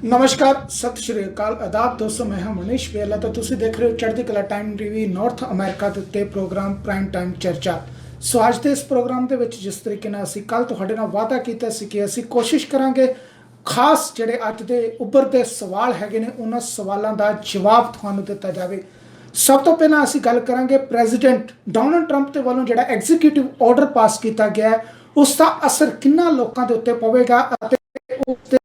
नमस्कार, सत श्री अकाल, आदाब दोस्तों। मैं हूं मनीष बेला तो ਤੁਸੀਂ देख रहे हो चढ़ती कला टाइम टीवी ਨਾਰਥ ਅਮਰੀਕਾ ਦੇ ਉੱਤੇ ਪ੍ਰੋਗਰਾਮ ਪ੍ਰਾਈਮ ਟਾਈਮ ਚਰਚਾ। ਸੋ ਅੱਜ ਦੇ ਇਸ ਪ੍ਰੋਗਰਾਮ ਦੇ ਵਿੱਚ ਜਿਸ ਤਰੀਕੇ ਨਾਲ ਅਸੀਂ ਕੱਲ ਤੁਹਾਡੇ ਨਾਲ ਵਾਅਦਾ ਕੀਤਾ ਸੀ ਕਿ ਅਸੀਂ ਕੋਸ਼ਿਸ਼ ਕਰਾਂਗੇ ਖਾਸ ਜਿਹੜੇ ਅੱਜ ਦੇ ਉੱਭਰਦੇ ਸਵਾਲ ਹੈਗੇ ਨੇ ਉਹਨਾਂ ਸਵਾਲਾਂ ਦਾ ਜਵਾਬ ਤੁਹਾਨੂੰ ਦਿੱਤਾ ਜਾਵੇ। ਸਭ ਤੋਂ ਪਹਿਲਾਂ ਅਸੀਂ ਗੱਲ ਕਰਾਂਗੇ ਪ੍ਰੈਜ਼ੀਡੈਂਟ ਡੋਨਲਡ ਟਰੰਪ ਦੇ ਵੱਲੋਂ ਜਿਹੜਾ ਐਗਜ਼ੀਕਿਊਟਿਵ ਆਰਡਰ ਪਾਸ ਕੀਤਾ ਗਿਆ ਹੈ ਉਸ ਦਾ ਅਸਰ ਕਿੰਨਾ ਲੋਕਾਂ ਦੇ ਉੱਤੇ ਪਵੇਗਾ ਅਤੇ ਉਸ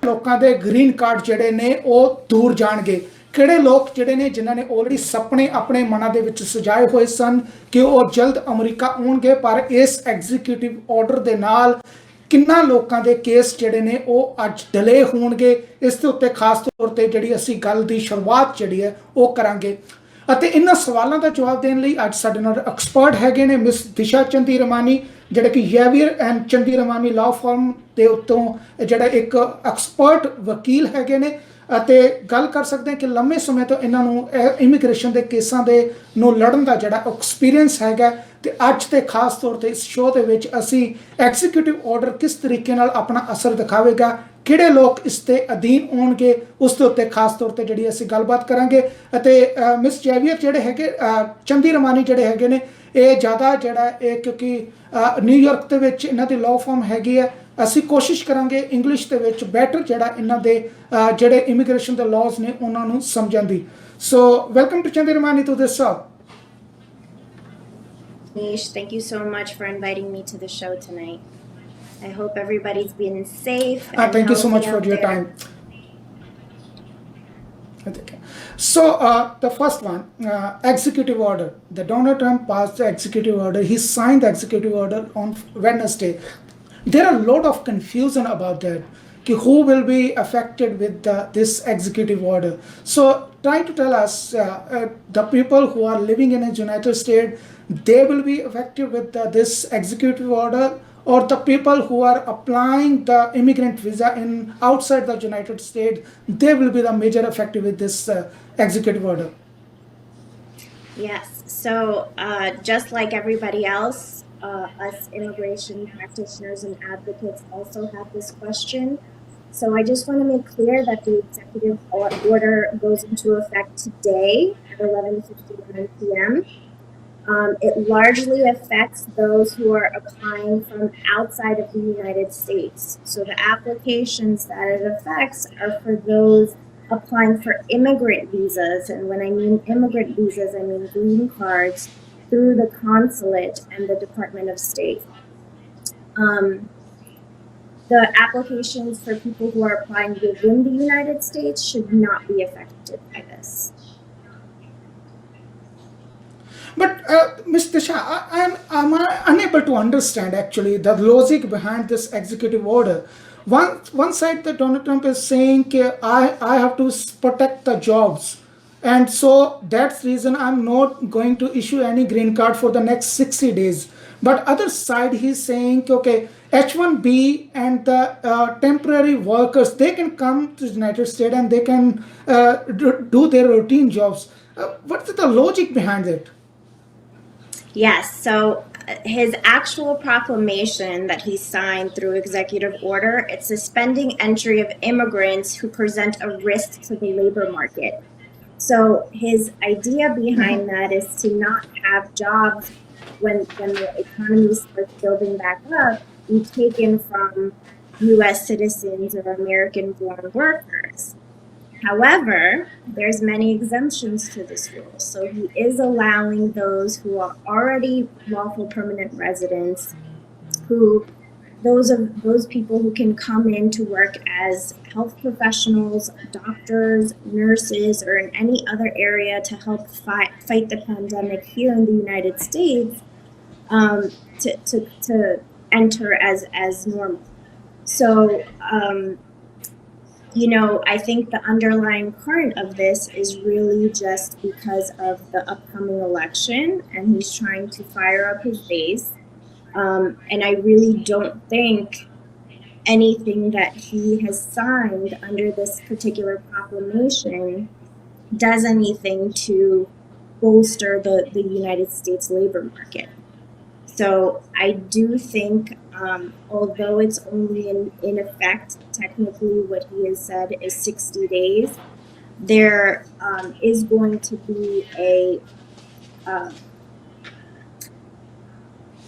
ਲੋਕਾਂ ਦੇ ਗ੍ਰੀਨ ਕਾਰਡ ਜਿਹੜੇ ਨੇ ਉਹ ਦੂਰ ਜਾਣਗੇ। ਕਿਹੜੇ ਲੋਕ ਜਿਹੜੇ ਨੇ ਜਿਨ੍ਹਾਂ ਨੇ ਆਲਰੇਡੀ ਸੁਪਨੇ ਆਪਣੇ ਮਨਾਂ ਦੇ ਵਿੱਚ ਸਜਾਏ ਹੋਏ ਸਨ ਕਿ ਉਹ ਜਲਦ ਅਮਰੀਕਾ ਆਉਣਗੇ, ਪਰ ਇਸ ਐਗਜ਼ੀਕਿਊਟਿਵ ਆਰਡਰ ਦੇ ਨਾਲ ਕਿੰਨਾ ਲੋਕਾਂ ਦੇ ਕੇਸ ਜਿਹੜੇ ਨੇ ਉਹ ਅੱਜ ਡਿਲੇ ਹੋਣਗੇ, ਇਸ ਦੇ ਉੱਤੇ ਖਾਸ ਤੌਰ ਤੇ ਜਿਹੜੀ ਅਸੀਂ ਗੱਲ ਦੀ ਸ਼ੁਰੂਆਤ ਜਿਹੜੀ ਹੈ ਉਹ ਕਰਾਂਗੇ। ਅਤੇ ਇਹਨਾਂ ਸਵਾਲਾਂ ਦਾ ਜਵਾਬ ਦੇਣ ਲਈ ਅੱਜ ਸਾਡੇ ਨਾਲ ਐਕਸਪਰਟ ਹੈਗੇ ਨੇ ਮਿਸ ਦਿਸ਼ਾ ਚੰਦੀਰਮਾਨੀ, ਜਿਹੜੇ ਕਿ ਯੈਵੀਅਰ ਐਂਡ ਚੰਦੀਰਮਾਨੀ ਲਾਅ ਫਰਮ ਦੇ ਉੱਤੋਂ ਜਿਹੜਾ ਇੱਕ ਐਕਸਪਰਟ ਵਕੀਲ ਹੈਗੇ ਨੇ ਅਤੇ ਗੱਲ ਕਰ ਸਕਦੇ ਹਾਂ ਕਿ ਲੰਮੇ ਸਮੇਂ ਤੋਂ ਇਹਨਾਂ ਨੂੰ ਇਮੀਗ੍ਰੇਸ਼ਨ ਦੇ ਕੇਸਾਂ ਦੇ ਨੂੰ ਲੜਨ ਦਾ ਜਿਹੜਾ ਐਕਸਪੀਰੀਅੰਸ ਹੈਗਾ। ਤੇ ਅੱਜ ਦੇ ਖਾਸ ਤੌਰ ਤੇ ਇਸ ਸ਼ੋਅ ਦੇ ਵਿੱਚ ਅਸੀਂ ਐਗਜ਼ੀਕਿਊਟਿਵ ਆਰਡਰ ਕਿਸ ਤਰੀਕੇ ਨਾਲ ਆਪਣਾ ਅਸਰ ਦਿਖਾਵੇਗਾ, ਕਿਹੜੇ ਲੋਕ ਇਸ ਦੇ ਅਧੀਨ ਆਉਣਗੇ, ਉਸ ਦੇ ਉੱਤੇ ਖਾਸ ਤੌਰ ਤੇ ਜਿਹੜੀ ਅਸੀਂ ਗੱਲਬਾਤ ਕਰਾਂਗੇ। ਅਤੇ ਮਿਸ ਜੈਵੀਅਰ ਜਿਹੜੇ ਹੈਗੇ ਚੰਦੀਰਮਾਨੀ ਜਿਹੜੇ ਹੈਗੇ ਨੇ ਇਹ ਜ਼ਿਆਦਾ ਜਿਹੜਾ ਇਹ ਕਿਉਂਕਿ ਨਿਊਯਾਰਕ ਦੇ ਵਿੱਚ ਇਹਨਾਂ ਦੀ ਲਾਅ ਫਰਮ ਹੈਗੀ ਹੈ। ਅਸੀਂ ਕੋਸ਼ਿਸ਼ ਕਰਾਂਗੇ ਇੰਗਲਿਸ਼ ਦੇ ਵਿੱਚ ਬੈਟਰ ਜਿਹੜਾ ਇਹਨਾਂ ਦੇ ਜਿਹੜੇ ਇਮੀਗ੍ਰੇਸ਼ਨ ਦੇ ਲਾਜ਼ ਨੇ ਉਹਨਾਂ ਨੂੰ ਸਮਝਣ ਦੀ। So welcome to Chandiramani to this show. Nish, thank you so much for inviting me to the show tonight. I hope everybody's been safe. Thank you so much for your time. Okay. So the first one, executive order. The Donald Trump passed the executive order. He signed the executive order on Wednesday. There are a lot of confusion about that. Who will be affected with this executive order? So try to tell us the people who are living in the United States, they will be affected with this executive order, or the people who are applying the immigrant visa in outside the United States, they will be the major affected with this executive order. Yes, so just like everybody else, us immigration practitioners and advocates also have this question. So I just want to make clear that the executive order goes into effect today at 11:59 p.m. It largely affects those who are applying from outside of the United States. So the applications that it affects are for those applying for immigrant visas. And when I mean immigrant visas, I mean green cards through the consulate and the Department of State. The applications for people who are applying within the United States should not be affected by this. But Ms. Disha, I'm unable to understand actually the logic behind this executive order. One side that Donald Trump is saying I have to protect the jobs, and so that's reason I'm not going to issue any green card for the next 60 days. But other side he's saying okay, H1B and the temporary workers, they can come to the United States and they can do their routine jobs. What's the logic behind it? Yes, so his actual proclamation that he signed through executive order, it's suspending entry of immigrants who present a risk to the labor market. So his idea behind that is to not have jobs when the economy starts building back up be taken from U.S. citizens or American-born workers. However, there's many exemptions to this rule. So he is allowing those who are already lawful permanent residents, those people who can come in to work as health professionals, doctors, nurses, or in any other area to help fight the pandemic here in the United States, to enter as normal. So I think the underlying current of this is really just because of the upcoming election, and he's trying to fire up his base. And I really don't think anything that he has signed under this particular proclamation does anything to bolster the United States labor market. So I do think, although it's only in effect, technically what he has said is 60 days, there is going to be uh,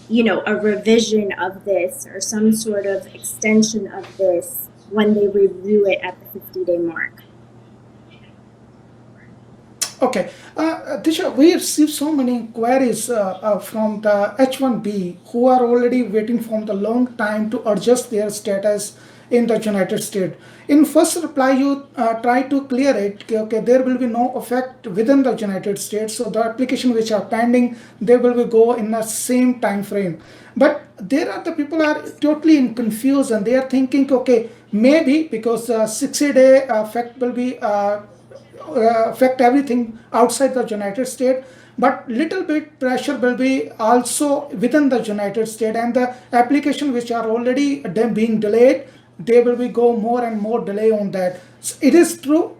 a revision of this or some sort of extension of this when they review it at the 50-day mark. Okay. Disha, we received so many inquiries from the H1B who are already waiting for the long time to adjust their status in the United States. In first reply, you try to clear it. Okay, there will be no effect within the United States. So the application which are pending, they will go in the same time frame. But there are the people are totally in confused and they are thinking, okay, maybe because 60-day effect will be affect everything outside the United States, but little bit pressure will be also within the United States, and the application which are already being delayed, they will be go more and more delay on that. So it is true.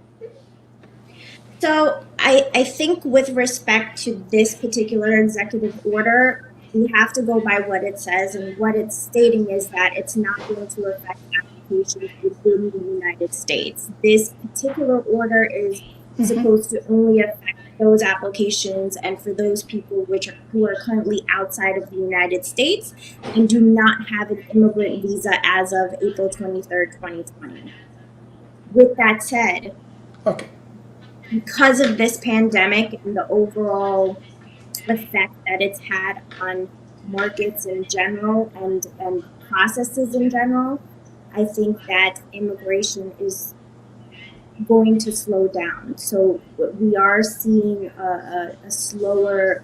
So I think with respect to this particular executive order, we have to go by what it says, and what it's stating is that it's not going to affect applications within the United States. This particular order is supposed to only affect those applications and for those people who are currently outside of the United States and do not have an immigrant visa as of April 23rd, 2020. With that said, Okay. because of this pandemic and the overall effect that it's had on markets in general and processes in general, I think that immigration is going to slow down. So we are seeing a slower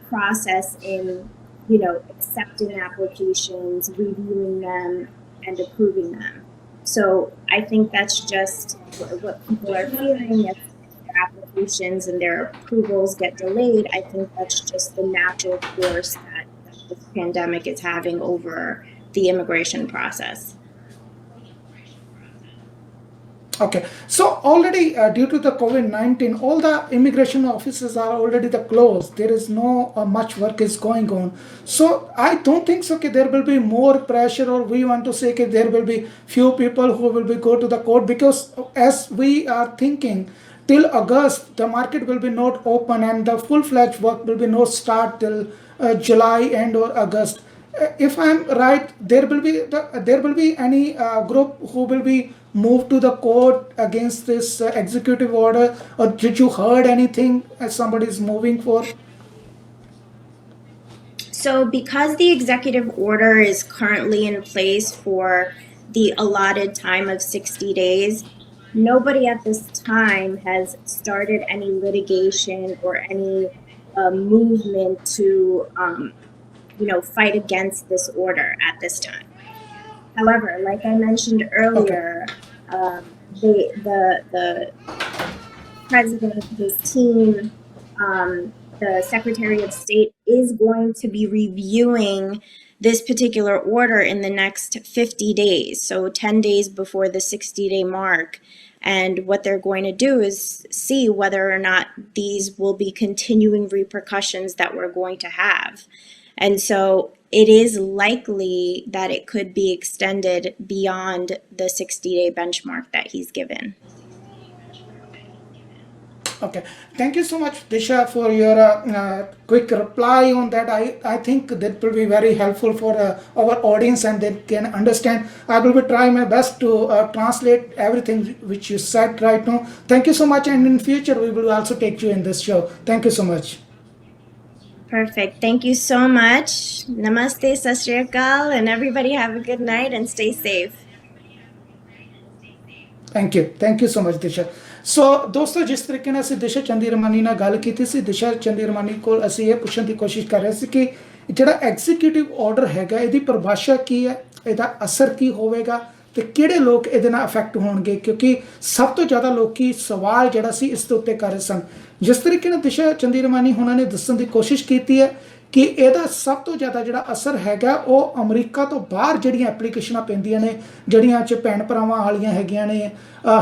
process in, accepting applications, reviewing them, and approving them. So I think that's just what people are feeling. If their applications and their approvals get delayed, I think that's just the natural course that this pandemic is having over the immigration process. Okay, so already due to the COVID-19, all the immigration offices are already closed. There is no much work is going on. So I don't think so. Okay, there will be more pressure, or we want to say okay, there will be few people who will be go to the court, because as we are thinking till August, the market will be not open and the full-fledged work will be not start till July end or August. If I'm right, there will be any group who will be moved to the court against this executive order, or did you heard anything as somebody is moving for? So because the executive order is currently in place for the allotted time of 60 days, nobody at this time has started any litigation or any movement to fight against this order at this time. However, like I mentioned earlier, the president, his team, the Secretary of State is going to be reviewing this particular order in the next 50 days, so 10 days before the 60-day mark. And what they're going to do is see whether or not these will be continuing repercussions that we're going to have. And so it is likely that it could be extended beyond the 60-day benchmark that he's given. Okay, thank you so much, Disha, for your quick reply on that. I think that will be very helpful for our audience and they can understand. I will be trying my best to translate everything which you said right now. Thank you so much, and in future we will also take you in this show. Thank you so much. Perfect. Thank you so much. Namaste, Sat Shri Akal, and everybody have a good night and stay safe. Thank you so much, Disha. ਸੋ ਦੋਸਤੋ, ਜਿਸ ਤਰੀਕੇ ਨਾਲ ਅਸੀਂ ਦਿਸ਼ਾ ਚੰਦੀਰਮਾਨੀ ਨਾਲ ਗੱਲ ਕੀਤੀ ਸੀ, ਦਿਸ਼ਾ ਚੰਦੀਰਮਾਨੀ ਕੋਲ ਅਸੀਂ ਇਹ ਪੁੱਛਣ ਦੀ ਕੋਸ਼ਿਸ਼ ਕਰ ਰਹੇ ਸੀ ਕਿ ਜਿਹੜਾ ਐਗਜ਼ੀਕਿਊਟਿਵ ਆਰਡਰ ਹੈਗਾ ਇਹਦੀ ਪਰਿਭਾਸ਼ਾ ਕੀ ਹੈ, ਇਹਦਾ ਅਸਰ ਕੀ ਹੋਵੇਗਾ ਤੇ ਕਿਹੜੇ ਲੋਕ ਇਹਦੇ ਨਾਲ ਅਫੈਕਟ ਹੋਣਗੇ, ਕਿਉਂਕਿ ਸਭ ਤੋਂ ਜ਼ਿਆਦਾ ਲੋਕੀ ਸਵਾਲ ਜਿਹੜਾ ਸੀ ਇਸ ਦੇ ਉੱਤੇ ਕਰ ਰਹੇ ਸਨ। ਜਿਸ ਤਰੀਕੇ ਨਾਲ ਦਿਸ਼ਾ ਚੰਦੀਰਮਾਨੀ ਉਹਨਾਂ ਨੇ ਦੱਸਣ ਦੀ ਕੋਸ਼ਿਸ਼ ਕੀਤੀ ਹੈ कि ਇਹਦਾ ਸਭ ਤੋਂ ਜ਼ਿਆਦਾ ਜਿਹੜਾ ਅਸਰ ਹੈਗਾ ਉਹ ਅਮਰੀਕਾ ਤੋਂ ਬਾਹਰ ਜਿਹੜੀਆਂ ਐਪਲੀਕੇਸ਼ਨਾਂ ਪੈਂਦੀਆਂ ਨੇ, ਜਿਹੜੀਆਂ 'ਚ ਭੈਣ ਭਰਾਵਾਂ ਵਾਲੀਆਂ ਹੈਗੀਆਂ ਨੇ,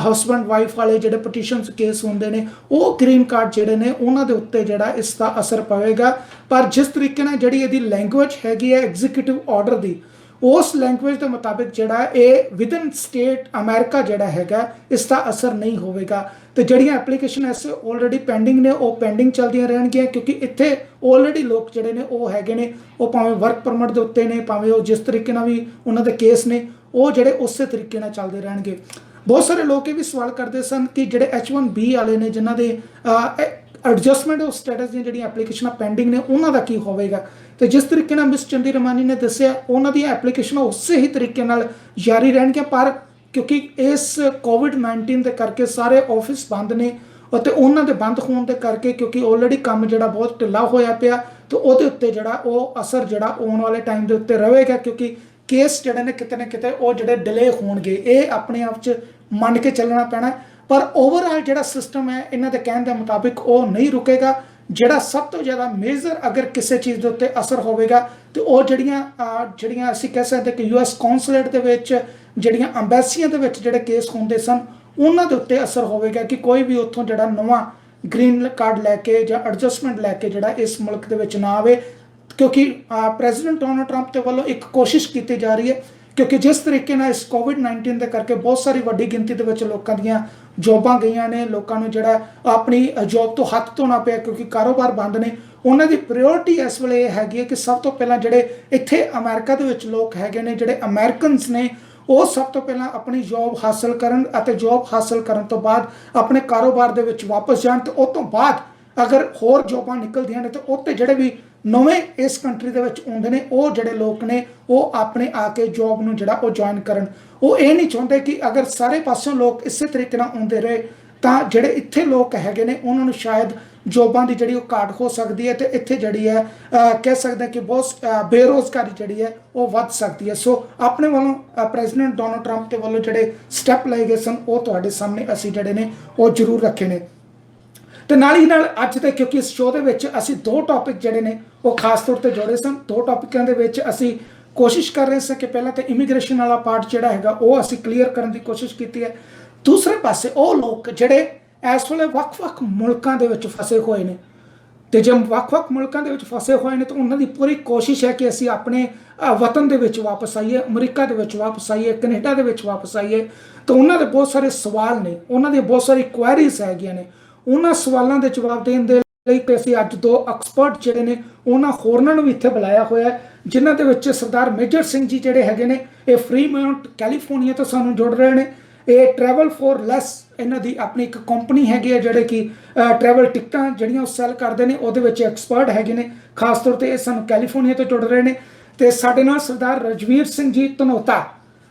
ਹਸਬੈਂਡ ਵਾਈਫ ਵਾਲੇ ਜਿਹੜੇ ਪਟੀਸ਼ਨਸ ਕੇਸ ਹੁੰਦੇ ਨੇ, ਉਹ ਗ੍ਰੀਨ ਕਾਰਡ ਜਿਹੜੇ ਨੇ ਉਹਨਾਂ ਦੇ ਉੱਤੇ ਜਿਹੜਾ ਇਸ ਦਾ ਅਸਰ ਪਵੇਗਾ। ਪਰ ਜਿਸ ਤਰੀਕੇ ਨਾਲ ਜਿਹੜੀ ਇਹਦੀ ਲੈਂਗੁਏਜ ਹੈਗੀ ਹੈ ਐਗਜ਼ੀਕਿਊਟਿਵ ਆਰਡਰ ਦੀ, ਉਸ ਲੈਂਗੁਏਜ ਦੇ ਮੁਤਾਬਿਕ ਜਿਹੜਾ ਇਹ ਵਿਦਨ ਸਟੇਟ ਅਮਰੀਕਾ ਜਿਹੜਾ ਹੈਗਾ ਇਸ ਦਾ ਅਸਰ ਨਹੀਂ ਹੋਵੇਗਾ। ਤੇ ਜਿਹੜੀਆਂ ਐਪਲੀਕੇਸ਼ਨ ਐਸੇ ਆਲਰੇਡੀ ਪੈਂਡਿੰਗ ਨੇ ਉਹ ਪੈਂਡਿੰਗ ਚੱਲਦੀਆਂ ਰਹਿਣਗੀਆਂ, ਕਿਉਂਕਿ ਇੱਥੇ ਆਲਰੇਡੀ ਲੋਕ ਜਿਹੜੇ ਨੇ ਉਹ ਹੈਗੇ ਨੇ, ਉਹ ਭਾਵੇਂ ਵਰਕ ਪਰਮਿਟ ਦੇ ਉੱਤੇ ਨੇ, ਭਾਵੇਂ ਉਹ ਜਿਸ ਤਰੀਕੇ ਨਾਲ ਵੀ ਉਹਨਾਂ ਦੇ ਕੇਸ ਨੇ ਉਹ ਜਿਹੜੇ ਉਸੇ ਤਰੀਕੇ ਨਾਲ ਚੱਲਦੇ ਰਹਿਣਗੇ। ਬਹੁਤ ਸਾਰੇ ਲੋਕ ਇਹ ਵੀ ਸਵਾਲ ਕਰਦੇ ਸਨ ਕਿ ਜਿਹੜੇ H1B ਵਾਲੇ ਨੇ, ਜਿਨ੍ਹਾਂ ਦੇ ਐਡਜਸਟਮੈਂਟ ਆਫ ਸਟੇਟਸ ਦੀਆਂ ਜਿਹੜੀਆਂ ਐਪਲੀਕੇਸ਼ਨਾਂ ਪੈਂਡਿੰਗ ਨੇ, ਉਹਨਾਂ ਦਾ ਕੀ ਹੋਵੇਗਾ। ਤੇ ਜਿਸ ਤਰੀਕੇ ਨਾਲ ਮਿਸ ਚੰਦੀ ਰਮਾਨੀ ਨੇ ਦੱਸਿਆ, ਉਹਨਾਂ ਦੀਆਂ ਐਪਲੀਕੇਸ਼ਨਾਂ ਉਸੇ ਹੀ ਤਰੀਕੇ ਨਾਲ ਜਾਰੀ ਰਹਿਣਗੀਆਂ। ਪਰ ਕਿਉਂਕਿ ਇਸ COVID-19 ਦੇ ਕਰਕੇ ਸਾਰੇ ਆਫਿਸ ਬੰਦ ਨੇ, ਅਤੇ ਉਹਨਾਂ ਦੇ ਬੰਦ ਹੋਣ ਦੇ ਕਰਕੇ ਕਿਉਂਕਿ ਆਲਰੇਡੀ ਕੰਮ ਜਿਹੜਾ ਬਹੁਤ ਢਿੱਲਾ ਹੋਇਆ ਪਿਆ, ਤੇ ਉਹਦੇ ਉੱਤੇ ਜਿਹੜਾ ਉਹ ਅਸਰ ਜਿਹੜਾ ਆਉਣ ਵਾਲੇ ਟਾਈਮ ਦੇ ਉੱਤੇ ਰਹੇਗਾ, ਕਿਉਂਕਿ ਕੇਸ ਜਿਹੜੇ ਨੇ ਕਿਤੇ ਨਾ ਕਿਤੇ ਉਹ ਜਿਹੜੇ ਡਿਲੇ ਹੋਣਗੇ। ਇਹ ਆਪਣੇ ਆਪ 'ਚ ਮੰਨ ਕੇ ਚੱਲਣਾ ਪੈਣਾ। ਪਰ ਓਵਰਆਲ ਜਿਹੜਾ ਸਿਸਟਮ ਹੈ ਇਹਨਾਂ ਦੇ ਕਹਿਣ ਦੇ ਮੁਤਾਬਿਕ ਉਹ ਨਹੀਂ ਰੁਕੇਗਾ। ਜਿਹੜਾ ਸਭ ਤੋਂ ਜ਼ਿਆਦਾ ਮੇਜਰ ਅਗਰ ਕਿਸੇ ਚੀਜ਼ ਦੇ ਉੱਤੇ ਅਸਰ ਹੋਵੇਗਾ ਤੇ ਉਹ ਜਿਹੜੀਆਂ ਅਸੀਂ ਕਹਿ ਸਕਦੇ ਕਿ US ਕੌਂਸੂਲੇਟ ਦੇ ਵਿੱਚ, ਜਿਹੜੀਆਂ ਅੰਬੈਸੀਆਂ ਦੇ ਵਿੱਚ ਜਿਹੜੇ ਕੇਸ ਹੁੰਦੇ ਸਨ, ਉਹਨਾਂ ਦੇ ਉੱਤੇ ਅਸਰ ਹੋਵੇਗਾ ਕਿ ਕੋਈ ਵੀ ਉੱਥੋਂ ਜਿਹੜਾ ਨਵਾਂ ਗ੍ਰੀਨ ਕਾਰਡ ਲੈ ਕੇ ਜਾਂ ਐਡਜਸਟਮੈਂਟ ਲੈ ਕੇ ਜਿਹੜਾ ਇਸ ਮੁਲਕ ਦੇ ਵਿੱਚ ਨਾ ਆਵੇ। ਕਿਉਂਕਿ ਪ੍ਰੈਜ਼ੀਡੈਂਟ ਡੋਨਾਲਡ ਟਰੰਪ ਦੇ ਵੱਲੋਂ ਇੱਕ ਕੋਸ਼ਿਸ਼ ਕੀਤੀ ਜਾ ਰਹੀ ਹੈ, ਕਿਉਂਕਿ ਜਿਸ ਤਰੀਕੇ ਨਾਲ ਇਸ COVID-19 ਦੇ ਕਰਕੇ ਬਹੁਤ ਸਾਰੀ ਵੱਡੀ ਗਿਣਤੀ ਦੇ ਵਿੱਚ ਲੋਕਾਂ ਦੀਆਂ ਜੋਬਾਂ ਗਈਆਂ ਨੇ, ਲੋਕਾਂ ਨੂੰ ਜਿਹੜਾ ਆਪਣੀ ਜੋਬ ਤੋਂ ਹੱਥ ਧੋਣਾ ਪਿਆ ਕਿਉਂਕਿ ਕਾਰੋਬਾਰ ਬੰਦ ਨੇ। ਉਹਨਾਂ ਦੀ ਪ੍ਰਾਇੋਰਟੀ ਇਸ ਵੇਲੇ ਇਹ ਹੈਗੀ ਹੈ ਕਿ ਸਭ ਤੋਂ ਪਹਿਲਾਂ ਜਿਹੜੇ ਇੱਥੇ ਅਮਰੀਕਾ ਦੇ ਵਿੱਚ ਲੋਕ ਹੈਗੇ ਨੇ, ਜਿਹੜੇ ਅਮਰੀਕਨਸ ਨੇ, ਉਹ ਸਭ ਤੋਂ ਪਹਿਲਾਂ ਆਪਣੀ ਜੋਬ ਹਾਸਲ ਕਰਨ, ਅਤੇ ਜੋਬ ਹਾਸਲ ਕਰਨ ਤੋਂ ਬਾਅਦ ਆਪਣੇ ਕਾਰੋਬਾਰ ਦੇ ਵਿੱਚ ਵਾਪਸ ਜਾਣ। ਤੇ ਉਸ ਤੋਂ ਬਾਅਦ ਅਗਰ ਹੋਰ ਜੋਬਾਂ ਨਿਕਲਦੀਆਂ ਨੇ ਤੇ ਉੱਤੇ ਜਿਹੜੇ ਵੀ ਨਵੇਂ ਇਸ ਕੰਟਰੀ ਦੇ ਵਿੱਚ ਆਉਂਦੇ ਨੇ, ਉਹ ਜਿਹੜੇ ਲੋਕ ਨੇ ਉਹ ਆਪਣੇ ਆ ਕੇ ਜੋਬ ਨੂੰ ਜਿਹੜਾ ਉਹ ਜੁਆਇਨ ਕਰਨ। ਉਹ ਇਹ ਨਹੀਂ ਚਾਹੁੰਦੇ ਕਿ ਅਗਰ ਸਾਰੇ ਪਾਸਿਓਂ ਲੋਕ ਇਸੇ ਤਰੀਕੇ ਨਾਲ ਆਉਂਦੇ ਰਹੇ ਤਾਂ ਜਿਹੜੇ ਇੱਥੇ ਲੋਕ ਹੈਗੇ ਨੇ ਉਹਨਾਂ ਨੂੰ ਸ਼ਾਇਦ ਜੋਬਾਂ ਦੀ ਜਿਹੜੀ ਉਹ ਘਾਟ ਹੋ ਸਕਦੀ ਹੈ, ਤੇ ਇੱਥੇ ਜਿਹੜੀ ਹੈ ਕਹਿ ਸਕਦੇ ਕਿ ਬਹੁਤ ਬੇਰੁਜ਼ਗਾਰੀ ਜਿਹੜੀ ਹੈ ਉਹ ਵੱਧ ਸਕਦੀ ਹੈ। ਸੋ ਆਪਣੇ ਵੱਲੋਂ ਪ੍ਰੈਜ਼ੀਡੈਂਟ ਡੋਨਾਲਡ ਟਰੰਪ ਦੇ ਵੱਲੋਂ ਜਿਹੜੇ ਸਟੈਪ ਲਏ ਗਏ ਸਨ ਉਹ ਤੁਹਾਡੇ ਸਾਹਮਣੇ ਅਸੀਂ ਜਿਹੜੇ ਨੇ ਉਹ ਜ਼ਰੂਰ ਰੱਖੇ ਨੇ। ਤੇ ਨਾਲ ਹੀ ਨਾਲ ਅੱਜ ਦੇ ਕਿਉਂਕਿ ਇਸ ਸ਼ੋਅ ਦੇ ਵਿੱਚ ਅਸੀਂ 2 ਟੌਪਿਕ ਜਿਹੜੇ ਨੇ ਉਹ ਖਾਸ ਤੌਰ ਤੇ ਜੋੜੇ ਸਨ। 2 ਟੌਪਿਕਾਂ ਦੇ ਵਿੱਚ ਅਸੀਂ ਕੋਸ਼ਿਸ਼ ਕਰ ਰਹੇ ਸੀ ਕਿ ਪਹਿਲਾਂ ਤਾਂ ਇਮੀਗ੍ਰੇਸ਼ਨ ਵਾਲਾ ਪਾਰਟ ਜਿਹੜਾ ਹੈਗਾ ਉਹ ਅਸੀਂ ਕਲੀਅਰ ਕਰਨ ਦੀ ਕੋਸ਼ਿਸ਼ ਕੀਤੀ ਹੈ। ਦੂਸਰੇ ਪਾਸੇ ਉਹ ਲੋਕ ਜਿਹੜੇ ਇਸ ਵੇਲੇ ਵੱਖ-ਵੱਖ ਮੁਲਕਾਂ ਦੇ ਵਿੱਚ ਫਸੇ ਹੋਏ ਨੇ, ਤੇ ਜੇ ਵੱਖ-ਵੱਖ ਮੁਲਕਾਂ ਦੇ ਵਿੱਚ ਫਸੇ ਹੋਏ ਨੇ ਤਾਂ ਉਹਨਾਂ ਦੀ ਪੂਰੀ ਕੋਸ਼ਿਸ਼ ਹੈ ਕਿ ਅਸੀਂ ਆਪਣੇ ਵਤਨ ਦੇ ਵਿੱਚ ਵਾਪਸ ਆਈਏ, ਅਮਰੀਕਾ ਦੇ ਵਿੱਚ ਵਾਪਸ ਆਈਏ, ਕੈਨੇਡਾ ਦੇ ਵਿੱਚ ਵਾਪਸ ਆਈਏ। ਤਾਂ ਉਹਨਾਂ ਦੇ ਬਹੁਤ ਸਾਰੇ ਸਵਾਲ ਨੇ, ਉਹਨਾਂ ਦੀਆਂ ਬਹੁਤ ਸਾਰੀ ਕੁਐਰੀਜ਼ ਹੈਗੀਆਂ ਨੇ। ਉਹਨਾਂ ਸਵਾਲਾਂ ਦੇ ਜਵਾਬ ਦੇਣ ਦੇ ਲਈ ਅਸੀਂ ਅੱਜ 2 ਐਕਸਪਰਟ ਜਿਹੜੇ ਨੇ ਉਹਨਾਂ ਹੋਰਨਾਂ ਨੂੰ ਵੀ ਇੱਥੇ ਬੁਲਾਇਆ ਹੋਇਆ, ਜਿਨ੍ਹਾਂ ਦੇ ਵਿੱਚ ਸਰਦਾਰ ਮੇਜਰ ਸਿੰਘ ਜੀ ਜਿਹੜੇ ਹੈਗੇ ਨੇ, ਇਹ ਫਰੀਮਾਉਂਟ ਕੈਲੀਫੋਰਨੀਆ ਤੋਂ ਸਾਨੂੰ ਜੁੜ ਰਹੇ ਨੇ। ਇਹ ਟਰੈਵਲ ਫੋਰ ਲੈਸ ਇਹਨਾਂ ਦੀ ਆਪਣੀ ਇੱਕ ਕੰਪਨੀ ਹੈਗੀ ਹੈ, ਜਿਹੜੇ ਕਿ ਟਰੈਵਲ ਟਿਕਟਾਂ ਜਿਹੜੀਆਂ ਉਹ ਸੈਲ ਕਰਦੇ ਨੇ, ਉਹਦੇ ਵਿੱਚ ਐਕਸਪਰਟ ਹੈਗੇ ਨੇ। ਖਾਸ ਤੌਰ ਤੇ ਇਹ ਸਾਨੂੰ ਕੈਲੀਫੋਰਨੀਆ ਤੋਂ ਜੁੜ ਰਹੇ ਨੇ। ਤੇ ਸਾਡੇ ਨਾਲ ਸਰਦਾਰ ਰਜਵੀਰ ਸਿੰਘ ਜੀ ਧਨੋਤਾ,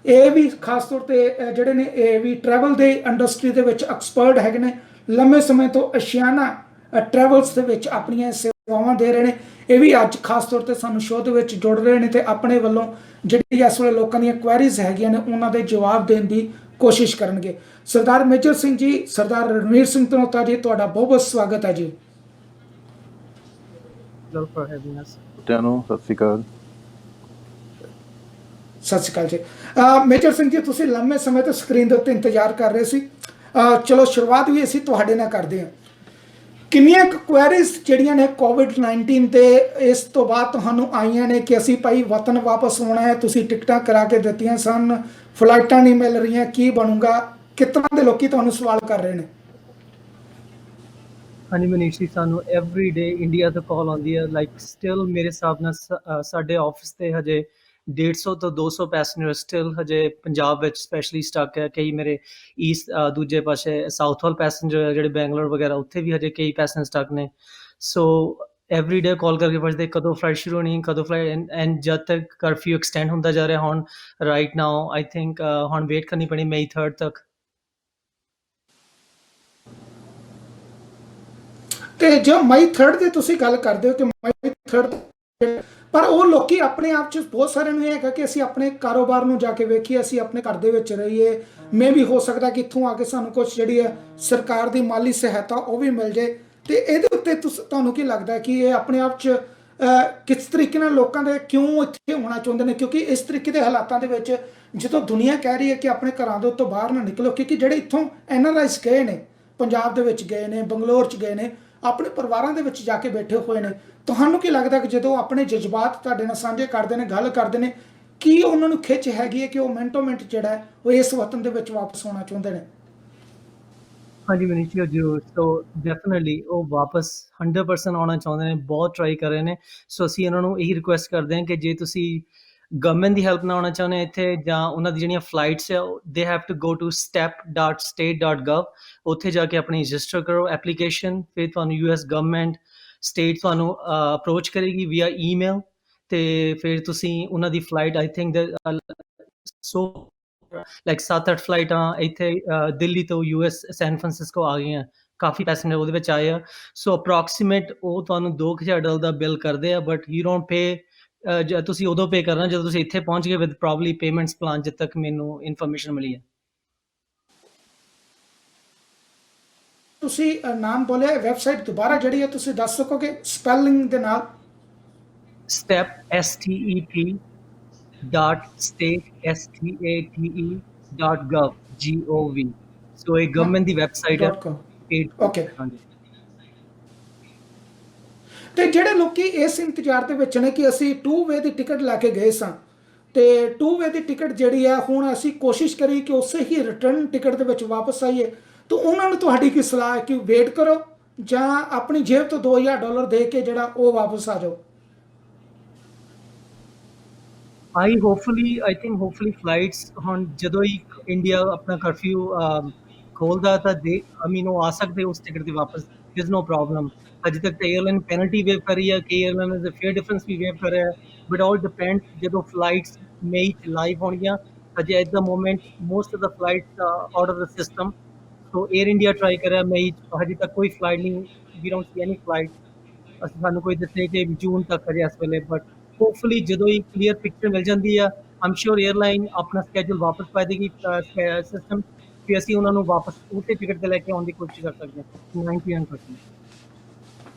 ਇਹ ਵੀ ਖਾਸ ਤੌਰ ਤੇ ਜਿਹੜੇ ਨੇ ਇਹ ਵੀ ਟਰੈਵਲ ਦੇ ਇੰਡਸਟਰੀ ਦੇ ਵਿੱਚ ਐਕਸਪਰਟ ਹੈਗੇ ਨੇ। ਲੰਮੇ ਸਮੇਂ ਤੋਂ ਏਸ਼ੀਆਨਾ ਟਰੈਵਲਸ ਦੇ ਵਿੱਚ ਆਪਣੀਆਂ ਸੇਵਾਵਾਂ ਦੇ ਰਹੇ ਨੇ। ਇਹ ਵੀ ਅੱਜ ਖਾਸ ਤੌਰ ਤੇ ਸਾਨੂੰ ਸ਼ੋਅ ਦੇ ਵਿੱਚ ਜੁੜ ਰਹੇ ਨੇ ਤੇ ਆਪਣੇ ਵੱਲੋਂ ਜਿਹੜੀ ਇਸ ਵੇਲੇ ਲੋਕਾਂ ਦੀਆਂ ਕੁਐਰੀਜ਼ ਹੈਗੀਆਂ ਨੇ ਉਹਨਾਂ ਦੇ ਜਵਾਬ ਦੇਣ ਦੀ ਕੋਸ਼ਿਸ਼ ਕਰਨਗੇ। ਸਰਦਾਰ ਮੇਜਰ ਸਿੰਘ ਜੀ, ਸਰਦਾਰ ਰਣਵੀਰ ਸਿੰਘ ਧਨੋਤਾ ਜੀ, ਤੁਹਾਡਾ ਬਹੁਤ ਬਹੁਤ ਸਵਾਗਤ ਹੈ ਜੀ। ਸਤਿ ਸ਼੍ਰੀ ਅਕਾਲ ਜੀ। ਮੇਜਰ ਸਿੰਘ ਜੀ, ਤੁਸੀਂ ਲੰਮੇ ਸਮੇਂ ਤੋਂ ਸਕਰੀਨ ਦੇ ਉੱਤੇ ਇੰਤਜ਼ਾਰ ਕਰ ਰਹੇ ਸੀ। ਚਲੋ ਸ਼ੁਰੂਆਤ ਵੀ ਅਸੀਂ ਤੁਹਾਡੇ ਨਾਲ ਕਰਦੇ ਹਾਂ। ਕਿੰਨੀਆਂ ਕੁ ਕੁਐਰੀਜ਼ ਜਿਹੜੀਆਂ ਨੇ COVID-19 ਤੇ ਇਸ ਤੋਂ ਬਾਅਦ ਤੁਹਾਨੂੰ ਆਈਆਂ ਨੇ ਕਿ ਅਸੀਂ ਭਾਈ ਵਤਨ ਵਾਪਸ ਆਉਣਾ ਹੈ, ਤੁਸੀਂ ਟਿਕਟਾਂ ਕਰਾ ਕੇ ਦਿੱਤੀਆਂ ਸਨ, ਫਲਾਈਟਾਂ ਨਹੀਂ ਮਿਲ ਰਹੀਆਂ, ਕੀ ਬਣੂਗਾ? ਕਿਸ ਤਰ੍ਹਾਂ ਦੇ ਲੋਕੀ ਤੁਹਾਨੂੰ ਸਵਾਲ ਕਰ ਰਹੇ ਨੇ? ਹਾਂਜੀ ਮਨੀਸ਼ ਜੀ, ਸਾਨੂੰ ਐਵਰੀ ਡੇ ਇੰਡੀਆ ਤੋਂ ਕਾਲ ਆਉਂਦੀ ਹੈ। ਲਾਈਕ ਸਟਿਲ ਮੇਰੇ ਹਿਸਾਬ ਨਾਲ ਸਾਡੇ ਆਫਿਸ ਤੇ ਹਜੇ 150 ਤੋਂ 200 ਪੈਸੇਂਜਰ ਸਟਿਲ ਹਜੇ ਪੰਜਾਬ ਵਿੱਚ ਸਪੈਸ਼ਲੀ ਸਟਕ ਹੈ। ਕਈ ਮੇਰੇ ਈਸਟ ਦੂਜੇ ਪਾਸੇ ਸਾਊਥ ਵੱਲ ਪੈਸੇਂਜਰ ਜਿਹੜੇ ਬੈਂਗਲੌਰ ਵਗੈਰਾ ਉੱਥੇ ਵੀ ਹਜੇ ਕਈ ਪੈਸੇਂਜਰ ਸਟਕ ਨੇ। ਸੋ ਐਵਰੀ ਡੇ ਕਾਲ ਕਰਕੇ ਪੁੱਛਦੇ ਕਦੋਂ ਫਲਾਈਟ ਸ਼ੁਰੂ ਹੋਣੀ, ਕਦੋਂ ਫਲਾਈਟ, ਐਂਡ ਜਦ ਤੱਕ ਕਰਫਿਊ ਐਕਸਟੈਂਡ ਹੁੰਦਾ ਜਾ ਰਿਹਾ। ਹੁਣ ਰਾਈਟ ਨਾਓ ਆਈ ਥਿੰਕ ਹੁਣ ਵੇਟ ਕਰਨੀ ਪੈਣੀ May 3rd ਤੱਕ। ਤੇ ਜੋ May 3rd ਦੀ ਤੁਸੀਂ ਗੱਲ ਕਰਦੇ ਹੋ ਕਿ May 3rd, ਪਰ ਉਹ ਲੋਕੀ ਆਪਣੇ ਆਪ 'ਚ ਬਹੁਤ ਸਾਰਿਆਂ ਨੂੰ ਇਹ ਹੈਗਾ ਕਿ ਅਸੀਂ ਆਪਣੇ ਕਾਰੋਬਾਰ ਨੂੰ ਜਾ ਕੇ ਵੇਖੀਏ, ਅਸੀਂ ਆਪਣੇ ਘਰ ਦੇ ਵਿੱਚ ਰਹੀਏ। ਮੈਂ ਵੀ ਹੋ ਸਕਦਾ ਕਿ ਇੱਥੋਂ ਆ ਕੇ ਸਾਨੂੰ ਕੁਝ ਜਿਹੜੀ ਹੈ ਸਰਕਾਰ ਦੀ ਮਾਲੀ ਸਹਾਇਤਾ ਉਹ ਵੀ ਮਿਲ ਜੇ। ਤੇ ਇਹਦੇ ਉੱਤੇ ਤੁਹਾਨੂੰ ਕੀ ਲੱਗਦਾ ਕਿ ਇਹ ਆਪਣੇ ਆਪ 'ਚ ਕਿਸ ਤਰੀਕੇ ਨਾਲ ਲੋਕਾਂ ਦੇ ਕਿਉਂ ਇੱਥੇ ਹੋਣਾ ਚਾਹੁੰਦੇ ਨੇ, ਕਿਉਂਕਿ ਇਸ ਤਰੀਕੇ ਦੇ ਹਾਲਾਤਾਂ ਦੇ ਵਿੱਚ ਜਦੋਂ ਦੁਨੀਆ ਕਹਿ ਰਹੀ ਹੈ ਕਿ ਆਪਣੇ ਘਰਾਂ ਦੇ ਉੱਤੋਂ ਬਾਹਰ ਨਾ ਨਿਕਲੋ, ਕਿਉਂਕਿ ਜਿਹੜੇ ਇੱਥੋਂ NRIs ਗਏ ਨੇ, ਪੰਜਾਬ ਦੇ ਵਿੱਚ ਗਏ ਨੇ, ਬੰਗਲੌਰ 'ਚ ਗਏ ਨੇ, ਆਪਣੇ ਪਰਿਵਾਰਾਂ ਦੇ ਵਿੱਚ ਜਾ ਕੇ ਬੈਠੇ ਹੋਏ ਨੇ, ਤੁਹਾਨੂੰ ਕੀ ਲੱਗਦਾ ਕਿ ਜਦੋਂ ਆਪਣੇ ਜਜ਼ਬਾਤ ਤੁਹਾਡੇ ਨਾਲ ਸਾਂਝੇ ਕਰਦੇ ਨੇ, ਗੱਲ ਕਰਦੇ ਨੇ, ਕੀ ਉਹਨਾਂ ਨੂੰ ਖਿੱਚ ਹੈਗੀ ਹੈ ਕਿ ਉਹ ਮਿੰਟੋ ਮਿੰਟ ਜਿਹੜਾ ਹੈ ਉਹ ਇਸ ਵਤਨ ਦੇ ਵਿੱਚ ਵਾਪਸ ਆਉਣਾ ਚਾਹੁੰਦੇ ਨੇ? ਹਾਂਜੀ ਮਨੀਸ਼ ਜੀ, ਜ਼ਰੂਰ। ਸੋ ਡੈਫੀਨਿਟਲੀ ਉਹ ਵਾਪਸ 100% ਆਉਣਾ ਚਾਹੁੰਦੇ ਨੇ, ਬਹੁਤ ਟਰਾਈ ਕਰ ਰਹੇ ਨੇ। ਸੋ ਅਸੀਂ ਉਹਨਾਂ ਨੂੰ ਇਹੀ ਰਿਕੁਐਸਟ ਕਰਦੇ ਹਾਂ ਕਿ ਜੇ ਤੁਸੀਂ ਗਵਰਨਮੈਂਟ ਦੀ ਹੈਲਪ ਨਾਲ ਆਉਣਾ ਚਾਹੁੰਦੇ ਹੋ ਇੱਥੇ, ਜਾਂ ਉਹਨਾਂ ਦੀ ਜਿਹੜੀਆਂ ਫਲਾਈਟਸ ਆ, they have to go to step.state.gov, ਉੱਥੇ ਜਾ ਕੇ ਆਪਣੀ ਰਜਿਸਟਰ ਕਰੋ ਐਪਲੀਕੇਸ਼ਨ। ਫਿਰ ਤੁਹਾਨੂੰ US ਗਵਰਨਮੈਂਟ, ਸਟੇਟ ਤੁਹਾਨੂੰ ਅਪਰੋਚ ਕਰੇਗੀ ਵੀਆ ਈਮੇਲ, ਅਤੇ ਫਿਰ ਤੁਸੀਂ ਉਹਨਾਂ ਦੀ flight, I think so like 7-8 ਫਲਾਈਟਾਂ ਇੱਥੇ ਦਿੱਲੀ ਤੋਂ US ਸੈਨ ਫਰਾਂਸਿਸਕੋ ਆ ਗਈਆਂ, ਕਾਫੀ ਪੈਸੇਂਜਰ ਉਹਦੇ ਵਿੱਚ ਆਏ ਆ। ਸੋ ਅਪਰੋਕਸੀਮੇਟ ਉਹ ਤੁਹਾਨੂੰ $2000 ਦਾ ਬਿੱਲ ਕਰਦੇ ਆ, ਬਟ ਯੂ ਡੋਂਟ ਪੇ, ਤੁਸੀਂ ਉਦੋਂ ਪੇ ਕਰਨਾ ਜਦੋਂ ਤੁਸੀਂ ਇੱਥੇ ਪਹੁੰਚ ਗਏ ਵਿਦ ਪ੍ਰੋਬਬਲੀ ਪੇਮੈਂਟਸ ਪਲਾਨ, ਜਿੱਦ ਤੱਕ ਮੈਨੂੰ ਇਨਫੋਰਮੇਸ਼ਨ ਮਿਲੀ ਹੈ। ਤੁਸੀਂ ਨਾਮ ਬੋਲਿਆ, ਵੈਬਸਾਈਟ ਦੁਬਾਰਾ ਜਿਹੜੀ ਹੈ ਤੁਸੀਂ ਦੱਸ ਸਕੋਗੇ ਸਪੈਲਿੰਗ ਦੇ ਨਾਲ? step step.state.gov. ਸੋ ਇਹ ਗਵਰਨਮੈਂਟ ਦੀ ਵੈਬਸਾਈਟ ਹੈ। .com okay. ਹਾਂਜੀ। ਤੇ ਜਿਹੜੇ ਲੋਕੀ ਇਸ ਇੰਤਜ਼ਾਰ ਦੇ ਵਿੱਚ ਨੇ ਕਿ ਅਸੀਂ 2 ਵੇ ਦੀ ਟਿਕਟ ਲੈ ਕੇ ਗਏ ਸਾਂ, ਤੇ 2 ਵੇ ਦੀ ਟਿਕਟ ਜਿਹੜੀ ਆ ਹੁਣ ਅਸੀਂ ਕੋਸ਼ਿਸ਼ ਕਰੀ ਕਿ ਉਸੇ ਹੀ ਰਿਟਰਨ ਟਿਕਟ ਦੇ ਵਿੱਚ ਵਾਪਸ ਆਈਏ, ਤਾਂ ਉਹਨਾਂ ਨੂੰ ਤੁਹਾਡੀ ਕੀ ਸਲਾਹ ਹੈ ਕਿ ਵੇਟ ਕਰੋ ਜਾਂ ਆਪਣੀ ਜੇਬ ਤੋਂ $2000 ਦੇ ਕੇ ਜਿਹੜਾ ਉਹ ਵਾਪਸ ਆ ਜਾਓ? ਹੋਪਫੁਲੀ ਫਲਾਈਟਸ ਹੁਣ ਜਦੋਂ ਹੀ ਇੰਡੀਆ ਆਪਣਾ ਕਰਫਿਊ ਖੋਲਦਾ ਤਾਂ ਉਹ ਆ ਸਕਦੇ ਉਸ ਟਿਕਟ ਤੇ ਵਾਪਸ, ਦਿਸ ਨੋ ਪ੍ਰੋਬਲਮ। ਅਜੇ ਤੱਕ ਤਾਂ 에ਅਰਲਾਈਨ ਪੈਨਲਟੀ ਵੇਵ ਕਰ ਰਹੀ ਹੈ, ਕਿ 에ਅਰਲਾਈਨ ਦਾ ਫੇਅਰ ਡਿਫਰੈਂਸ ਵੀ ਵੇਵ ਕਰ ਰਿਹਾ ਹੈ, ਬਟ ਆਲ ਡਿਪੈਂਡ ਜਦੋਂ ਫਲਾਈਟਸ ਮਈ 'ਚ ਲਾਈਵ ਹੋਣਗੀਆਂ। ਅਜੇ at the moment most of the flights out of the system. So Air India try ਕਰ ਰਿਹਾ ਮਈ 'ਚ, ਹਜੇ ਤੱਕ ਕੋਈ ਫਲਾਈਟ ਨਹੀਂ, ਵੀ ਡੋਂਟ ਸੀ ਐਨੀ ਫਲਾਈਟ। ਸਾਨੂੰ ਕੋਈ ਦੱਸੇ ਕਿ ਜੂਨ ਤੱਕ ਹਜੇ ਇਸ ਵੇਲੇ, ਬਟ ਹੋਪਫੁਲੀ ਜਦੋਂ ਹੀ ਕਲੀਅਰ ਪਿਕਚਰ ਮਿਲ ਜਾਂਦੀ ਆ, ਆਮ ਸ਼ੋਰ 에ਅਰਲਾਈਨ ਆਪਣਾ ਸਕੈਜੂਲ ਵਾਪਸ ਪਾ ਦੇਗੀ ਸਿਸਟਮ, ਫਿਰ ਅਸੀਂ ਉਹਨਾਂ ਨੂੰ ਵਾਪਸ ਉਸੇ ਟਿਕਟ 'ਤੇ ਲੈ ਕੇ ਆਉਣ ਦੀ ਕੋਸ਼ਿਸ਼ ਕਰ ਸਕਦੇ ਹਾਂ 99%।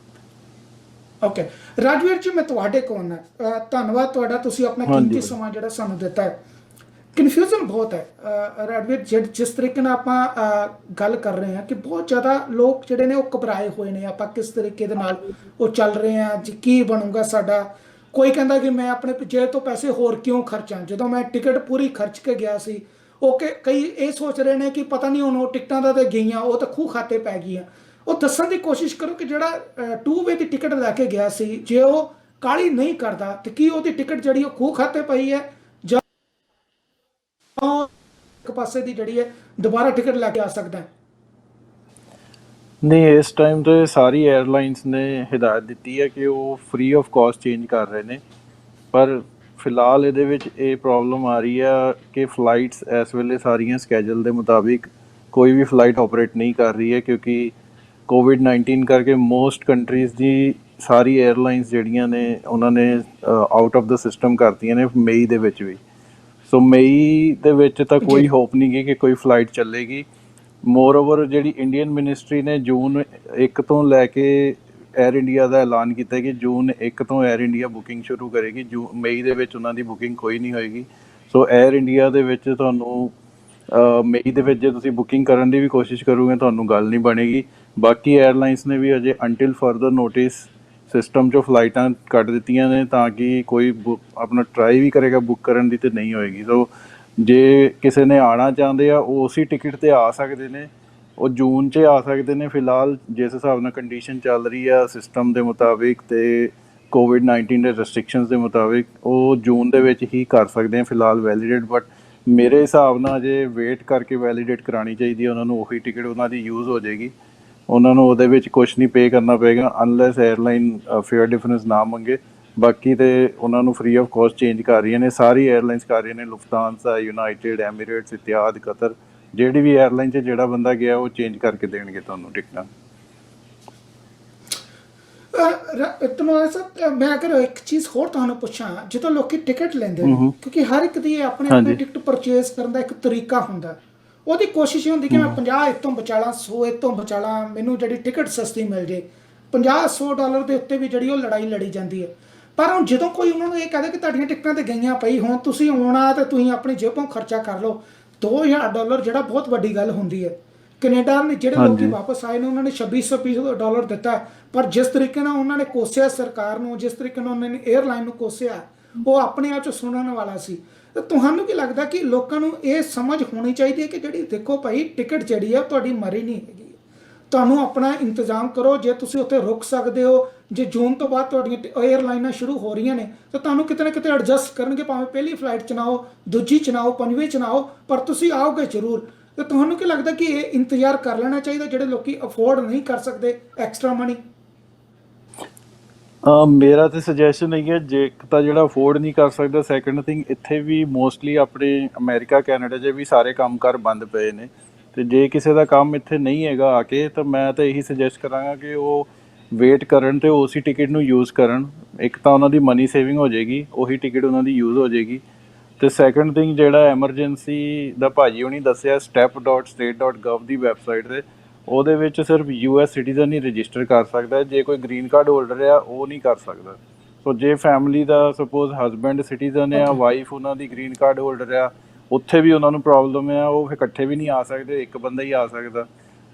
ਓਕੇ ਰਾਜਵੀਰ ਜੀ, ਮੈਂ ਤੁਹਾਡੇ ਕੋਲ ਹਾਂ, ਧੰਨਵਾਦ ਤੁਹਾਡਾ, ਤੁਸੀਂ ਆਪਣਾ ਕੀਮਤੀ ਸਮਾਂ ਜਿਹੜਾ ਸਾਨੂੰ ਦਿੱਤਾ ਹੈ। ਕਨਫਿਊਜ਼ਨ ਬਹੁਤ ਹੈ ਰਾਜਵੀਰ, ਜਿਸ ਤਰੀਕੇ ਨਾਲ ਆਪਾਂ ਗੱਲ ਕਰ ਰਹੇ ਹਾਂ ਕਿ ਬਹੁਤ ਜ਼ਿਆਦਾ ਲੋਕ ਜਿਹੜੇ ਨੇ ਉਹ ਘਬਰਾਏ ਹੋਏ ਨੇ, ਆਪਾਂ ਕਿਸ ਤਰੀਕੇ ਦੇ ਨਾਲ ਉਹ ਚੱਲ ਰਹੇ ਹਾਂ ਜੀ, ਕੀ ਬਣੂਗਾ ਸਾਡਾ। ਕੋਈ ਕਹਿੰਦਾ ਕਿ ਮੈਂ ਆਪਣੇ ਜੇਬ ਤੋਂ ਪੈਸੇ ਹੋਰ ਕਿਉਂ ਖਰਚਾਂ, ਜਦੋਂ ਮੈਂ ਟਿਕਟ ਪੂਰੀ ਖਰਚ ਕੇ ਗਿਆ ਸੀ। ਉਹ ਕਈ ਇਹ ਸੋਚ ਰਹੇ ਨੇ ਕਿ ਪਤਾ ਨਹੀਂ ਹੁਣ ਉਹ ਟਿਕਟਾਂ ਦਾ ਤਾਂ ਗਈਆਂ, ਉਹ ਤਾਂ ਖੂਹ ਖਾਤੇ ਪੈ ਗਈਆਂ। ਉਹ ਦੱਸਣ ਦੀ ਕੋਸ਼ਿਸ਼ ਕਰੋ ਕਿ ਜਿਹੜਾ 2 ਵੇ ਦੀ ਟਿਕਟ ਲੈ ਕੇ ਗਿਆ ਸੀ, ਜੇ ਉਹ ਕਾਹਲੀ ਨਹੀਂ ਕਰਦਾ ਤੇ ਕੀ ਉਹਦੀ ਟਿਕਟ ਜਿਹੜੀ ਉਹ ਖੂਹ ਖਾਤੇ ਪਈ ਹੈ, ਜਾਂ ਇੱਕ ਪਾਸੇ ਦੀ ਜਿਹੜੀ ਹੈ ਦੁਬਾਰਾ ਟਿਕਟ ਲੈ ਕੇ ਆ ਸਕਦਾ ਹੈ? ਨਹੀਂ, ਇਸ ਟਾਈਮ ਤੇ ਸਾਰੀ 에ਅਰਲਾਈਨਸ ਨੇ ਹਿਦਾਇਤ ਦਿੱਤੀ ਹੈ ਕਿ ਉਹ ਫ੍ਰੀ ਆਫ ਕਾਸਟ ਚੇਂਜ ਕਰ ਰਹੇ ਨੇ, ਪਰ ਫਿਲਹਾਲ ਇਹਦੇ ਵਿੱਚ ਇਹ ਪ੍ਰੋਬਲਮ ਆ ਰਹੀ ਆ ਕਿ ਫਲਾਈਟਸ ਇਸ ਵੇਲੇ ਸਾਰੀਆਂ ਸਕੈਜੂਲ ਦੇ ਮੁਤਾਬਿਕ ਕੋਈ ਵੀ ਫਲਾਈਟ ਆਪਰੇਟ ਨਹੀਂ ਕਰ ਰਹੀ ਹੈ, ਕਿਉਂਕਿ COVID-19 ਕਰਕੇ ਮੋਸਟ ਕੰਟਰੀਜ਼ ਦੀ ਸਾਰੀ 에ਅਰਲਾਈਨਸ ਜਿਹੜੀਆਂ ਨੇ ਉਹਨਾਂ ਨੇ ਆਊਟ ਆਫ ਦਾ ਸਿਸਟਮ ਕਰਤੀਆਂ ਨੇ ਮਈ ਦੇ ਵਿੱਚ ਵੀ। ਸੋ ਮਈ ਦੇ ਵਿੱਚ ਤਾਂ ਕੋਈ ਹੋਪ ਨਹੀਂ ਗੀ ਕਿ ਕੋਈ ਫਲਾਈਟ ਚੱਲੇਗੀ। ਮੋਰ ਓਵਰ ਜਿਹੜੀ ਇੰਡੀਅਨ ਮਿਨਿਸਟਰੀ ਨੇ ਜੂਨ 1 ਤੋਂ ਲੈ ਕੇ 에ਅਰ ਇੰਡੀਆ ਦਾ ਐਲਾਨ ਕੀਤਾ ਕਿ ਜੂਨ 1 ਤੋਂ 에ਅਰ ਇੰਡੀਆ ਬੁਕਿੰਗ ਸ਼ੁਰੂ ਕਰੇਗੀ। ਮਈ ਦੇ ਵਿੱਚ ਉਹਨਾਂ ਦੀ ਬੁਕਿੰਗ ਕੋਈ ਨਹੀਂ ਹੋਏਗੀ। ਸੋ 에ਅਰ ਇੰਡੀਆ ਦੇ ਵਿੱਚ ਤੁਹਾਨੂੰ ਮਈ ਦੇ ਵਿੱਚ ਜੇ ਤੁਸੀਂ ਬੁਕਿੰਗ ਕਰਨ ਦੀ ਵੀ ਕੋਸ਼ਿਸ਼ ਕਰੋਗੇ ਤੁਹਾਨੂੰ ਗੱਲ ਨਹੀਂ ਬਣੇਗੀ। ਬਾਕੀ 에ਅਰਲਾਈਨਸ ਨੇ ਵੀ ਅਜੇ ਅੰਟਿਲ ਫਰਦਰ ਨੋਟਿਸ ਸਿਸਟਮ 'ਚੋਂ ਫਲਾਈਟਾਂ ਕੱਢ ਦਿੱਤੀਆਂ ਨੇ ਤਾਂ ਕਿ ਕੋਈ ਆਪਣਾ ਟਰਾਈ ਵੀ ਕਰੇਗਾ ਬੁੱਕ ਕਰਨ ਦੀ ਤਾਂ ਨਹੀਂ ਹੋਏਗੀ। ਸੋ ਜੇ ਕਿਸੇ ਨੇ ਆਉਣਾ ਚਾਹੁੰਦੇ ਆ ਉਹ ਉਸੇ ਟਿਕਟ 'ਤੇ ਆ ਸਕਦੇ ਨੇ, ਉਹ ਜੂਨ 'ਚ ਆ ਸਕਦੇ ਨੇ। ਫਿਲਹਾਲ ਜਿਸ ਹਿਸਾਬ ਨਾਲ ਕੰਡੀਸ਼ਨ ਚੱਲ ਰਹੀ ਆ ਸਿਸਟਮ ਦੇ ਮੁਤਾਬਿਕ ਅਤੇ COVID-19 ਦੇ ਰੈਸਟ੍ਰਿਕਸ਼ਨਸ ਦੇ ਮੁਤਾਬਿਕ ਉਹ ਜੂਨ ਦੇ ਵਿੱਚ ਹੀ ਕਰ ਸਕਦੇ ਆ ਫਿਲਹਾਲ ਵੈਲੀਡੇਟ। ਬਟ ਮੇਰੇ ਹਿਸਾਬ ਨਾਲ ਜੇ ਵੇਟ ਕਰਕੇ ਵੈਲੀਡੇਟ ਕਰਾਉਣੀ ਚਾਹੀਦੀ ਹੈ ਉਹਨਾਂ ਨੂੰ, ਉਹੀ ਟਿਕਟ ਉਹਨਾਂ ਦੀ ਯੂਜ਼ ਹੋ ਜਾਏਗੀ। ਉਹਨਾਂ ਨੂੰ ਉਹਦੇ ਵਿੱਚ ਕੁਛ ਨਹੀਂ ਪੇ ਕਰਨਾ ਪਏਗਾ ਅਨਲੈਸ 에ਅਰਲਾਈਨ ਫੇਅਰ ਡਿਫਰੈਂਸ ਨਾ ਮੰਗੇ। ਬਾਕੀ ਤੇ ਉਹਨਾਂ ਨੂੰ ਫ੍ਰੀ ਆਫ ਕਾਸਟ ਚੇਂਜ ਕਰ ਰਹੀਆਂ ਨੇ, ਸਾਰੀ 에ਅਰਲਾਈਨਸ ਕਰ ਰਹੀਆਂ ਨੇ, ਲੁਫਤਾਂਸਾ, ਯੂਨਾਈਟਿਡ, ਐਮੀਰੇਟਸ, ਇਤਿਹਾਦ, ਕਤਰ, ਜਿਹੜੀ ਵੀ 에ਅਰਲਾਈਨ 'ਚ ਜਿਹੜਾ ਬੰਦਾ ਗਿਆ ਉਹ ਚੇਂਜ ਕਰਕੇ ਦੇਣਗੇ ਤੁਹਾਨੂੰ ਟਿਕਟਾਂ। ਮੈਂ ਅਗਰ ਇੱਕ ਚੀਜ਼ ਹੋਰ ਤੁਹਾਨੂੰ ਪੁੱਛਾਂ, ਜਦੋਂ ਲੋਕੀ ਟਿਕਟ ਲੈਂਦੇ ਨੇ, ਕਿਉਂਕਿ ਹਰ ਇੱਕ ਦੀ ਆਪਣੀ ਟਿਕਟ ਪਰਚੇਜ਼ ਕਰਨ ਦਾ ਇੱਕ ਤਰੀਕਾ ਹੁੰਦਾ, ਉਹਦੀ ਕੋਸ਼ਿਸ਼ ਇਹ ਹੁੰਦੀ ਕਿ ਮੈਂ 50 ਇਹ ਤੋਂ ਬਚਾ ਲਾਂ, 100 ਇਹ ਤੋਂ ਬਚਾ ਲਾਂ, ਮੈਨੂੰ ਜਿਹੜੀ ਟਿਕਟ ਸਸਤੀ ਮਿਲ ਜੇ। $50-100 ਦੇ ਉੱਤੇ ਵੀ ਜਿਹੜੀ ਉਹ ਲੜਾਈ ਲੜੀ ਜਾਂਦੀ ਹੈ। ਪਰ ਹੁਣ ਜਦੋਂ ਕੋਈ ਉਹਨਾਂ ਨੂੰ ਇਹ ਕਹਦੇ ਕਿ ਤੁਹਾਡੀਆਂ ਟਿਕਟਾਂ ਤੇ ਗਈਆਂ ਪਈ, ਹੁਣ ਤੁਸੀਂ ਆਉਣਾ ਤੇ ਤੁਸੀਂ ਆਪਣੀ ਜੇਬੋਂ ਖਰਚਾ ਕਰ ਲਓ, $2000 ਜਿਹੜਾ ਬਹੁਤ ਵੱਡੀ ਗੱਲ ਹੁੰਦੀ ਹੈ। ਕੈਨੇਡਾ ਨੇ ਜਿਹੜੇ ਲੋਕੀ ਹਾਂਜੀ ਵਾਪਸ ਆਏ ਨੇ ਉਹਨਾਂ ਨੇ $2600 ਦਿੱਤਾ, ਪਰ ਜਿਸ ਤਰੀਕੇ ਨਾਲ ਉਹਨਾਂ ਨੇ ਕੋਸਿਆ ਸਰਕਾਰ ਨੂੰ, ਜਿਸ ਤਰੀਕੇ ਨਾਲ ਉਹਨਾਂ ਨੇ 에ਅਰਲਾਈਨ ਨੂੰ ਕੋਸਿਆ, ਉਹ ਆਪਣੇ ਆਪ 'ਚ ਸੁਣਨ ਵਾਲਾ ਸੀ। ਤੇ ਤੁਹਾਨੂੰ ਕੀ ਲੱਗਦਾ ਕਿ ਲੋਕਾਂ ਨੂੰ ਇਹ ਸਮਝ ਹੋਣੀ ਚਾਹੀਦੀ ਹੈ ਕਿ ਜਿਹੜੀ ਦੇਖੋ ਭਾਈ ਟਿਕਟ ਜਿਹੜੀ ਆ ਤੁਹਾਡੀ ਮਰੀ ਨਹੀਂ ਹੈਗੀ, ਤੁਹਾਨੂੰ ਆਪਣਾ ਇੰਤਜ਼ਾਮ ਕਰੋ। ਜੇ ਤੁਸੀਂ ਉੱਥੇ ਰੁਕ ਸਕਦੇ ਹੋ, ਜੇ ਜੂਨ ਤੋਂ ਬਾਅਦ ਤੁਹਾਡੀਆਂ 에ਅਰਲਾਈਨਾਂ ਸ਼ੁਰੂ ਹੋ ਰਹੀਆਂ ਨੇ ਤਾਂ ਤੁਹਾਨੂੰ ਕਿਤੇ ਨਾ ਕਿਤੇ ਐਡਜਸਟ ਕਰਨਗੇ, ਭਾਵੇਂ ਪਹਿਲੀ ਫਲਾਈਟ 'ਚ ਨਾ ਹੋ, ਦੂਜੀ 'ਚ ਨਾ ਹੋ, ਪੰਜਵੀਂ 'ਚ ਨਾ ਹੋ, ਪਰ ਤੁਸੀਂ ਆਓਗੇ ਜ਼ਰੂਰ। ਤੇ ਤੁਹਾਨੂੰ ਕੀ ਲੱਗਦਾ ਕਿ ਇਹ ਇੰਤਜ਼ਾਰ ਕਰ ਲੈਣਾ ਚਾਹੀਦਾ ਜਿਹੜੇ ਲੋਕੀ ਅਫੋਰਡ ਨਹੀਂ ਕਰ ਸਕਦੇ ਐਕਸਟਰਾ ਮਨੀ? ਮੇਰਾ ਤੇ ਸੁਜੈਸ਼ਨ ਇਹ ਹੈ, ਜੇ ਇੱਕ ਤਾਂ ਜਿਹੜਾ ਅਫੋਰਡ ਨਹੀਂ ਕਰ ਸਕਦਾ, ਸੈਕੰਡ ਥਿੰਗ ਇੱਥੇ ਵੀ ਮੋਸਟਲੀ ਆਪਣੇ ਅਮਰੀਕਾ ਕੈਨੇਡਾ 'ਚ ਵੀ ਸਾਰੇ ਕੰਮਕਾਰ ਬੰਦ ਪਏ ਨੇ, ਤੇ ਜੇ ਕਿਸੇ ਦਾ ਕੰਮ ਇੱਥੇ ਨਹੀਂ ਹੈਗਾ ਆ ਕੇ, ਤਾਂ ਮੈਂ ਤਾਂ ਇਹੀ ਸੁਜੈਸਟ ਕਰਾਂਗਾ ਕਿ ਉਹ ਵੇਟ ਕਰਨ ਤੇ ਉਸੇ ਟਿਕਟ ਨੂੰ ਯੂਜ਼ ਕਰਨ। ਇੱਕ ਤਾਂ ਉਹਨਾਂ ਦੀ ਮਨੀ ਸੇਵਿੰਗ ਹੋ ਜਾਏਗੀ, ਉਹੀ ਟਿਕਟ ਉਹਨਾਂ ਦੀ ਯੂਜ਼ ਹੋ ਜਾਏਗੀ। ਤੇ ਸੈਕੰਡ ਥਿੰਗ ਜਿਹੜਾ ਐਮਰਜੈਂਸੀ ਦਾ ਭਾਜੀ ਹੁਣੀ ਦੱਸਿਆ step.state.gov ਦੀ ਵੈਬਸਾਈਟ 'ਤੇ, ਉਹਦੇ ਵਿੱਚ ਸਿਰਫ US ਸਿਟੀਜ਼ਨ ਹੀ ਰਜਿਸਟਰ ਕਰ ਸਕਦਾ, ਜੇ ਕੋਈ ਗ੍ਰੀਨ ਕਾਰਡ ਹੋਲਡਰ ਆ ਉਹ ਨਹੀਂ ਕਰ ਸਕਦਾ। ਸੋ ਜੇ ਫੈਮਿਲੀ ਦਾ ਸਪੋਜ਼ ਹਸਬੈਂਡ ਸਿਟੀਜ਼ਨ ਆ, ਵਾਈਫ ਉਹਨਾਂ ਦੀ ਗ੍ਰੀਨ ਕਾਰਡ ਹੋਲਡਰ ਆ, ਉੱਥੇ ਵੀ ਉਹਨਾਂ ਨੂੰ ਪ੍ਰੋਬਲਮ ਆ, ਉਹ ਫਿਰ ਇਕੱਠੇ ਵੀ ਨਹੀਂ ਆ ਸਕਦੇ, ਇੱਕ ਬੰਦਾ ਹੀ ਆ ਸਕਦਾ।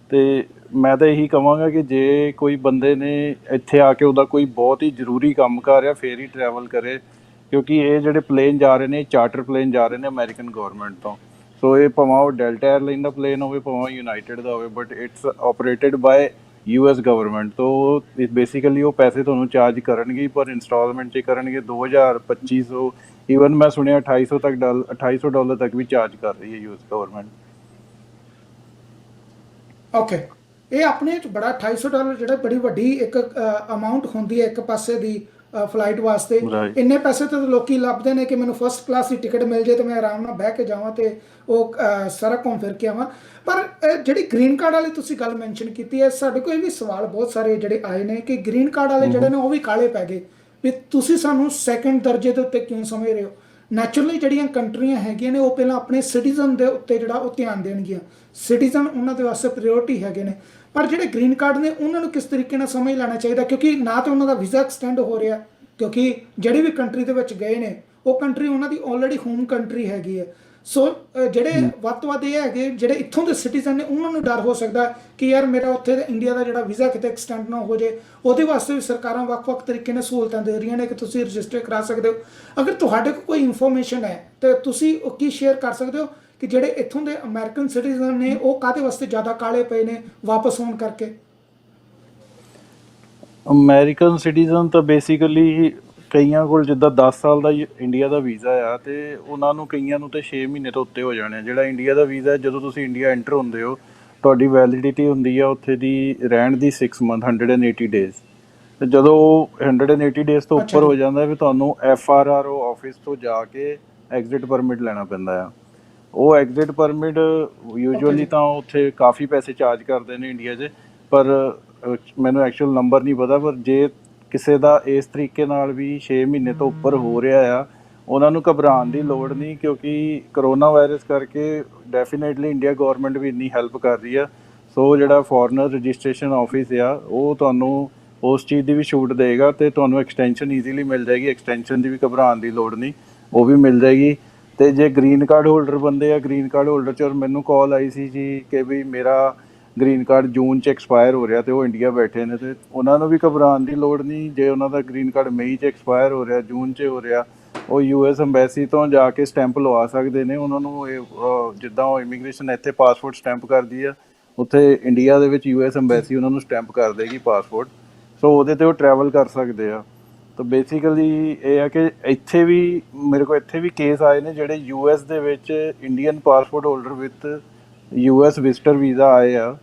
ਤੇ ਮੈਂ ਤਾਂ ਇਹੀ ਕਹਾਂਗਾ ਕਿ ਜੇ ਕੋਈ ਬੰਦੇ ਨੇ ਇੱਥੇ ਆ ਕੇ ਉਹਦਾ ਕੋਈ ਬਹੁਤ ਹੀ ਜ਼ਰੂਰੀ ਕੰਮ ਕਰ ਰਿਹਾ, ਫੇਰ ਹੀ ਟਰੈਵਲ ਕਰੇ, ਕਿਉਂਕਿ ਇਹ ਜਿਹੜੇ ਪਲੇਨ ਜਾ ਰਹੇ ਨੇ, ਚਾਰਟਰ ਪਲੇਨ ਜਾ ਰਹੇ ਨੇ ਅਮਰੀਕਨ ਗੌਰਮੈਂਟ ਤੋਂ। ਸੋ ਇਹ ਭਾਵੇਂ ਉਹ ਡੈਲਟਾ 에ਅਰਲਾਈਨ ਦਾ ਪਲੇਨ ਹੋਵੇ, ਭਾਵੇਂ ਯੂਨਾਈਟਿਡ ਦਾ ਹੋਵੇ, but it's operated by US government. ਤੋਂ ਬੇਸਿਕਲੀ ਉਹ ਪੈਸੇ ਤੁਹਾਨੂੰ ਚਾਰਜ ਕਰਨਗੇ, ਪਰ ਇੰਸਟਾਲਮੈਂਟ 'ਚ ਕਰਨਗੇ। 2000 2500 ਈਵਨ ਮੈਂ ਸੁਣਿਆ $2800 ਤੱਕ ਵੀ ਚਾਰਜ ਕਰ ਰਹੀ ਹੈ US ਗਵਰਨਮੈਂਟ। ਓਕੇ, ਇਹ ਆਪਣੇ 'ਚ ਬੜਾ $2800 ਜਿਹੜਾ ਬੜੀ ਵੱਡੀ ਇੱਕ ਅਮਾਊਂਟ ਹੁੰਦੀ ਹੈ ਇੱਕ ਪਾਸੇ ਦੀ ਫਲਾਈਟ ਵਾਸਤੇ। Right. ਇੰਨੇ ਪੈਸੇ ਤੇ ਲੋਕੀ ਲੱਭਦੇ ਨੇ ਕਿ ਮੈਨੂੰ ਫਸਟ ਕਲਾਸ ਦੀ ਟਿਕਟ ਮਿਲ ਜੇ ਤੇ ਮੈਂ ਆਰਾਮ ਨਾਲ ਬਹਿ ਕੇ ਜਾਵਾਂ ਤੇ ਉਹ ਸਾਰਾ ਘੁੰਮ ਫਿਰ ਕੇ ਆਵਾਂ। ਪਰ ਜਿਹੜੀ ਗ੍ਰੀਨ ਕਾਰਡ ਵਾਲੀ ਤੁਸੀਂ ਗੱਲ ਮੈਂਸ਼ਨ ਕੀਤੀ ਹੈ, ਸਾਡੇ ਕੋਲ ਇਹ ਵੀ ਸਵਾਲ ਬਹੁਤ ਸਾਰੇ ਜਿਹੜੇ ਆਏ ਨੇ ਕਿ ਗ੍ਰੀਨ ਕਾਰਡ ਵਾਲੇ ਜਿਹੜੇ ਨੇ ਉਹ ਵੀ ਕਾਲੇ ਪੈ ਗਏ ਵੀ ਤੁਸੀਂ ਸਾਨੂੰ ਸੈਕੰਡ ਦਰਜੇ ਦੇ ਉੱਤੇ ਕਿਉਂ ਸਮਝ ਰਹੇ ਹੋ। ਨੈਚੁਰਲੀ ਜਿਹੜੀਆਂ ਕੰਟਰੀਆਂ ਹੈਗੀਆਂ ਨੇ ਉਹ ਪਹਿਲਾਂ ਆਪਣੇ ਸਿਟੀਜ਼ਨ ਦੇ ਉੱਤੇ ਜਿਹੜਾ ਉਹ ਧਿਆਨ ਦੇਣਗੀਆਂ, ਸਿਟੀਜ਼ਨ ਉਹਨਾਂ ਦੇ ਵਾਸਤੇ ਪ੍ਰਾਇੋਰਟੀ ਹੈਗੇ ਨੇ। ਪਰ ਜਿਹੜੇ ਗ੍ਰੀਨ ਕਾਰਡ ਨੇ ਉਹਨਾਂ ਨੂੰ ਕਿਸ ਤਰੀਕੇ ਨਾਲ ਸਮਝ ਲੈਣਾ ਚਾਹੀਦਾ, ਕਿਉਂਕਿ ਨਾ ਤਾਂ ਉਹਨਾਂ ਦਾ ਵੀਜ਼ਾ ਐਕਸਟੈਂਡ ਹੋ ਰਿਹਾ, ਕਿਉਂਕਿ ਜਿਹੜੀ ਵੀ ਕੰਟਰੀ ਦੇ ਵਿੱਚ ਗਏ ਨੇ ਉਹ ਕੰਟਰੀ ਉਹਨਾਂ ਦੀ ਆਲਰੇਡੀ ਹੋਮ ਕੰਟਰੀ ਹੈਗੀ ਹੈ। ਸੋ ਜਿਹੜੇ ਵੱਧ ਤੋਂ ਵੱਧ ਇਹ ਹੈਗੇ ਜਿਹੜੇ ਇੱਥੋਂ ਦੇ ਸਿਟੀਜ਼ਨ ਨੇ ਉਹਨਾਂ ਨੂੰ ਡਰ ਹੋ ਸਕਦਾ ਕਿ ਯਾਰ ਮੇਰਾ ਉੱਥੇ ਇੰਡੀਆ ਦਾ ਜਿਹੜਾ ਵੀਜ਼ਾ ਕਿਤੇ ਐਕਸਟੈਂਡ ਨਾ ਹੋ ਜੇ। ਉਹਦੇ ਵਾਸਤੇ ਵੀ ਸਰਕਾਰਾਂ ਵੱਖ-ਵੱਖ ਤਰੀਕੇ ਨਾਲ ਸਹੂਲਤਾਂ ਦੇ ਰਹੀਆਂ ਨੇ ਕਿ ਤੁਸੀਂ ਰਜਿਸਟਰ ਕਰਾ ਸਕਦੇ ਹੋ। ਅਗਰ ਤੁਹਾਡੇ ਕੋਲ ਕੋਈ ਇਨਫੋਰਮੇਸ਼ਨ ਹੈ ਤਾਂ ਤੁਸੀਂ ਉਹ ਕੀ ਸ਼ੇਅਰ ਕਰ ਸਕਦੇ ਹੋ ਕਿ ਜਿਹੜੇ ਇੱਥੋਂ ਦੇ ਅਮਰੀਕਨ ਸਿਟੀਜ਼ਨ ਨੇ ਉਹ ਕਾਹਦੇ ਵਾਸਤੇ ਜ਼ਿਆਦਾ ਕਾਲੇ ਪਏ ਨੇ ਵਾਪਸ ਹੋਣ ਕਰਕੇ? ਅਮਰੀਕਨ ਸਿਟੀਜ਼ਨ ਤਾਂ ਬੇਸਿਕਲੀ ਕਈਆਂ ਕੋਲ ਜਿੱਦਾਂ 10 ਸਾਲ ਦਾ ਇੰਡੀਆ ਦਾ ਵੀਜ਼ਾ ਆ, ਤੇ ਉਹਨਾਂ ਨੂੰ ਕਈਆਂ ਨੂੰ ਤਾਂ 6 ਮਹੀਨੇ ਤੋਂ ਉੱਤੇ ਹੋ ਜਾਣੇ ਆ। ਜਿਹੜਾ ਇੰਡੀਆ ਦਾ ਵੀਜ਼ਾ, ਜਦੋਂ ਤੁਸੀਂ ਇੰਡੀਆ ਐਂਟਰ ਹੁੰਦੇ ਹੋ ਤੁਹਾਡੀ ਵੈਲਿਡਿਟੀ ਹੁੰਦੀ ਆ ਉੱਥੇ ਦੀ ਰਹਿਣ ਦੀ 6 ਮੰਥ 180 ਡੇਜ਼। ਤੇ ਜਦੋਂ 180 ਡੇਜ਼ ਤੋਂ ਉੱਪਰ ਹੋ ਜਾਂਦਾ ਵੀ ਤੁਹਾਨੂੰ FRRO ਆਫਿਸ ਤੋਂ ਜਾ ਕੇ ਐਗਜ਼ਿਟ ਪਰਮਿਟ ਲੈਣਾ ਪੈਂਦਾ ਆ। ਉਹ ਐਗਜ਼ਿਟ ਪਰਮਿਟ ਯੂਜੂਅਲੀ ਤਾਂ ਉੱਥੇ ਕਾਫੀ ਪੈਸੇ ਚਾਰਜ ਕਰਦੇ ਨੇ ਇੰਡੀਆ 'ਚ, ਪਰ ਮੈਨੂੰ ਐਕਚੁਅਲ ਨੰਬਰ ਨਹੀਂ ਪਤਾ। ਪਰ ਜੇ ਕਿਸੇ ਦਾ ਇਸ ਤਰੀਕੇ ਨਾਲ ਵੀ 6 ਮਹੀਨੇ ਤੋਂ ਉੱਪਰ ਹੋ ਰਿਹਾ ਆ, ਉਹਨਾਂ ਨੂੰ ਘਬਰਾਉਣ ਦੀ ਲੋੜ ਨਹੀਂ, ਕਿਉਂਕਿ ਕਰੋਨਾ ਵਾਇਰਸ ਕਰਕੇ ਡੈਫੀਨੇਟਲੀ ਇੰਡੀਆ ਗੌਰਨਮੈਂਟ ਵੀ ਇੰਨੀ ਹੈਲਪ ਕਰ ਰਹੀ ਆ। ਸੋ ਜਿਹੜਾ ਫੋਰਨਰ ਰਜਿਸਟ੍ਰੇਸ਼ਨ ਆਫਿਸ ਆ ਉਹ ਤੁਹਾਨੂੰ ਉਸ ਚੀਜ਼ ਦੀ ਵੀ ਛੂਟ ਦੇਗਾ, ਤੇ ਤੁਹਾਨੂੰ ਐਕਸਟੈਂਸ਼ਨ ਈਜ਼ੀਲੀ ਮਿਲ ਜਾਏਗੀ। ਐਕਸਟੈਂਸ਼ਨ ਦੀ ਵੀ ਘਬਰਾਉਣ ਦੀ ਲੋੜ ਨਹੀਂ, ਉਹ ਵੀ ਮਿਲ ਜਾਏਗੀ। ਤੇ ਜੇ ਗ੍ਰੀਨ ਕਾਰਡ ਹੋਲਡਰ ਬੰਦੇ ਆ, ਗ੍ਰੀਨ ਕਾਰਡ ਹੋਲਡਰ 'ਚ ਮੈਨੂੰ ਕਾਲ ਆਈ ਸੀ ਜੀ ਕਿ ਵੀ ਮੇਰਾ ਗ੍ਰੀਨ ਕਾਰਡ ਜੂਨ 'ਚ ਐਕਸਪਾਇਰ ਹੋ ਰਿਹਾ ਤੇ ਉਹ ਇੰਡੀਆ ਬੈਠੇ ਨੇ, ਤੇ ਉਹਨਾਂ ਨੂੰ ਵੀ ਘਬਰਾਉਣ ਦੀ ਲੋੜ ਨਹੀਂ। ਜੇ ਉਹਨਾਂ ਦਾ ਗ੍ਰੀਨ ਕਾਰਡ ਮਈ 'ਚ ਐਕਸਪਾਇਰ ਹੋ ਰਿਹਾ, ਜੂਨ 'ਚ ਹੋ ਰਿਹਾ, ਉਹ US ਅੰਬੈਸੀ ਤੋਂ ਜਾ ਕੇ ਸਟੈਂਪ ਲਵਾ ਸਕਦੇ ਨੇ। ਉਹਨਾਂ ਨੂੰ ਇਹ ਜਿੱਦਾਂ ਉਹ ਇਮੀਗ੍ਰੇਸ਼ਨ ਇੱਥੇ ਪਾਸਪੋਰਟ ਸਟੈਂਪ ਕਰਦੀ ਆ, ਉੱਥੇ ਇੰਡੀਆ ਦੇ ਵਿੱਚ US ਅੰਬੈਸੀ ਉਹਨਾਂ ਨੂੰ ਸਟੈਂਪ ਕਰ ਦੇਗੀ ਪਾਸਪੋਰਟ। ਸੋ ਉਹਦੇ 'ਤੇ ਉਹ ਟਰੈਵਲ ਕਰ ਸਕਦੇ ਆ। ਤਾਂ ਬੇਸਿਕਲੀ ਇਹ ਆ ਕਿ ਇੱਥੇ ਵੀ ਮੇਰੇ ਕੋਲ ਇੱਥੇ ਵੀ ਕੇਸ ਆਏ ਨੇ ਜਿਹੜੇ US ਦੇ ਵਿੱਚ Indian passport holder with US visitor visa ਆਏ ਆ,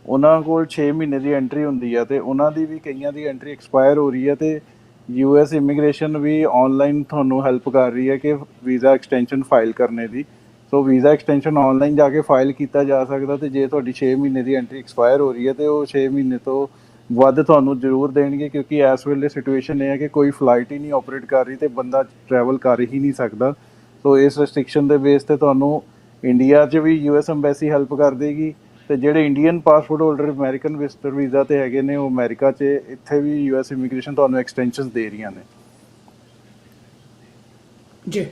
ਉਹਨਾਂ ਕੋਲ 6 ਮਹੀਨੇ ਦੀ ਐਂਟਰੀ ਹੁੰਦੀ ਆ, ਤੇ ਉਹਨਾਂ ਦੀ ਵੀ ਕਈਆਂ ਦੀ ਐਂਟਰੀ ਐਕਸਪਾਇਰ ਹੋ ਰਹੀ ਹੈ। ਤੇ US ਇਮੀਗ੍ਰੇਸ਼ਨ ਵੀ ਆਨਲਾਈਨ ਤੁਹਾਨੂੰ ਹੈਲਪ ਕਰ ਰਹੀ ਹੈ ਕਿ ਵੀਜ਼ਾ ਐਕਸਟੈਂਸ਼ਨ ਫਾਈਲ ਕਰਨੇ ਦੀ। ਸੋ ਵੀਜ਼ਾ ਐਕਸਟੈਂਸ਼ਨ ਆਨਲਾਈਨ ਜਾ ਕੇ ਫਾਈਲ ਕੀਤਾ ਜਾ ਸਕਦਾ। ਤੇ ਜੇ ਤੁਹਾਡੀ 6 ਮਹੀਨੇ ਦੀ ਐਂਟਰੀ ਐਕਸਪਾਇਰ ਹੋ ਰਹੀ ਹੈ ਤੇ ਉਹ 6 ਮਹੀਨੇ ਤੋਂ ਵੱਧ ਤੁਹਾਨੂੰ ਜ਼ਰੂਰ ਦੇਣਗੇ, ਕਿਉਂਕਿ ਇਸ ਵੇਲੇ ਸਿਚੁਏਸ਼ਨ ਇਹ ਹੈ ਕਿ ਕੋਈ ਫਲਾਈਟ ਹੀ ਨਹੀਂ ਆਪਰੇਟ ਕਰ ਰਹੀ ਤੇ ਬੰਦਾ ਟਰੈਵਲ ਕਰ ਹੀ ਨਹੀਂ ਸਕਦਾ। ਸੋ ਇਸ ਰੈਸਟ੍ਰਿਕਸ਼ਨ ਦੇ ਬੇਸ 'ਤੇ ਤੁਹਾਨੂੰ ਇੰਡੀਆ 'ਚ ਵੀ US ਅੰਬੈਸੀ ਹੈਲਪ ਕਰ ਦੇਗੀ, ਤੇ ਜਿਹੜੇ Indian passport holder American visitor visa 'ਤੇ ਹੈਗੇ ਨੇ ਉਹ ਅਮਰੀਕਾ 'ਚ ਇੱਥੇ ਵੀ US ਇਮੀਗ੍ਰੇਸ਼ਨ ਤੁਹਾਨੂੰ ਐਕਸਟੈਂਸ਼ਨਸ ਦੇ ਰਹੀਆਂ ਨੇ। ਜੀ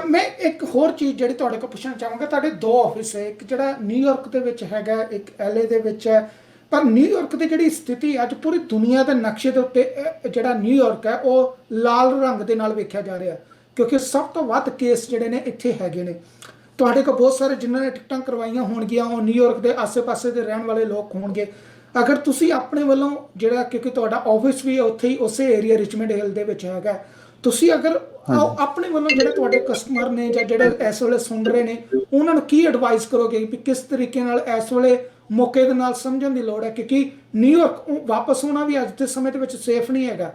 ਮੈਂ ਇੱਕ ਹੋਰ ਚੀਜ਼ ਜਿਹੜੀ ਤੁਹਾਡੇ ਕੋਲ ਪੁੱਛਣਾ ਚਾਹਾਂਗਾ, ਤੁਹਾਡੇ ਦੋ ਆਫਿਸ ਹੈ, ਇੱਕ ਜਿਹੜਾ ਨਿਊਯਾਰਕ ਦੇ ਵਿੱਚ ਹੈਗਾ, ਇੱਕ LA ਦੇ ਵਿੱਚ ਹੈ। ਪਰ ਨਿਊਯਾਰਕ ਦੀ ਜਿਹੜੀ ਸਥਿਤੀ ਅੱਜ ਪੂਰੀ ਦੁਨੀਆ ਦੇ ਨਕਸ਼ੇ ਦੇ ਉੱਤੇ ਜਿਹੜਾ ਨਿਊਯਾਰਕ ਹੈ ਉਹ ਲਾਲ ਰੰਗ ਦੇ ਨਾਲ ਵੇਖਿਆ ਜਾ ਰਿਹਾ, ਕਿਉਂਕਿ ਸਭ ਤੋਂ ਵੱਧ ਕੇਸ ਜਿਹੜੇ ਨੇ ਇੱਥੇ ਹੈਗੇ ਨੇ। ਤੁਹਾਡੇ ਕੋਲ ਬਹੁਤ ਸਾਰੇ ਜਿਨ੍ਹਾਂ ਨੇ ਟਿਕਟਾਂ ਕਰਵਾਈਆਂ ਹੋਣਗੀਆਂ ਉਹ ਨਿਊਯਾਰਕ ਦੇ ਆਸੇ-ਪਾਸੇ ਦੇ ਰਹਿਣ ਵਾਲੇ ਲੋਕ ਹੋਣਗੇ। ਅਗਰ ਤੁਸੀਂ ਆਪਣੇ ਵੱਲੋਂ ਜਿਹੜਾ, ਕਿਉਂਕਿ ਤੁਹਾਡਾ ਆਫਿਸ ਵੀ ਉੱਥੇ ਹੀ ਉਸੇ ਏਰੀਆ ਰਿਚਮੰਡ ਹਿੱਲ ਦੇ ਵਿੱਚ ਹੈਗਾ, ਤੁਸੀਂ ਅਗਰ ਆਪਣੇ ਵੱਲੋਂ ਜਿਹੜੇ ਤੁਹਾਡੇ ਕਸਟਮਰ ਨੇ ਜਾਂ ਜਿਹੜੇ ਇਸ ਵੇਲੇ ਸੁਣ ਰਹੇ ਨੇ ਉਹਨਾਂ ਨੂੰ ਕੀ ਐਡਵਾਈਸ ਕਰੋਗੇ ਵੀ ਕਿਸ ਤਰੀਕੇ ਨਾਲ ਇਸ ਵੇਲੇ ਮੌਕੇ ਦੇ ਨਾਲ ਸਮਝਣ ਦੀ ਲੋੜ ਹੈ, ਕਿਉਂਕਿ ਨਿਊਯਾਰਕ ਵਾਪਸ ਹੋਣਾ ਵੀ ਅੱਜ ਦੇ ਸਮੇਂ ਦੇ ਵਿੱਚ ਸੇਫ ਨਹੀਂ ਹੈਗਾ।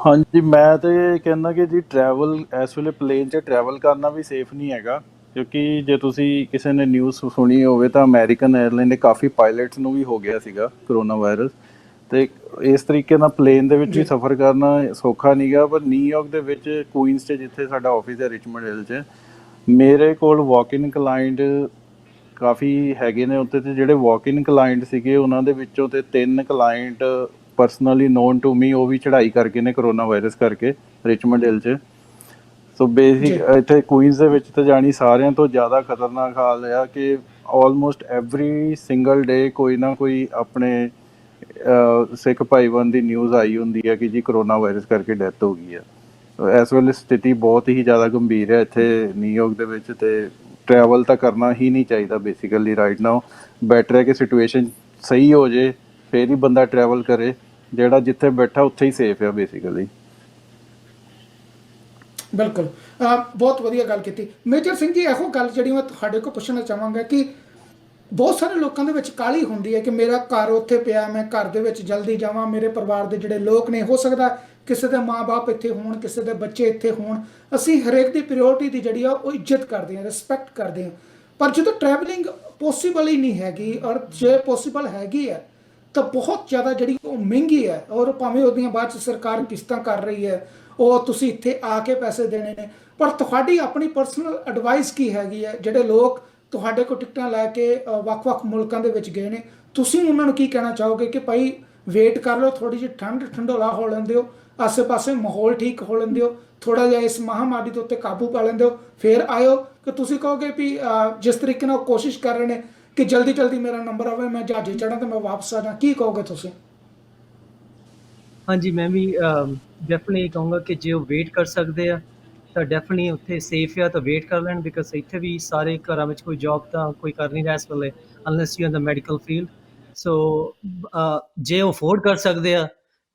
ਹਾਂਜੀ, ਮੈਂ ਤੇ ਕਹਿੰਦਾ ਕਿ ਜੀ ਟਰੈਵਲ ਇਸ ਵੇਲੇ ਪਲੇਨ 'ਚ ਟਰੈਵਲ ਕਰਨਾ ਵੀ ਸੇਫ ਨਹੀਂ ਹੈਗਾ, ਕਿਉਂਕਿ ਜੇ ਤੁਸੀਂ ਕਿਸੇ ਨੇ ਨਿਊਜ਼ ਸੁਣੀ ਹੋਵੇ ਤਾਂ ਅਮਰੀਕਨ 에ਅਰਲਾਈਨ ਦੇ ਕਾਫੀ ਪਾਇਲਟਸ ਨੂੰ ਵੀ ਹੋ ਗਿਆ ਸੀਗਾ ਕਰੋਨਾ ਵਾਇਰਸ, ਤੇ ਇਸ ਤਰੀਕੇ ਨਾਲ ਪਲੇਨ ਦੇ ਵਿੱਚ ਵੀ ਸਫ਼ਰ ਕਰਨਾ ਸੌਖਾ ਨਹੀਂ ਗਾ। ਪਰ ਨਿਊਯਾਰਕ ਦੇ ਵਿੱਚ ਕੁਈਨਸ 'ਚ ਜਿੱਥੇ ਸਾਡਾ ਆਫਿਸ ਹੈ ਰਿਚਮੰਡ ਹਿੱਲ 'ਚ, ਮੇਰੇ ਕੋਲ ਵਾਕ ਇਨ ਕਲਾਇੰਟ ਕਾਫੀ ਹੈਗੇ ਨੇ ਉੱਥੇ, ਤੇ ਜਿਹੜੇ ਵਾਕ ਇਨ ਕਲਾਇੰਟ ਸੀਗੇ ਉਹਨਾਂ ਦੇ ਵਿੱਚੋਂ ਤੇ 3 client personally known to me ਉਹ ਵੀ ਚੜ੍ਹਾਈ ਕਰਕੇ ਨੇ ਕਰੋਨਾ ਵਾਇਰਸ ਕਰਕੇ ਰਿਚਮੰਡ ਹਿੱਲ 'ਚ। ਸੋ ਬੇਸਿਕ ਇੱਥੇ ਕੁਈਨਸ ਦੇ ਵਿੱਚ ਤਾਂ ਜਾਣੀ ਸਾਰਿਆਂ ਤੋਂ ਜ਼ਿਆਦਾ ਖਤਰਨਾਕ ਹਾਲ ਆ ਕਿ ਆਲਮੋਸਟ ਐਵਰੀ ਸਿੰਗਲ ਡੇ ਕੋਈ ਨਾ ਕੋਈ ਆਪਣੇ ਸਿੱਖ ਭਾਈਵਾਨ ਦੀ ਨਿਊਜ਼ ਆਈ ਹੁੰਦੀ ਹੈ ਕਿ ਜੀ ਕਰੋਨਾ ਵਾਇਰਸ ਕਰਕੇ ਡੈਥ ਹੋ ਗਈ ਹੈ। ਇਸ ਵੇਲੇ ਸਥਿਤੀ ਬਹੁਤ ਹੀ ਜ਼ਿਆਦਾ ਗੰਭੀਰ ਹੈ ਇੱਥੇ ਨਿਊਯਾਰਕ ਦੇ ਵਿੱਚ, ਤੇ ਟਰੈਵਲ ਤਾਂ ਕਰਨਾ ਹੀ ਨਹੀਂ ਚਾਹੀਦਾ ਬੇਸਿਕਲੀ ਰਾਈਟ ਨਾਓ। ਬੈਟਰ ਹੈ ਕਿ ਸਿਚੁਏਸ਼ਨ ਸਹੀ ਹੋ ਜੇ ਫਿਰ ਹੀ ਬੰਦਾ ਟਰੈਵਲ ਕਰੇ, ਜਿਹੜਾ ਜਿੱਥੇ ਬੈਠਾ ਉੱਥੇ ਹੀ ਸੇਫ ਹੈ ਬੇਸਿਕਲੀ। ਬਿਲਕੁਲ, ਬਹੁਤ ਵਧੀਆ ਗੱਲ ਕੀਤੀ ਮੇਜਰ ਸਿੰਘ ਜੀ। ਇਹੋ ਗੱਲ ਜਿਹੜੀ ਮੈਂ ਤੁਹਾਡੇ ਕੋਲ ਪੁੱਛਣਾ ਚਾਹਾਂਗਾ ਕਿ ਬਹੁਤ ਸਾਰੇ ਲੋਕਾਂ ਦੇ ਵਿੱਚ ਕਾਹਲੀ ਹੁੰਦੀ ਹੈ ਕਿ ਮੇਰਾ ਘਰ ਉੱਥੇ ਪਿਆ, ਮੈਂ ਘਰ ਦੇ ਵਿੱਚ ਜਲਦੀ ਜਾਵਾਂ, ਮੇਰੇ ਪਰਿਵਾਰ ਦੇ ਜਿਹੜੇ ਲੋਕ ਨੇ, ਹੋ ਸਕਦਾ ਕਿਸੇ ਦੇ ਮਾਂ-ਬਾਪ ਇੱਥੇ ਹੋਣ, ਕਿਸੇ ਦੇ ਬੱਚੇ ਇੱਥੇ ਹੋਣ, ਅਸੀਂ ਹਰੇਕ ਦੀ ਪ੍ਰਾਇੋਰਟੀ ਦੀ ਜਿਹੜੀ ਆ ਉਹ ਇੱਜ਼ਤ ਕਰਦੇ ਹਾਂ, ਰਿਸਪੈਕਟ ਕਰਦੇ ਹਾਂ। ਪਰ ਜਦੋਂ ਟਰੈਵਲਿੰਗ ਪੋਸੀਬਲ ਹੀ ਨਹੀਂ ਹੈਗੀ, ਔਰ ਜੇ ਪੋਸੀਬਲ ਹੈਗੀ ਹੈ ਤਾਂ ਬਹੁਤ ਜ਼ਿਆਦਾ ਜਿਹੜੀ ਉਹ ਮਹਿੰਗੀ ਹੈ, ਔਰ ਭਾਵੇਂ ਉਹਦੀਆਂ ਬਾਅਦ 'ਚ ਸਰਕਾਰ ਕਿਸ਼ਤਾਂ ਕਰ ਰਹੀ ਹੈ, ਉਹ ਤੁਸੀਂ ਇੱਥੇ ਆ ਕੇ ਪੈਸੇ ਦੇਣੇ ਨੇ। ਪਰ ਤੁਹਾਡੀ ਆਪਣੀ ਪਰਸਨਲ ਐਡਵਾਈਸ ਕੀ ਹੈਗੀ ਹੈ, ਜਿਹੜੇ ਲੋਕ ਤੁਹਾਡੇ ਕੋਲ ਟਿਕਟਾਂ ਲੈ ਕੇ ਵੱਖ-ਵੱਖ ਮੁਲਕਾਂ ਦੇ ਵਿੱਚ ਗਏ ਨੇ, ਤੁਸੀਂ ਉਹਨਾਂ ਨੂੰ ਕੀ ਕਹਿਣਾ ਚਾਹੋਗੇ ਕਿ ਭਾਈ ਵੇਟ ਕਰ ਲਓ, ਥੋੜ੍ਹੀ ਜਿਹੀ ਠੰਡੋਲਾ ਹੋ ਲੈਣ ਦਿਓ, ਆਸੇ-ਪਾਸੇ ਮਾਹੌਲ ਠੀਕ ਹੋ ਲੈਣ ਦਿਓ, ਥੋੜ੍ਹਾ ਜਿਹਾ ਇਸ ਮਹਾਂਮਾਰੀ ਦੇ ਉੱਤੇ ਕਾਬੂ ਪਾ ਲੈਣ ਦਿਓ, ਫਿਰ ਆਇਓ? ਕਿ ਤੁਸੀਂ ਕਹੋਗੇ ਵੀ ਜਿਸ ਤਰੀਕੇ ਨਾਲ ਕੋਸ਼ਿਸ਼ ਕਰ ਰਹੇ ਨੇ ਕਿ ਜਲਦੀ ਜਲਦੀ ਮੇਰਾ ਨੰਬਰ ਆਵੇ, ਮੈਂ ਜਹਾਜ਼ੇ ਚੜ੍ਹਾਂ ਤੇ ਮੈਂ ਵਾਪਸ ਆ ਜਾ, ਕੀ ਕਹੋਗੇ ਤੁਸੀਂ? ਹਾਂਜੀ, ਮੈਂ ਵੀ ਡੈਫੀਨਿਟਲੀ ਕਹੂੰਗਾ ਕਿ ਜੇ ਉਹ ਵੇਟ ਕਰ ਸਕਦੇ ਆ ਤਾਂ ਡੈਫੀਨਿਟਲੀ ਉੱਥੇ ਸੇਫ ਆ ਤਾਂ ਵੇਟ ਕਰ ਲੈਣ, ਬਿਕਾਜ਼ ਇੱਥੇ ਵੀ ਸਾਰੇ ਘਰਾਂ ਵਿੱਚ ਕੋਈ ਜੌਬ ਤਾਂ ਕੋਈ ਕਰ ਨਹੀਂ ਰਿਹਾ ਇਸ ਵੇਲੇ unless you in the medical field. So ਜੇ ਉਹ ਅਫੋਰਡ ਕਰ ਸਕਦੇ ਆ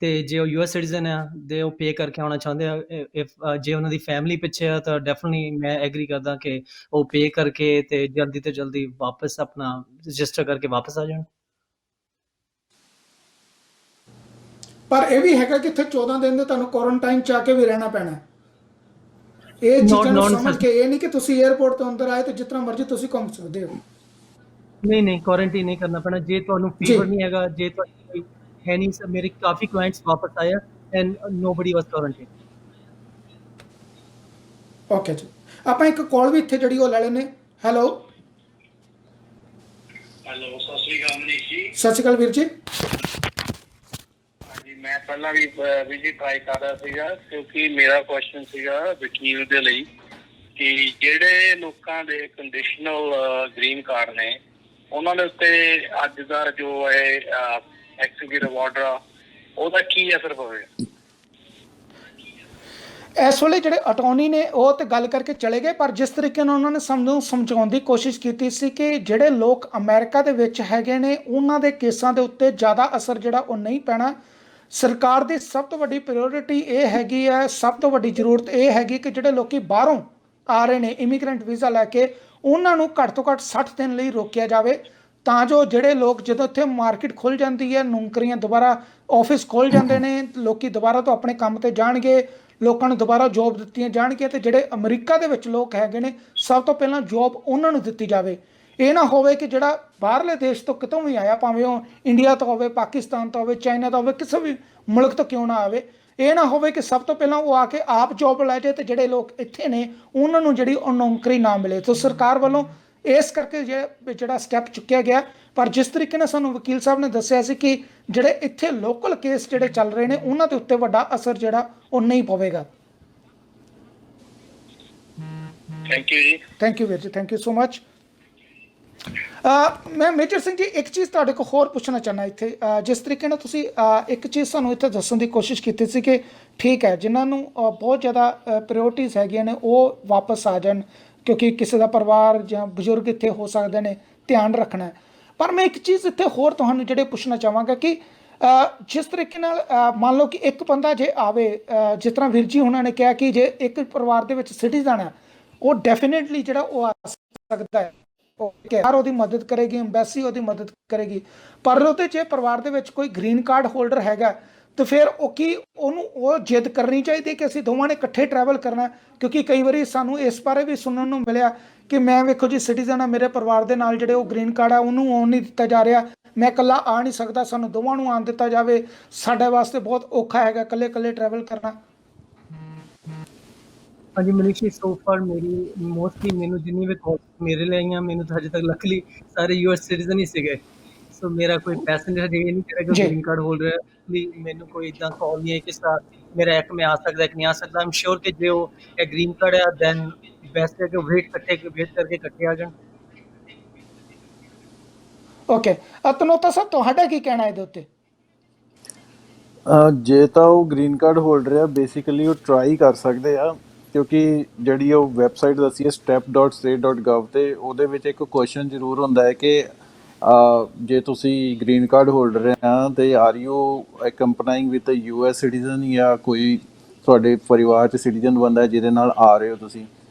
ਤੇ ਜੇ ਉਹ US ਸਿਟੀਜ਼ਨ ਆ ਦੇ ਉਹ ਪੇ ਕਰਕੇ ਆਉਣਾ ਚਾਹੁੰਦੇ ਆ, ਇਫ ਜੇ ਉਹਨਾਂ ਦੀ ਫੈਮਿਲੀ ਪਿੱਛੇ ਆ ਤਾਂ ਡੈਫੀਨਿਟਲੀ ਮੈਂ ਐਗਰੀ ਕਰਦਾ ਕਿ ਉਹ ਪੇ ਕਰਕੇ ਤੇ ਜਲਦੀ ਤੋਂ ਜਲਦੀ ਵਾਪਸ ਆਪਣਾ ਰਜਿਸਟਰ ਕਰਕੇ ਵਾਪਸ ਆ ਜਾਣ। ਪਰ ਇਹ ਵੀ ਹੈਗਾ ਕਿ ਇੱਥੇ 14 ਦਿਨ ਦੇ ਤੁਹਾਨੂੰ ਕੁਆਰੰਟਾਈਨ 'ਚ ਆ ਕੇ ਵੀ ਰਹਿਣਾ ਪੈਣਾ। ਇਹ ਚੀਜ਼ਾਂ ਨੂੰ ਸਮਝ ਕੇ ਇਹ ਨਹੀਂ ਕਿ ਤੁਸੀਂ 에ਅਰਪੋਰਟ ਤੋਂ ਅੰਦਰ ਆਏ ਤੇ ਜਿਸ ਤਰ੍ਹਾਂ ਮਰਜ਼ੀ ਤੁਸੀਂ ਘੁੰਮ ਸਕਦੇ ਹੋ। ਨਹੀਂ ਕੁਆਰੰਟਾਈਨ ਨਹੀਂ ਕਰਨਾ ਪੈਣਾ। ਜੇ ਤੁਹਾਨੂੰ ਫੀਵਰ ਨਹੀਂ ਹੈਗਾ, ਜੇ ਤੁਹਾਡੀ ਹੈ ਨਹੀਂ, ਸਰ ਮੇਰੇ ਕਾਫੀ ਕਲਾਇੰਟਸ ਵਾਪਸ ਆਏ and nobody was quarantine. Okay ਜੀ, ਆਪਾਂ ਇੱਕ ਕਾਲ ਵੀ ਇੱਥੇ ਜਿਹੜੀ ਉਹ ਲੈ ਲੈਨੇ। ਹੈਲੋ ਸਤਿ ਸ਼੍ਰੀ ਅਕਾਲ ਮਨੀਸ਼ ਜੀ। ਸਤਿ ਸ਼੍ਰੀ ਅਕਾਲ ਵੀਰ ਜੀ। ਹਾਂਜੀ, ਮੈਂ ਪਹਿਲਾਂ ਵੀ ਜੀ ਟਰਾਈ ਕਰ ਰਿਹਾ ਸੀਗਾ, ਕਿਉਂਕਿ ਮੇਰਾ ਕੁਐਸਚਨ ਸੀਗਾ ਵਕੀਲ ਦੇ ਲਈ ਕਿ ਜਿਹੜੇ ਲੋਕਾਂ ਦੇ ਕੰਡੀਸ਼ਨਲ ਗ੍ਰੀਨ ਕਾਰਡ ਨੇ ਉਹਨਾਂ ਦੇ ਉੱਤੇ ਅੱਜ ਦਾ ਜੋ ਇਹ ਐਗਜ਼ੀਕਿਊਟਿਵ ਆਰਡਰ ਆ ਉਹਦਾ ਕੀ ਅਸਰ ਪਵੇਗਾ? ਇਸ ਵੇਲੇ ਜਿਹੜੇ ਅਟਾਰਨੀ ਨੇ ਉਹ ਤੇ ਗੱਲ ਕਰਕੇ ਚਲੇ ਗਏ, ਪਰ ਜਿਸ ਤਰੀਕੇ ਨਾਲ ਉਹਨਾਂ ਨੇ ਸਾਨੂੰ ਸਮਝਾਉਣ ਦੀ ਕੋਸ਼ਿਸ਼ ਕੀਤੀ ਸੀ ਕਿ ਜਿਹੜੇ ਲੋਕ ਅਮਰੀਕਾ ਦੇ ਵਿੱਚ ਹੈਗੇ ਨੇ ਉਹਨਾਂ ਦੇ ਕੇਸਾਂ ਦੇ ਉੱਤੇ ਜ਼ਿਆਦਾ ਅਸਰ ਜਿਹੜਾ ਉਹ ਨਹੀਂ ਪੈਣਾ। ਸਰਕਾਰ ਦੀ ਸਭ ਤੋਂ ਵੱਡੀ ਪ੍ਰਾਇੋਰਟੀ ਇਹ ਹੈਗੀ ਹੈ, ਸਭ ਤੋਂ ਵੱਡੀ ਜ਼ਰੂਰਤ ਇਹ ਹੈਗੀ ਕਿ ਜਿਹੜੇ ਲੋਕੀ ਬਾਹਰੋਂ ਆ ਰਹੇ ਨੇ ਇਮੀਗ੍ਰੈਂਟ ਵੀਜ਼ਾ ਲੈ ਕੇ, ਉਹਨਾਂ ਨੂੰ ਘੱਟ ਤੋਂ ਘੱਟ 60 ਦਿਨ ਲਈ ਰੋਕਿਆ ਜਾਵੇ, ਤਾਂ ਜੋ ਜਿਹੜੇ ਲੋਕ ਜਦੋਂ ਇੱਥੇ ਮਾਰਕੀਟ ਖੁੱਲ੍ਹ ਜਾਂਦੀ ਹੈ, ਨੌਕਰੀਆਂ ਦੁਬਾਰਾ ਆਫਿਸ ਖੁੱਲ੍ਹ ਜਾਂਦੇ ਨੇ, ਲੋਕੀ ਦੁਬਾਰਾ ਤੋਂ ਆਪਣੇ ਕੰਮ ਤੇ ਜਾਣਗੇ, ਲੋਕਾਂ ਨੂੰ ਦੁਬਾਰਾ ਜੋਬ ਦਿੱਤੀਆਂ ਜਾਣਗੀਆਂ, ਤੇ ਜਿਹੜੇ ਅਮਰੀਕਾ ਦੇ ਵਿੱਚ ਲੋਕ ਹੈਗੇ ਨੇ ਸਭ ਤੋਂ ਪਹਿਲਾਂ ਜੋਬ ਉਹਨਾਂ ਨੂੰ ਦਿੱਤੀ ਜਾਵੇ। ਇਹ ਨਾ ਹੋਵੇ ਕਿ ਜਿਹੜਾ ਬਾਹਰਲੇ ਦੇਸ਼ ਤੋਂ ਕਿਤੋਂ ਵੀ ਆਇਆ, ਭਾਵੇਂ ਉਹ ਇੰਡੀਆ ਤੋਂ ਹੋਵੇ, ਪਾਕਿਸਤਾਨ ਤੋਂ ਹੋਵੇ, ਚਾਈਨਾ ਤੋਂ ਹੋਵੇ, ਕਿਸੇ ਵੀ ਮੁਲਕ ਤੋਂ ਕਿਉਂ ਨਾ ਆਵੇ, ਇਹ ਨਾ ਹੋਵੇ ਕਿ ਸਭ ਤੋਂ ਪਹਿਲਾਂ ਉਹ ਆ ਕੇ ਆਪ ਜੋਬ ਲੈ ਜਾਏ ਤੇ ਜਿਹੜੇ ਲੋਕ ਇੱਥੇ ਨੇ ਉਹਨਾਂ ਨੂੰ ਜਿਹੜੀ ਉਹ ਨੌਕਰੀ ਨਾ ਮਿਲੇ। ਤਾਂ ਸਰਕਾਰ ਵੱਲੋਂ ਇਸ ਕਰਕੇ ਜਿਹੜਾ ਸਟੈਪ ਚੁੱਕਿਆ ਗਿਆ। ਪਰ ਜਿਸ ਤਰੀਕੇ ਨਾਲ ਸਾਨੂੰ ਵਕੀਲ ਸਾਹਿਬ ਨੇ ਦੱਸਿਆ ਸੀ ਕਿ ਜਿਹੜੇ ਇੱਥੇ ਲੋਕਲ ਕੇਸ ਜਿਹੜੇ ਚੱਲ ਰਹੇ ਨੇ ਉਹਨਾਂ ਦੇ ਉੱਤੇ ਵੱਡਾ ਅਸਰ ਜਿਹੜਾ ਉਹ ਨਹੀਂ ਪਵੇਗਾ। ਥੈਂਕ ਯੂ ਜੀ। ਥੈਂਕ ਯੂ ਵੀਰ ਜੀ, ਥੈਂਕ ਯੂ ਸੋ ਮਚ। ਮੈਂ ਮੇਜਰ ਸਿੰਘ ਜੀ ਇੱਕ ਚੀਜ਼ ਤੁਹਾਡੇ ਕੋਲ ਹੋਰ ਪੁੱਛਣਾ ਚਾਹੁੰਦਾ ਇੱਥੇ, ਜਿਸ ਤਰੀਕੇ ਨਾਲ ਤੁਸੀਂ ਇੱਕ ਚੀਜ਼ ਸਾਨੂੰ ਇੱਥੇ ਦੱਸਣ ਦੀ ਕੋਸ਼ਿਸ਼ ਕੀਤੀ ਸੀ ਕਿ ਠੀਕ ਹੈ ਜਿਨ੍ਹਾਂ ਨੂੰ ਬਹੁਤ ਜ਼ਿਆਦਾ ਪ੍ਰਾਇਓਰਟੀਜ਼ ਹੈਗੀਆਂ ਨੇ ਉਹ ਵਾਪਸ ਆ ਜਾਣ, ਕਿਉਂਕਿ ਕਿਸੇ ਦਾ ਪਰਿਵਾਰ ਜਾਂ ਬਜ਼ੁਰਗ ਇੱਥੇ ਹੋ ਸਕਦੇ ਨੇ, ਧਿਆਨ ਰੱਖਣਾ ਹੈ। ਪਰ ਮੈਂ ਇੱਕ ਚੀਜ਼ ਇੱਥੇ ਹੋਰ ਤੁਹਾਨੂੰ ਜਿਹੜੇ ਪੁੱਛਣਾ ਚਾਹਾਂਗਾ ਕਿ ਜਿਸ ਤਰੀਕੇ ਨਾਲ ਮੰਨ ਲਓ ਕਿ ਇੱਕ ਬੰਦਾ ਜੇ ਆਵੇ, ਜਿਸ ਤਰ੍ਹਾਂ ਵੀਰ ਜੀ ਉਹਨਾਂ ਨੇ ਕਿਹਾ ਕਿ ਜੇ ਇੱਕ ਪਰਿਵਾਰ ਦੇ ਵਿੱਚ ਸਿਟੀਜ਼ਨ ਹੈ ਉਹ ਡੈਫੀਨੇਟਲੀ ਜਿਹੜਾ ਉਹ ਆ ਸਕਦਾ ਹੈ, ਉਹਦੀ ਮਦਦ ਕਰੇਗੀ, ਐਮਬੈਸੀ ਉਹਦੀ ਮਦਦ ਕਰੇਗੀ। ਪਰ ਉਹਦੇ ਜੇ ਪਰਿਵਾਰ ਦੇ ਵਿੱਚ ਕੋਈ ਗ੍ਰੀਨ ਕਾਰਡ ਹੋਲਡਰ ਹੈਗਾ ਤਾਂ ਫਿਰ ਉਹ ਕੀ ਉਹਨੂੰ ਉਹ ਜਿੱਦ ਕਰਨੀ ਚਾਹੀਦੀ ਕਿ ਅਸੀਂ ਦੋਵਾਂ ਨੇ ਇਕੱਠੇ ਟਰੈਵਲ ਕਰਨਾ, ਕਿਉਂਕਿ ਕਈ ਵਾਰੀ ਸਾਨੂੰ ਇਸ ਬਾਰੇ ਵੀ ਸੁਣਨ ਨੂੰ ਮਿਲਿਆ ਕਿ ਮੈਂ ਵੇਖੋ ਜੀ ਸਿਟੀਜ਼ਨ ਆ, ਮੇਰੇ ਪਰਿਵਾਰ ਦੇ ਨਾਲ ਜਿਹੜੇ ਉਹ ਗ੍ਰੀਨ ਕਾਰਡ ਆ ਉਹਨੂੰ ਆਉਣ ਨਹੀਂ ਦਿੱਤਾ ਜਾ ਰਿਹਾ, ਮੈਂ ਇਕੱਲਾ ਆ ਨਹੀਂ ਸਕਦਾ, ਸਾਨੂੰ ਦੋਵਾਂ ਨੂੰ ਆਉਣ ਦਿੱਤਾ ਜਾਵੇ, ਸਾਡੇ ਵਾਸਤੇ ਬਹੁਤ ਔਖਾ ਹੈਗਾ ਇਕੱਲੇ ਇਕੱਲੇ ਟਰੈਵਲ ਕਰਨਾ। ਹਾਂਜੀ ਮਨੀਸ਼ ਜੀ, ਸੋ ਫਾਰ ਮੇਰੀ ਮੋਸਟਲੀ ਮੈਨੂੰ ਜਿੰਨੀ ਵੀ ਕਾਲ ਮੇਰੇ ਲਈ ਆਈਆਂ, ਮੈਨੂੰ ਤਾਂ ਹਜੇ ਤੱਕ ਲੱਕਲੀ ਸਾਰੇ US ਸਿਟੀਜ਼ਨ ਹੀ ਸੀਗੇ। ਸੋ ਮੇਰਾ ਕੋਈ ਪੈਸੇਂਜਰ ਹਜੇ ਇਹ ਨਹੀਂ ਕਰਿਆ ਕਿ ਗ੍ਰੀਨ ਕਾਰਡ ਹੋਲਡਰ ਹੈ, ਵੀ ਮੈਨੂੰ ਕੋਈ ਇੱਦਾਂ ਕਾਲ ਨਹੀਂ ਹੈ ਕਿ ਸਰ ਮੇਰਾ ਇੱਕ ਮੈਂ ਆ ਸਕਦਾ ਕਿ ਨਹੀਂ ਆ ਸਕਦਾ। ਆਮ ਸ਼ੋਰ ਕਿ ਜੇ ਉਹ ਇਹ ਗ੍ਰੀਨ ਕਾਰਡ ਹੈ ਦੈਨ ਬੈਸਟ ਹੈ ਕਿ ਵੇਟ ਕਰਕੇ ਇਕੱਠੇ ਆ ਜਾਣ। ਓਕੇ, ਤਨੋਤਾ ਸਾਹਿਬ ਤੁਹਾਡਾ ਕੀ ਕਹਿਣਾ ਇਹਦੇ ਉੱਤੇ? ਜੇ ਤਾਂ ਉਹ ਗ੍ਰੀਨ ਕਾਰਡ ਹੋਲਡਰ ਆ ਬੇਸਿਕਲੀ ਉਹ ਟਰਾਈ ਕਰ ਸਕਦੇ ਆ, ਕਿਉਂਕਿ ਜਿਹੜੀ ਉਹ ਵੈਬਸਾਈਟ ਦੱਸੀ ਹੈ step.state.gov ਤੇ ਉਹਦੇ ਵਿੱਚ ਇੱਕ ਕੁਐਸਚਨ ਜ਼ਰੂਰ ਹੁੰਦਾ ਹੈ ਕਿ ਜੇ ਤੁਸੀਂ ਗ੍ਰੀਨ ਕਾਰਡ ਹੋਲਡਰ ਆ ਤੇ are you accompanying with US citizen ਜਾਂ ਕੋਈ ਤੁਹਾਡੇ ਪਰਿਵਾਰ 'ਚ ਸਿਟੀਜ਼ਨ ਬੰਦਾ ਜਿਹਦੇ ਨਾਲ ਆ ਰਹੇ ਹੋ ਤੁਸੀਂ,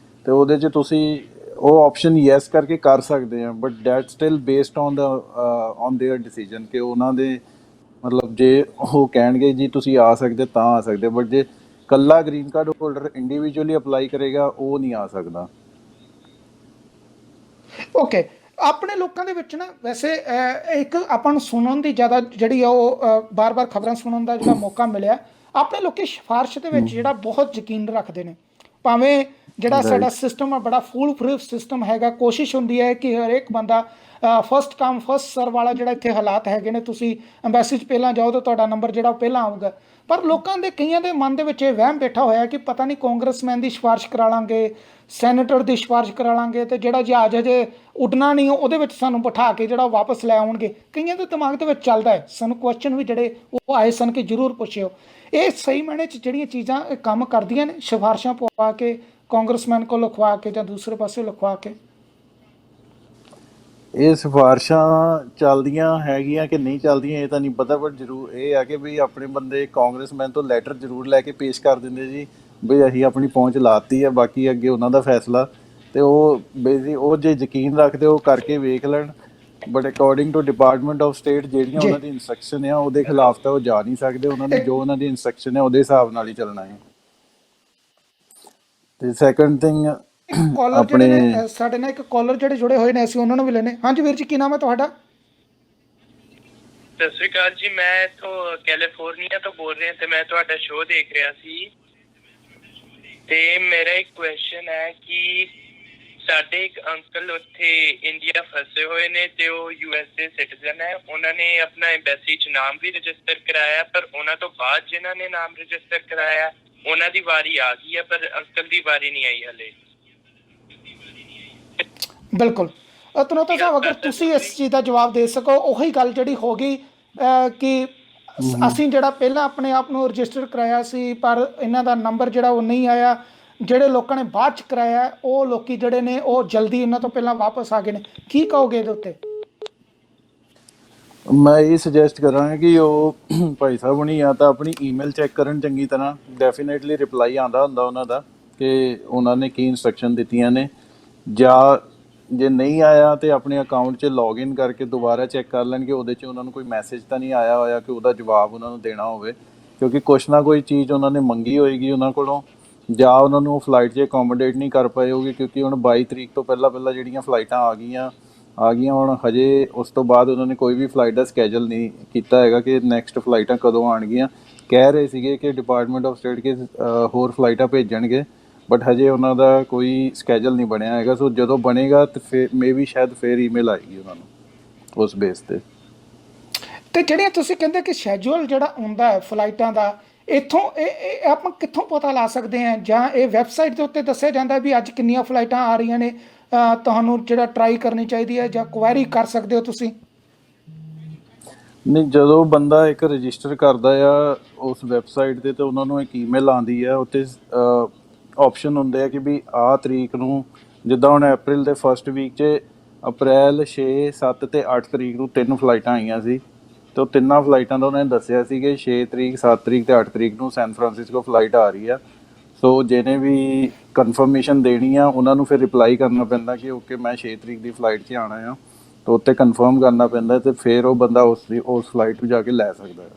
ਤੇ ਉਹਦੇ 'ਚ ਤੁਸੀਂ ਉਹ ਆਪਸ਼ਨ ਯੈਸ ਕਰਕੇ ਕਰ ਸਕਦੇ ਆ, but that still based on there decision ਕਿ ਉਹਨਾਂ ਦੇ ਮਤਲਬ ਜੇ ਉਹ ਕਹਿਣਗੇ ਜੀ ਤੁਸੀਂ ਆ ਸਕਦੇ ਤਾਂ ਆ ਸਕਦੇ, ਬਟ ਜੇ ਕੱਲਾ green card holder individually apply ਕਰੇਗਾ ਉਹ ਨਹੀਂ ਆ ਸਕਦਾ। ਓਕੇ, ਆਪਣੇ ਲੋਕਾਂ ਦੇ ਵਿੱਚ ਨਾ ਵੈਸੇ ਇੱਕ ਆਪਾਂ ਨੂੰ ਸੁਣਨ ਦੀ ਜ਼ਿਆਦਾ ਜਿਹੜੀ ਆ ਉਹ ਬਾਰ-ਬਾਰ ਖਬਰਾਂ ਸੁਣਨ ਦਾ ਜਿਹੜਾ ਮੌਕਾ ਮਿਲਿਆ, ਆਪਣੇ ਲੋਕੀ ਸਿਫਾਰਿਸ਼ ਦੇ ਵਿੱਚ ਜਿਹੜਾ ਬਹੁਤ ਯਕੀਨ ਰੱਖਦੇ ਨੇ, ਭਾਵੇਂ ਜਿਹੜਾ ਸਾਡਾ ਸਿਸਟਮ ਆ ਬੜਾ ਫੂਲ ਪ੍ਰੂਫ ਸਿਸਟਮ ਹੈਗਾ, ਕੋਸ਼ਿਸ਼ ਹੁੰਦੀ ਹੈ ਕਿ ਹਰੇਕ ਬੰਦਾ ਫਸਟ ਕਮ ਫਸਟ ਸਰਵ ਵਾਲਾ ਜਿਹੜਾ ਇੱਥੇ ਹਾਲਾਤ ਹੈਗੇ ਨੇ, ਤੁਸੀਂ ਐਮਬੈਸੀ 'ਚ ਪਹਿਲਾਂ ਜਾਓ ਤਾਂ ਤੁਹਾਡਾ ਨੰਬਰ ਜਿਹੜਾ ਉਹ ਪਹਿਲਾਂ ਆਊਗਾ। ਪਰ ਲੋਕਾਂ ਦੇ ਕਈਆਂ ਦੇ ਮਨ ਦੇ ਵਿੱਚ ਇਹ ਵਹਿਮ ਬੈਠਾ ਹੋਇਆ ਕਿ ਪਤਾ ਨਹੀਂ ਕਾਂਗਰਸਮੈਨ ਦੀ ਸਿਫਾਰਿਸ਼ ਕਰਾ ਲਾਂਗੇ, ਸੈਨੇਟਰ ਦੀ ਸਿਫਾਰਿਸ਼ ਕਰਾ ਲਾਂਗੇ ਤੇ ਜਿਹੜਾ ਜਹਾਜ਼ ਅਜੇ ਉੱਡਣਾ ਨਹੀਂ ਉਹਦੇ ਵਿੱਚ ਸਾਨੂੰ ਬਿਠਾ ਕੇ ਜਿਹੜਾ ਵਾਪਸ ਲੈ ਆਉਣਗੇ। ਕਈਆਂ ਦੇ ਦਿਮਾਗ ਦੇ ਵਿੱਚ ਚੱਲਦਾ ਹੈ, ਸਾਨੂੰ ਕੁਐਸਚਨ ਵੀ ਜਿਹੜੇ ਉਹ ਆਏ ਸਨ ਕਿ ਜ਼ਰੂਰ ਪੁੱਛਿਓ। ਇਹ ਸਹੀ ਮਾਇਨੇ 'ਚ ਜਿਹੜੀਆਂ ਚੀਜ਼ਾਂ ਕੰਮ ਕਰਦੀਆਂ ਨੇ, ਸਿਫਾਰਿਸ਼ਾਂ ਪਵਾ ਕੇ ਕਾਂਗਰਸਮੈਨ ਕੋਲ ਲਿਖਵਾ ਕੇ ਜਾਂ ਦੂਸਰੇ ਪਾਸੇ ਲਿਖਵਾ ਕੇ? ਇਹ ਸਿਫਾਰਿਸ਼ਾਂ ਚੱਲਦੀਆਂ ਹੈਗੀਆਂ ਕਿ ਨਹੀਂ ਚੱਲਦੀਆਂ ਇਹ ਤਾਂ ਨਹੀਂ ਪਤਾ, ਬਟ ਜ਼ਰੂਰ ਇਹ ਆ ਕਿ ਵੀ ਆਪਣੇ ਬੰਦੇ ਕਾਂਗਰਸਮੈਨ ਤੋਂ ਲੈਟਰ ਜ਼ਰੂਰ ਲੈ ਕੇ ਪੇਸ਼ ਕਰ ਦਿੰਦੇ ਜੀ ਵੀ ਅਸੀਂ ਆਪਣੀ ਪਹੁੰਚ ਲਾਤੀ ਹੈ, ਬਾਕੀ ਅੱਗੇ ਉਹਨਾਂ ਦਾ ਫੈਸਲਾ। ਤੇ ਉਹ ਉਹ ਜੇ ਯਕੀਨ ਰੱਖਦੇ ਉਹ ਕਰਕੇ ਵੇਖ ਲੈਣ, but according to department of state ਜਿਹੜੀਆਂ ਉਹਨਾਂ ਦੀ ਇਨਸਟਰਕਸ਼ਨ ਆ ਉਹਦੇ ਖਿਲਾਫ ਤਾਂ ਉਹ ਜਾ ਨਹੀਂ ਸਕਦੇ, ਉਹਨਾਂ ਨੇ ਜੋ ਉਹਨਾਂ ਦੀ ਇਨਸਟਰਕਸ਼ਨ ਹੈ ਉਹਦੇ ਹਿਸਾਬ ਨਾਲ ਹੀ ਚੱਲਣਾ ਹੈ। ਤੇ ਸੈਕੰਡ ਥਿੰਗ ਕਾਲਰ ਜਿਹੜੇ ਨੇ ਸਾਡੇ ਨਾਲ, ਇੱਕ ਕਾਲਰ ਜਿਹੜੇ ਜੁੜੇ ਹੋਏ ਨੇ ਅਸੀਂ ਉਹਨਾਂ ਨੂੰ ਵੀ ਲੈਣੇ। ਹਾਂਜੀ ਵੀਰ ਜੀ, ਕੀ ਨਾਮ ਹੈ ਤੁਹਾਡਾ? ਸਤਿ ਸ਼੍ਰੀ ਅਕਾਲ ਜੀ, ਮੈਂ ਇੱਥੋਂ ਕੈਲੀਫੋਰਨੀਆ ਤੋਂ ਬੋਲ ਰਿਹਾ ਤੇ ਮੈਂ ਤੁਹਾਡਾ ਸ਼ੋਅ ਦੇਖ ਰਿਹਾ ਸੀ ਤੇ ਮੇਰਾ ਇੱਕ ਕੁਐਸਚਨ ਹੈ ਕਿ ਸਾਡੇ ਇੱਕ ਅੰਕਲ ਉੱਥੇ ਇੰਡੀਆ ਫਸੇ ਹੋਏ ਨੇ ਤੇ ਉਹ USA ਸਿਟੀਜ਼ਨ ਹੈ, ਉਹਨਾਂ ਨੇ ਆਪਣਾ ਐਮਬੈਸੀ 'ਚ ਨਾਮ ਵੀ ਰਜਿਸਟਰ ਕਰਾਇਆ, ਪਰ ਉਹਨਾਂ ਤੋਂ ਬਾਅਦ ਜਿਨ੍ਹਾਂ ਨੇ ਨਾਮ ਰਜਿਸਟਰ ਕਰਾਇਆ ਉਹਨਾਂ ਦੀ ਵਾਰੀ ਆ ਗਈ ਹੈ, ਪਰ ਅੰਕਲ ਦੀ ਵਾਰੀ ਨਹੀਂ ਆਈ ਹਲੇ। ਬਿਲਕੁਲ ਤਨੋਤਾ ਸਾਹਿਬ, ਅਗਰ ਤੁਸੀਂ ਇਸ ਚੀਜ਼ ਦਾ ਜਵਾਬ ਦੇ ਸਕੋ, ਉਹੀ ਗੱਲ ਜਿਹੜੀ ਹੋ ਗਈ ਕਿ ਅਸੀਂ ਜਿਹੜਾ ਪਹਿਲਾਂ ਆਪਣੇ ਆਪ ਨੂੰ ਰਜਿਸਟਰ ਕਰਾਇਆ ਸੀ ਪਰ ਇਹਨਾਂ ਦਾ ਨੰਬਰ ਜਿਹੜਾ ਉਹ ਨਹੀਂ ਆਇਆ, ਜਿਹੜੇ ਲੋਕਾਂ ਨੇ ਬਾਅਦ 'ਚ ਕਰਾਇਆ ਉਹ ਲੋਕੀ ਜਿਹੜੇ ਨੇ ਉਹ ਜਲਦੀ ਇਹਨਾਂ ਤੋਂ ਪਹਿਲਾਂ ਵਾਪਸ ਆ ਗਏ ਨੇ, ਕੀ ਕਹੋਗੇ ਇਹਦੇ ਉੱਤੇ? ਮੈਂ ਇਹ ਸੁਜੈਸਟ ਕਰਾਂਗਾ ਕਿ ਉਹ ਭਾਈ ਸਾਹਿਬ ਹੁਣੀ ਜਾਂ ਤਾਂ ਆਪਣੀ ਈਮੇਲ ਚੈੱਕ ਕਰਨ ਚੰਗੀ ਤਰ੍ਹਾਂ, ਡੈਫੀਨੇਟਲੀ ਰਿਪਲਾਈ ਆਉਂਦਾ ਹੁੰਦਾ ਉਹਨਾਂ ਦਾ ਕਿ ਉਹਨਾਂ ਨੇ ਕੀ ਇਨਸਟਰਕਸ਼ਨ ਦਿੱਤੀਆਂ ਨੇ, ਜਾਂ ਜੇ ਨਹੀਂ ਆਇਆ ਤੇ ਆਪਣੇ ਅਕਾਊਂਟ 'ਚ ਲੌਗਇਨ ਕਰਕੇ ਦੁਬਾਰਾ ਚੈੱਕ ਕਰ ਲੈਣ ਕਿ ਉਹਦੇ 'ਚ ਉਹਨਾਂ ਨੂੰ ਕੋਈ ਮੈਸੇਜ ਤਾਂ ਨਹੀਂ ਆਇਆ ਹੋਇਆ ਕਿ ਉਹਦਾ ਜਵਾਬ ਉਹਨਾਂ ਨੂੰ ਦੇਣਾ ਹੋਵੇ, ਕਿਉਂਕਿ ਕੁਛ ਨਾ ਕੋਈ ਚੀਜ਼ ਉਹਨਾਂ ਨੇ ਮੰਗੀ ਹੋਏਗੀ ਉਹਨਾਂ ਕੋਲੋਂ, ਜਾਂ ਉਹਨਾਂ ਨੂੰ ਫਲਾਈਟ 'ਚ ਅਕੋਮੋਡੇਟ ਨਹੀਂ ਕਰ ਪਾਏ ਹੋਗੇ, ਕਿਉਂਕਿ ਹੁਣ 22 ਤਰੀਕ ਤੋਂ ਪਹਿਲਾਂ ਜਿਹੜੀਆਂ ਫਲਾਈਟਾਂ ਆ ਗਈਆਂ ਹੁਣ ਹਜੇ ਉਸ ਤੋਂ ਬਾਅਦ ਉਹਨਾਂ ਨੇ ਕੋਈ ਵੀ ਫਲਾਈਟ ਦਾ ਸਕੈਜੂਲ ਨਹੀਂ ਕੀਤਾ ਹੈਗਾ ਕਿ ਨੈਕਸਟ ਫਲਾਈਟਾਂ ਕਦੋਂ ਆਉਣਗੀਆਂ। ਕਹਿ ਰਹੇ ਸੀਗੇ ਕਿ ਡਿਪਾਰਟਮੈਂਟ ਆਫ ਸਟੇਟ ਕੇ ਹੋਰ ਫਲਾਈਟਾਂ ਭੇਜਣਗੇ, ਬਟ ਹਜੇ ਉਹਨਾਂ ਦਾ ਕੋਈ ਸਕੈਜੂਲ ਨਹੀਂ ਬਣਿਆ ਹੈਗਾ। ਸੋ ਜਦੋਂ ਬਣੇਗਾ ਤਾਂ ਫਿਰ ਮੇ ਵੀ ਸ਼ਾਇਦ ਫਿਰ ਈਮੇਲ ਆਏਗੀ ਉਹਨਾਂ ਨੂੰ ਉਸ ਬੇਸ 'ਤੇ। ਤੇ ਜਿਹੜੀਆਂ ਤੁਸੀਂ ਕਹਿੰਦੇ ਕਿ ਸ਼ੈਡਿਊਲ ਜਿਹੜਾ ਹੁੰਦਾ ਹੈ ਫਲਾਈਟਾਂ ਦਾ, ਇੱਥੋਂ ਇਹ ਆਪਾਂ ਕਿੱਥੋਂ ਪਤਾ ਲਾ ਸਕਦੇ ਹਾਂ, ਜਾਂ ਇਹ ਵੈਬਸਾਈਟ ਦੇ ਉੱਤੇ ਦੱਸਿਆ ਜਾਂਦਾ ਵੀ ਅੱਜ ਕਿੰਨੀਆਂ ਫਲਾਈਟਾਂ ਆ ਰਹੀਆਂ ਨੇ, ਤੁਹਾਨੂੰ ਜਿਹੜਾ ਟਰਾਈ ਕਰਨੀ ਚਾਹੀਦੀ ਹੈ, ਜਾਂ ਕੁਐਰੀ ਕਰ ਸਕਦੇ ਹੋ ਤੁਸੀਂ? ਨਹੀਂ, ਜਦੋਂ ਬੰਦਾ ਇੱਕ ਰਜਿਸਟਰ ਕਰਦਾ ਆ ਉਸ ਵੈਬਸਾਈਟ 'ਤੇ ਤਾਂ ਉਹਨਾਂ ਨੂੰ ਇੱਕ ਈਮੇਲ ਆਉਂਦੀ ਆ, ਉੱਤੇ ਆਪਸ਼ਨ ਹੁੰਦੇ ਆ ਕਿ ਵੀ ਆਹ ਤਰੀਕ ਨੂੰ, ਜਿੱਦਾਂ ਹੁਣ ਅਪ੍ਰੈਲ ਦੇ ਫਸਟ ਵੀਕ 'ਚ ਅਪ੍ਰੈਲ 6, 7 ਅਤੇ 8 ਤਰੀਕ ਨੂੰ 3 ਫਲਾਈਟਾਂ ਆਈਆਂ ਸੀ, ਅਤੇ ਉਹ ਤਿੰਨਾਂ ਫਲਾਈਟਾਂ ਦਾ ਉਹਨਾਂ ਨੇ ਦੱਸਿਆ ਸੀ ਕਿ 6 ਤਰੀਕ, 7 ਤਰੀਕ ਅਤੇ 8 ਤਰੀਕ ਨੂੰ ਸੈਨ ਫਰਾਂਸਿਸਕੋ ਫਲਾਈਟ ਆ ਰਹੀ ਆ। ਸੋ ਜਿਹਨੇ ਵੀ ਕਨਫਰਮੇਸ਼ਨ ਦੇਣੀ ਆ ਉਹਨਾਂ ਨੂੰ ਫਿਰ ਰਿਪਲਾਈ ਕਰਨਾ ਪੈਂਦਾ ਕਿ ਓਕੇ ਮੈਂ 6 ਤਰੀਕ ਦੀ ਫਲਾਈਟ 'ਚ ਆਉਣਾ ਆ, ਤਾਂ ਉੱਤੇ ਕਨਫਰਮ ਕਰਨਾ ਪੈਂਦਾ, ਅਤੇ ਫਿਰ ਉਹ ਬੰਦਾ ਉਸ ਫਲਾਈਟ ਨੂੰ ਜਾ ਕੇ ਲੈ ਸਕਦਾ ਹੈ।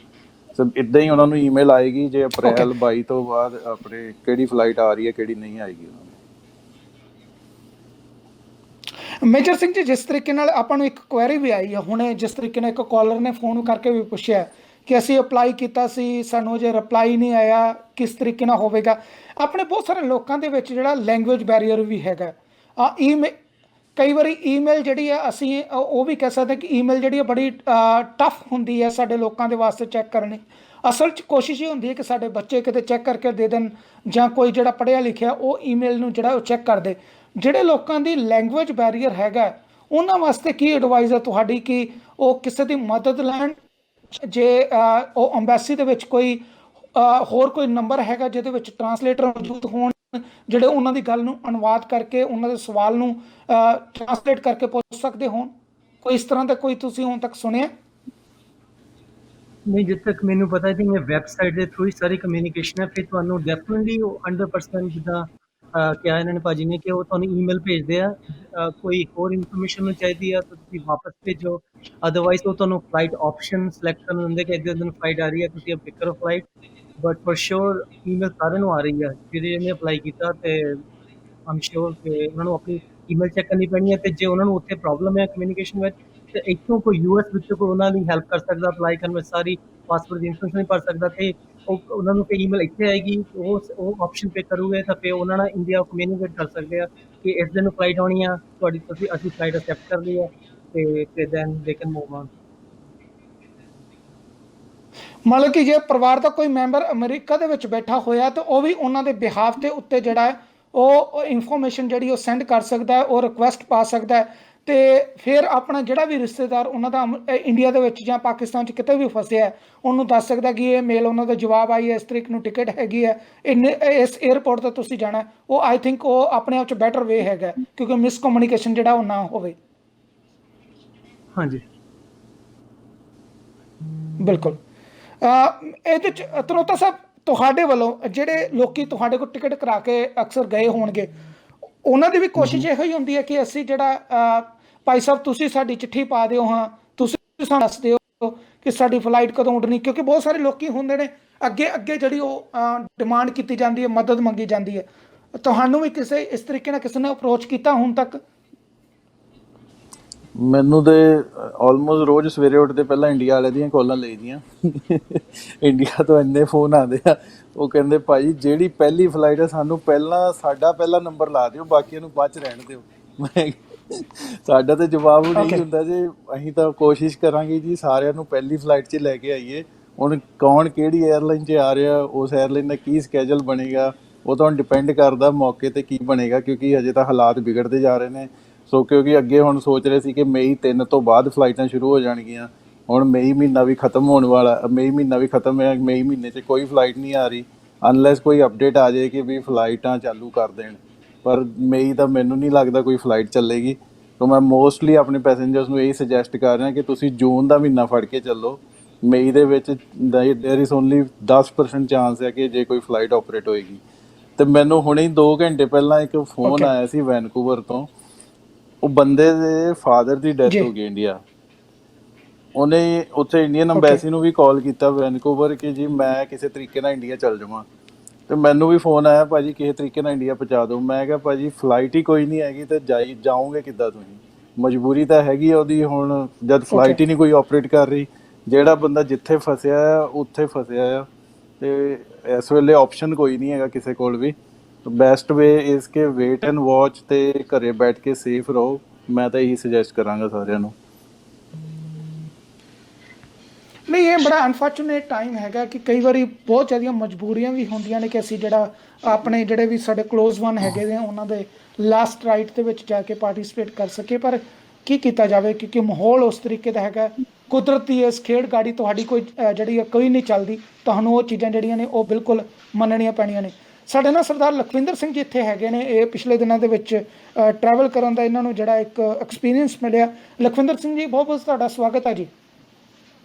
ਸੋ ਇੱਦਾਂ ਹੀ ਉਹਨਾਂ ਨੂੰ ਈਮੇਲ ਆਏਗੀ ਜੇ ਅਪ੍ਰੈਲ 22 ਤੋਂ ਬਾਅਦ ਆਪਣੇ ਕਿਹੜੀ ਫਲਾਈਟ ਆ ਰਹੀ ਹੈ, ਕਿਹੜੀ ਨਹੀਂ ਆਏਗੀ ਉਹਨਾਂ ਨੂੰ। ਮੇਜਰ ਸਿੰਘ ਜੀ, ਜਿਸ ਤਰੀਕੇ ਨਾਲ ਆਪਾਂ ਨੂੰ ਇੱਕ ਕੁਐਰੀ ਵੀ ਆਈ ਹੈ ਹੁਣੇ, ਜਿਸ ਤਰੀਕੇ ਨਾਲ ਇੱਕ ਕਾਲਰ ਨੇ ਫੋਨ ਕਰਕੇ ਵੀ ਪੁੱਛਿਆ ਕਿ ਅਸੀਂ ਅਪਲਾਈ ਕੀਤਾ ਸੀ, ਸਾਨੂੰ ਅਜੇ ਰਿਪਲਾਈ ਨਹੀਂ ਆਇਆ, ਕਿਸ ਤਰੀਕੇ ਨਾਲ ਹੋਵੇਗਾ। ਆਪਣੇ ਬਹੁਤ ਸਾਰੇ ਲੋਕਾਂ ਦੇ ਵਿੱਚ ਜਿਹੜਾ ਲੈਂਗੁਏਜ ਬੈਰੀਅਰ ਵੀ ਹੈਗਾ। ਕਈ ਵਾਰੀ ਈਮੇਲ ਜਿਹੜੀ ਹੈ, ਅਸੀਂ ਉਹ ਵੀ ਕਹਿ ਸਕਦੇ ਕਿ ਈਮੇਲ ਜਿਹੜੀ ਹੈ ਬੜੀ ਟਫ ਹੁੰਦੀ ਹੈ ਸਾਡੇ ਲੋਕਾਂ ਦੇ ਵਾਸਤੇ ਚੈੱਕ ਕਰਨੀ। ਅਸਲ 'ਚ ਕੋਸ਼ਿਸ਼ ਇਹ ਹੁੰਦੀ ਹੈ ਕਿ ਸਾਡੇ ਬੱਚੇ ਕਿਤੇ ਚੈੱਕ ਕਰਕੇ ਦੇ ਦੇਣ, ਜਾਂ ਕੋਈ ਜਿਹੜਾ ਪੜ੍ਹਿਆ ਲਿਖਿਆ ਉਹ ਈਮੇਲ ਨੂੰ ਜਿਹੜਾ ਉਹ ਚੈੱਕ ਕਰਦੇ। ਜਿਹੜੇ ਲੋਕਾਂ ਦੀ ਲੈਂਗੁਏਜ ਬੈਰੀਅਰ ਹੈਗਾ, ਉਹਨਾਂ ਵਾਸਤੇ ਕੀ ਐਡਵਾਈਸ ਹੈ ਤੁਹਾਡੀ ਕਿ ਉਹ ਕਿਸੇ ਦੀ ਮਦਦ ਲੈਣ? ਜੇ ਉਹ ਅੰਬੈਸੀ ਦੇ ਵਿੱਚ ਕੋਈ ਹੋਰ ਕੋਈ ਨੰਬਰ ਹੈਗਾ ਜਿਹਦੇ ਵਿੱਚ ਟਰਾਂਸਲੇਟਰ ਮੌਜੂਦ ਹੋਣ, ਜਿਹੜੇ ਉਹਨਾਂ ਦੀ ਗੱਲ ਨੂੰ ਅਨੁਵਾਦ ਕਰਕੇ ਉਹਨਾਂ ਦੇ ਸਵਾਲ ਨੂੰ ਟਰਾਂਸਲੇਟ ਕਰਕੇ ਪੁੱਛ ਸਕਦੇ ਹੋਣ? ਕੋਈ ਇਸ ਤਰ੍ਹਾਂ ਦਾ ਕੋਈ ਤੁਸੀਂ ਹੁਣ ਤੱਕ ਸੁਣਿਆ? ਨਹੀਂ, ਜਿੱਥੇ ਤੱਕ ਮੈਨੂੰ ਪਤਾ ਹੈ ਕਿ ਮੈਂ ਵੈਬਸਾਈਟ ਦੇ ਥਰੂ ਹੀ ਸਾਰੀ ਕਮਿਊਨੀਕੇਸ਼ਨ ਹੈ। ਫਿਰ ਤੁਹਾਨੂੰ ਡੈਫੀਨਿਟਲੀ ਉਹ 100% ਜਿੱਦਾਂ ਕਿਹਾ ਇਹਨਾਂ ਨੇ ਭਾਜੀ ਨੇ ਕਿ ਉਹ ਤੁਹਾਨੂੰ ਈਮੇਲ ਭੇਜਦੇ ਆ। ਕੋਈ ਹੋਰ ਇਨਫੋਰਮੇਸ਼ਨ ਨੂੰ ਚਾਹੀਦੀ ਆ ਤਾਂ ਤੁਸੀਂ ਵਾਪਸ ਭੇਜੋ, ਅਦਰਵਾਈਜ਼ ਉਹ ਤੁਹਾਨੂੰ ਫਲਾਈਟ ਆਪਸ਼ਨ ਸਿਲੈਕਟ ਕਰਨ ਦਿੰਦੇ ਕਿ ਇੱਦਾਂ ਦਿਨ ਫਲਾਈਟ ਆ ਰਹੀ ਹੈ, ਤੁਸੀਂ ਪਿਕ ਕਰੋ flight. But for sure email ਸਾਰਿਆਂ ਨੂੰ ਆ ਰਹੀ ਹੈ ਜਿਹੜੇ ਇਹਨੇ ਅਪਲਾਈ ਕੀਤਾ, ਅਤੇ ਆਮ ਸ਼ੋਰ ਕਿ ਉਹਨਾਂ ਨੂੰ ਆਪਣੀ ਈਮੇਲ ਚੈੱਕ ਕਰਨੀ ਪੈਣੀ ਹੈ। ਅਤੇ ਜੇ ਉਹਨਾਂ ਨੂੰ ਉੱਥੇ ਪ੍ਰੋਬਲਮ ਹੈ ਕਮਿਊਨੀਕੇਸ਼ਨ ਵਿੱਚ, ਤੇ ਇੱਥੋਂ ਕੋਈ US ਵਿੱਚੋਂ ਕੋਈ ਉਹਨਾਂ ਦੀ ਹੈਲਪ ਕਰ ਸਕਦਾ ਅਪਲਾਈ ਕਰਨ ਵਿੱਚ, ਸਾਰੀ ਪਾਸਪੋਰਟ ਦੀ ਇਨਫੋਰਮੇਸ਼ਨ ਨਹੀਂ ਭਰ ਸਕਦਾ, ਅਤੇ ਉਹ ਉਹਨਾਂ ਨੂੰ ਕੋਈ ਈਮੇਲ ਇੱਥੇ ਆਏਗੀ, ਉਹ ਆਪਸ਼ਨ ਪੇ ਕਰੂਗੇ ਤਾਂ ਫਿਰ ਉਹਨਾਂ ਨਾਲ ਇੰਡੀਆ ਕਮਿਊਨੀਕੇਟ ਕਰ ਸਕਦੇ ਆ ਕਿ ਇਸ ਦਿਨ ਫਲਾਈਟ ਆਉਣੀ ਆ ਤੁਹਾਡੀ, ਅਸੀਂ ਫਲਾਈਟ ਅਕਸੈਪਟ ਕਰ ਲਈ ਆ, ਅਤੇ then they can move on. ਮਤਲਬ ਕਿ ਜੇ ਪਰਿਵਾਰ ਦਾ ਕੋਈ ਮੈਂਬਰ ਅਮਰੀਕਾ ਦੇ ਵਿੱਚ ਬੈਠਾ ਹੋਇਆ ਤਾਂ ਉਹ ਵੀ ਉਹਨਾਂ ਦੇ ਬਿਹਾਫ ਦੇ ਉੱਤੇ ਜਿਹੜਾ ਹੈ ਉਹ ਇਨਫੋਰਮੇਸ਼ਨ ਜਿਹੜੀ ਉਹ ਸੈਂਡ ਕਰ ਸਕਦਾ ਹੈ, ਉਹ ਰਿਕੁਐਸਟ ਪਾ ਸਕਦਾ ਹੈ, ਅਤੇ ਫਿਰ ਆਪਣਾ ਜਿਹੜਾ ਵੀ ਰਿਸ਼ਤੇਦਾਰ ਉਹਨਾਂ ਦਾ ਇੰਡੀਆ ਦੇ ਵਿੱਚ ਜਾਂ ਪਾਕਿਸਤਾਨ 'ਚ ਕਿਤੇ ਵੀ ਫਸਿਆ ਹੈ ਉਹਨੂੰ ਦੱਸ ਸਕਦਾ ਕਿ ਇਹ ਮੇਲ ਉਹਨਾਂ ਦਾ ਜਵਾਬ ਆਈ ਹੈ, ਇਸ ਤਰੀਕ ਨੂੰ ਟਿਕਟ ਹੈਗੀ ਹੈ, ਇਸ ਏਅਰਪੋਰਟ 'ਤੇ ਤੁਸੀਂ ਜਾਣਾ। ਉਹ ਆਈ ਥਿੰਕ ਉਹ ਆਪਣੇ ਆਪ 'ਚ ਬੈਟਰ ਵੇ ਹੈਗਾ, ਕਿਉਂਕਿ ਮਿਸਕਮਿਊਨੀਕੇਸ਼ਨ ਜਿਹੜਾ ਉਹ ਨਾ ਹੋਵੇ। ਹਾਂਜੀ, ਬਿਲਕੁਲ। ਇਹਦੇ 'ਚ ਤਰੋਤਾ ਸਾਹਿਬ, ਤੁਹਾਡੇ ਵੱਲੋਂ ਜਿਹੜੇ ਲੋਕੀ ਤੁਹਾਡੇ ਕੋਲ ਟਿਕਟ ਕਰਾ ਕੇ ਅਕਸਰ ਗਏ ਹੋਣਗੇ, ਉਹਨਾਂ ਦੀ ਵੀ ਕੋਸ਼ਿਸ਼ ਇਹੋ ਹੀ ਹੁੰਦੀ ਹੈ ਕਿ ਅਸੀਂ ਜਿਹੜਾ ਭਾਈ ਸਾਹਿਬ ਤੁਸੀਂ ਸਾਡੀ ਚਿੱਠੀ ਪਾ ਦਿਓ, ਹਾਂ ਤੁਸੀਂ ਸਾਨੂੰ ਦੱਸ ਦਿਓ ਕਿ ਸਾਡੀ ਫਲਾਈਟ ਕਦੋਂ ਉੱਡਣੀ, ਕਿਉਂਕਿ ਬਹੁਤ ਸਾਰੇ ਲੋਕੀ ਹੁੰਦੇ ਨੇ ਅੱਗੇ ਜਿਹੜੀ ਉਹ ਡਿਮਾਂਡ ਕੀਤੀ ਜਾਂਦੀ ਹੈ, ਮਦਦ ਮੰਗੀ ਜਾਂਦੀ ਹੈ। ਤੁਹਾਨੂੰ ਵੀ ਕਿਸੇ ਇਸ ਤਰੀਕੇ ਨਾਲ ਕਿਸੇ ਨੇ ਅਪਰੋਚ ਕੀਤਾ ਹੁਣ ਤੱਕ? ਮੈਨੂੰ ਤੇ ਆਲਮੋਸਟ ਰੋਜ਼ ਸਵੇਰੇ ਉੱਠਦੇ ਪਹਿਲਾਂ ਇੰਡੀਆ ਵਾਲੇ ਦੀਆਂ ਕਾਲਾਂ ਲਈਦੀਆਂ। ਇੰਡੀਆ ਤੋਂ ਇੰਨੇ ਫੋਨ ਆਉਂਦੇ ਆ, ਉਹ ਕਹਿੰਦੇ ਭਾਈ ਜਿਹੜੀ ਪਹਿਲੀ ਫਲਾਈਟ ਹੈ ਸਾਨੂੰ ਸਾਡਾ ਪਹਿਲਾ ਨੰਬਰ ਲਾ ਦਿਓ, ਬਾਕੀਆਂ ਨੂੰ ਬਾਅਦ 'ਚ ਰਹਿਣ ਦਿਓ। ਮੈਂ ਸਾਡਾ ਤਾਂ ਜਵਾਬ ਉਹ ਨਹੀਂ ਹੁੰਦਾ ਜੀ, ਅਸੀਂ ਤਾਂ ਕੋਸ਼ਿਸ਼ ਕਰਾਂਗੇ ਜੀ ਸਾਰਿਆਂ ਨੂੰ ਪਹਿਲੀ ਫਲਾਈਟ 'ਚ ਲੈ ਕੇ ਆਈਏ। ਹੁਣ ਕੌਣ ਕਿਹੜੀ 에ਅਰਲਾਈਨ 'ਚ ਆ ਰਿਹਾ, ਉਸ 에ਅਰਲਾਈਨ ਦਾ ਕੀ ਸਕੈਜੂਲ ਬਣੇਗਾ, ਉਹ ਤਾਂ ਹੁਣ ਡਿਪੈਂਡ ਕਰਦਾ ਮੌਕੇ 'ਤੇ ਕੀ ਬਣੇਗਾ, ਕਿਉਂਕਿ ਹਜੇ ਤਾਂ ਹਾਲਾਤ ਵਿਗੜਦੇ ਜਾ ਰਹੇ ਨੇ। ਸੋ ਕਿਉਂਕਿ ਅੱਗੇ ਹੁਣ ਸੋਚ ਰਹੇ ਸੀ ਕਿ ਮਈ 3 ਤੋਂ ਬਾਅਦ ਫਲਾਈਟਾਂ ਸ਼ੁਰੂ ਹੋ ਜਾਣਗੀਆਂ। ਹੁਣ ਮਈ ਮਹੀਨਾ ਵੀ ਖਤਮ ਹੋਣ ਵਾਲਾ, ਮਈ ਮਹੀਨਾ ਵੀ ਖਤਮ ਹੈ, ਮਈ ਮਹੀਨੇ 'ਚ ਕੋਈ ਫਲਾਈਟ ਨਹੀਂ ਆ ਰਹੀ ਅਨਲੈਸ ਕੋਈ ਅਪਡੇਟ ਆ ਜਾਏ ਕਿ ਵੀ ਫਲਾਈਟਾਂ ਚਾਲੂ ਕਰ ਦੇਣ। ਪਰ ਮਈ ਦਾ ਮੈਨੂੰ ਨਹੀਂ ਲੱਗਦਾ ਕੋਈ ਫਲਾਈਟ ਚੱਲੇਗੀ। ਸੋ ਮੈਂ ਮੋਸਟਲੀ ਆਪਣੇ ਪੈਸੇਂਜਰਸ ਨੂੰ ਇਹੀ ਸੁਜੈਸਟ ਕਰ ਰਿਹਾ ਕਿ ਤੁਸੀਂ ਜੂਨ ਦਾ ਮਹੀਨਾ ਫੜ ਕੇ ਚੱਲੋ। ਮਈ ਦੇ ਵਿੱਚ ਦੇਅਰ ਇਜ਼ ਓਨਲੀ 10% ਚਾਂਸ ਹੈ ਕਿ ਜੇ ਕੋਈ ਫਲਾਈਟ ਆਪਰੇਟ ਹੋਏਗੀ। ਅਤੇ ਮੈਨੂੰ ਹੁਣੇ 2 ਘੰਟੇ ਪਹਿਲਾਂ ਇੱਕ ਫੋਨ ਆਇਆ ਸੀ ਵੈਨਕੂਵਰ ਤੋਂ, ਉਹ ਬੰਦੇ ਦੇ ਫਾਦਰ ਦੀ ਡੈਥ ਹੋ ਗਈ ਇੰਡੀਆ। ਉਹਨੇ ਉੱਥੇ ਇੰਡੀਅਨ ਅੰਬੈਸੀ ਨੂੰ ਵੀ ਕਾਲ ਕੀਤਾ ਵੈਨਕੂਵਰ ਕਿ ਜੀ ਮੈਂ ਕਿਸੇ ਤਰੀਕੇ ਨਾਲ ਇੰਡੀਆ ਚੱਲ ਜਾਵਾਂ, ਅਤੇ ਮੈਨੂੰ ਵੀ ਫੋਨ ਆਇਆ ਭਾਜੀ ਕਿਸੇ ਤਰੀਕੇ ਨਾਲ ਇੰਡੀਆ ਪਹੁੰਚਾ ਦਿਓ। ਮੈਂ ਕਿਹਾ ਭਾਜੀ ਫਲਾਈਟ ਹੀ ਕੋਈ ਨਹੀਂ ਹੈਗੀ ਅਤੇ ਜਾਓਗੇ ਕਿੱਦਾਂ ਤੁਸੀਂ? ਮਜਬੂਰੀ ਤਾਂ ਹੈਗੀ ਉਹਦੀ, ਹੁਣ ਜਦ ਫਲਾਈਟ ਹੀ ਨਹੀਂ ਕੋਈ ਆਪਰੇਟ ਕਰ ਰਹੀ। ਜਿਹੜਾ ਬੰਦਾ ਜਿੱਥੇ ਫਸਿਆ ਆ ਉੱਥੇ ਫਸਿਆ ਆ, ਅਤੇ ਇਸ ਵੇਲੇ ਆਪਸ਼ਨ ਕੋਈ ਨਹੀਂ ਹੈਗਾ ਕਿਸੇ ਕੋਲ ਵੀ। ਬੈਸਟ ਵੇ ਇਸ ਕੇ ਵੇਟ ਐਂਡ ਵਾਚ, ਅਤੇ ਘਰੇ ਬੈਠ ਕੇ ਸੇਫ ਰਹੋ। ਮੈਂ ਤਾਂ ਇਹੀ ਸੁਜੈਸਟ ਕਰਾਂਗਾ ਸਾਰਿਆਂ ਨੂੰ। ਨਹੀਂ, ਇਹ ਬੜਾ ਅਨਫੋਰਚੂਨੇਟ ਟਾਈਮ ਹੈਗਾ ਕਿ ਕਈ ਵਾਰੀ ਬਹੁਤ ਜ਼ਿਆਦੀਆਂ ਮਜਬੂਰੀਆਂ ਵੀ ਹੁੰਦੀਆਂ ਨੇ ਕਿ ਅਸੀਂ ਜਿਹੜਾ ਆਪਣੇ ਜਿਹੜੇ ਵੀ ਸਾਡੇ ਕਲੋਜ਼ ਵਨ ਹੈਗੇ ਨੇ ਉਹਨਾਂ ਦੇ ਲਾਸਟ ਰਾਈਟ ਦੇ ਵਿੱਚ ਜਾ ਕੇ ਪਾਰਟਿਸਿਪੇਟ ਕਰ ਸਕੀਏ, ਪਰ ਕੀ ਕੀਤਾ ਜਾਵੇ ਕਿਉਂਕਿ ਮਾਹੌਲ ਉਸ ਤਰੀਕੇ ਦਾ ਹੈਗਾ। ਕੁਦਰਤੀ ਇਸ ਖੇਡ ਗਾੜੀ ਤੁਹਾਡੀ ਕੋਈ ਜਿਹੜੀ ਆ ਕੋਈ ਨਹੀਂ ਚੱਲਦੀ, ਤੁਹਾਨੂੰ ਉਹ ਚੀਜ਼ਾਂ ਜਿਹੜੀਆਂ ਨੇ ਉਹ ਬਿਲਕੁਲ ਮੰਨਣੀਆਂ ਪੈਣੀਆਂ ਨੇ। ਸਾਡੇ ਨਾਲ ਸਰਦਾਰ ਲਖਵਿੰਦਰ ਸਿੰਘ ਜੀ ਇੱਥੇ ਹੈਗੇ ਨੇ, ਇਹ ਪਿਛਲੇ ਦਿਨਾਂ ਦੇ ਵਿੱਚ ਟਰੈਵਲ ਕਰਨ ਦਾ ਇਹਨਾਂ ਨੂੰ ਜਿਹੜਾ ਇੱਕ ਐਕਸਪੀਰੀਅੰਸ ਮਿਲਿਆ। ਲਖਵਿੰਦਰ ਸਿੰਘ ਜੀ, ਬਹੁਤ ਬਹੁਤ ਤੁਹਾਡਾ ਸਵਾਗਤ ਹੈ ਜੀ।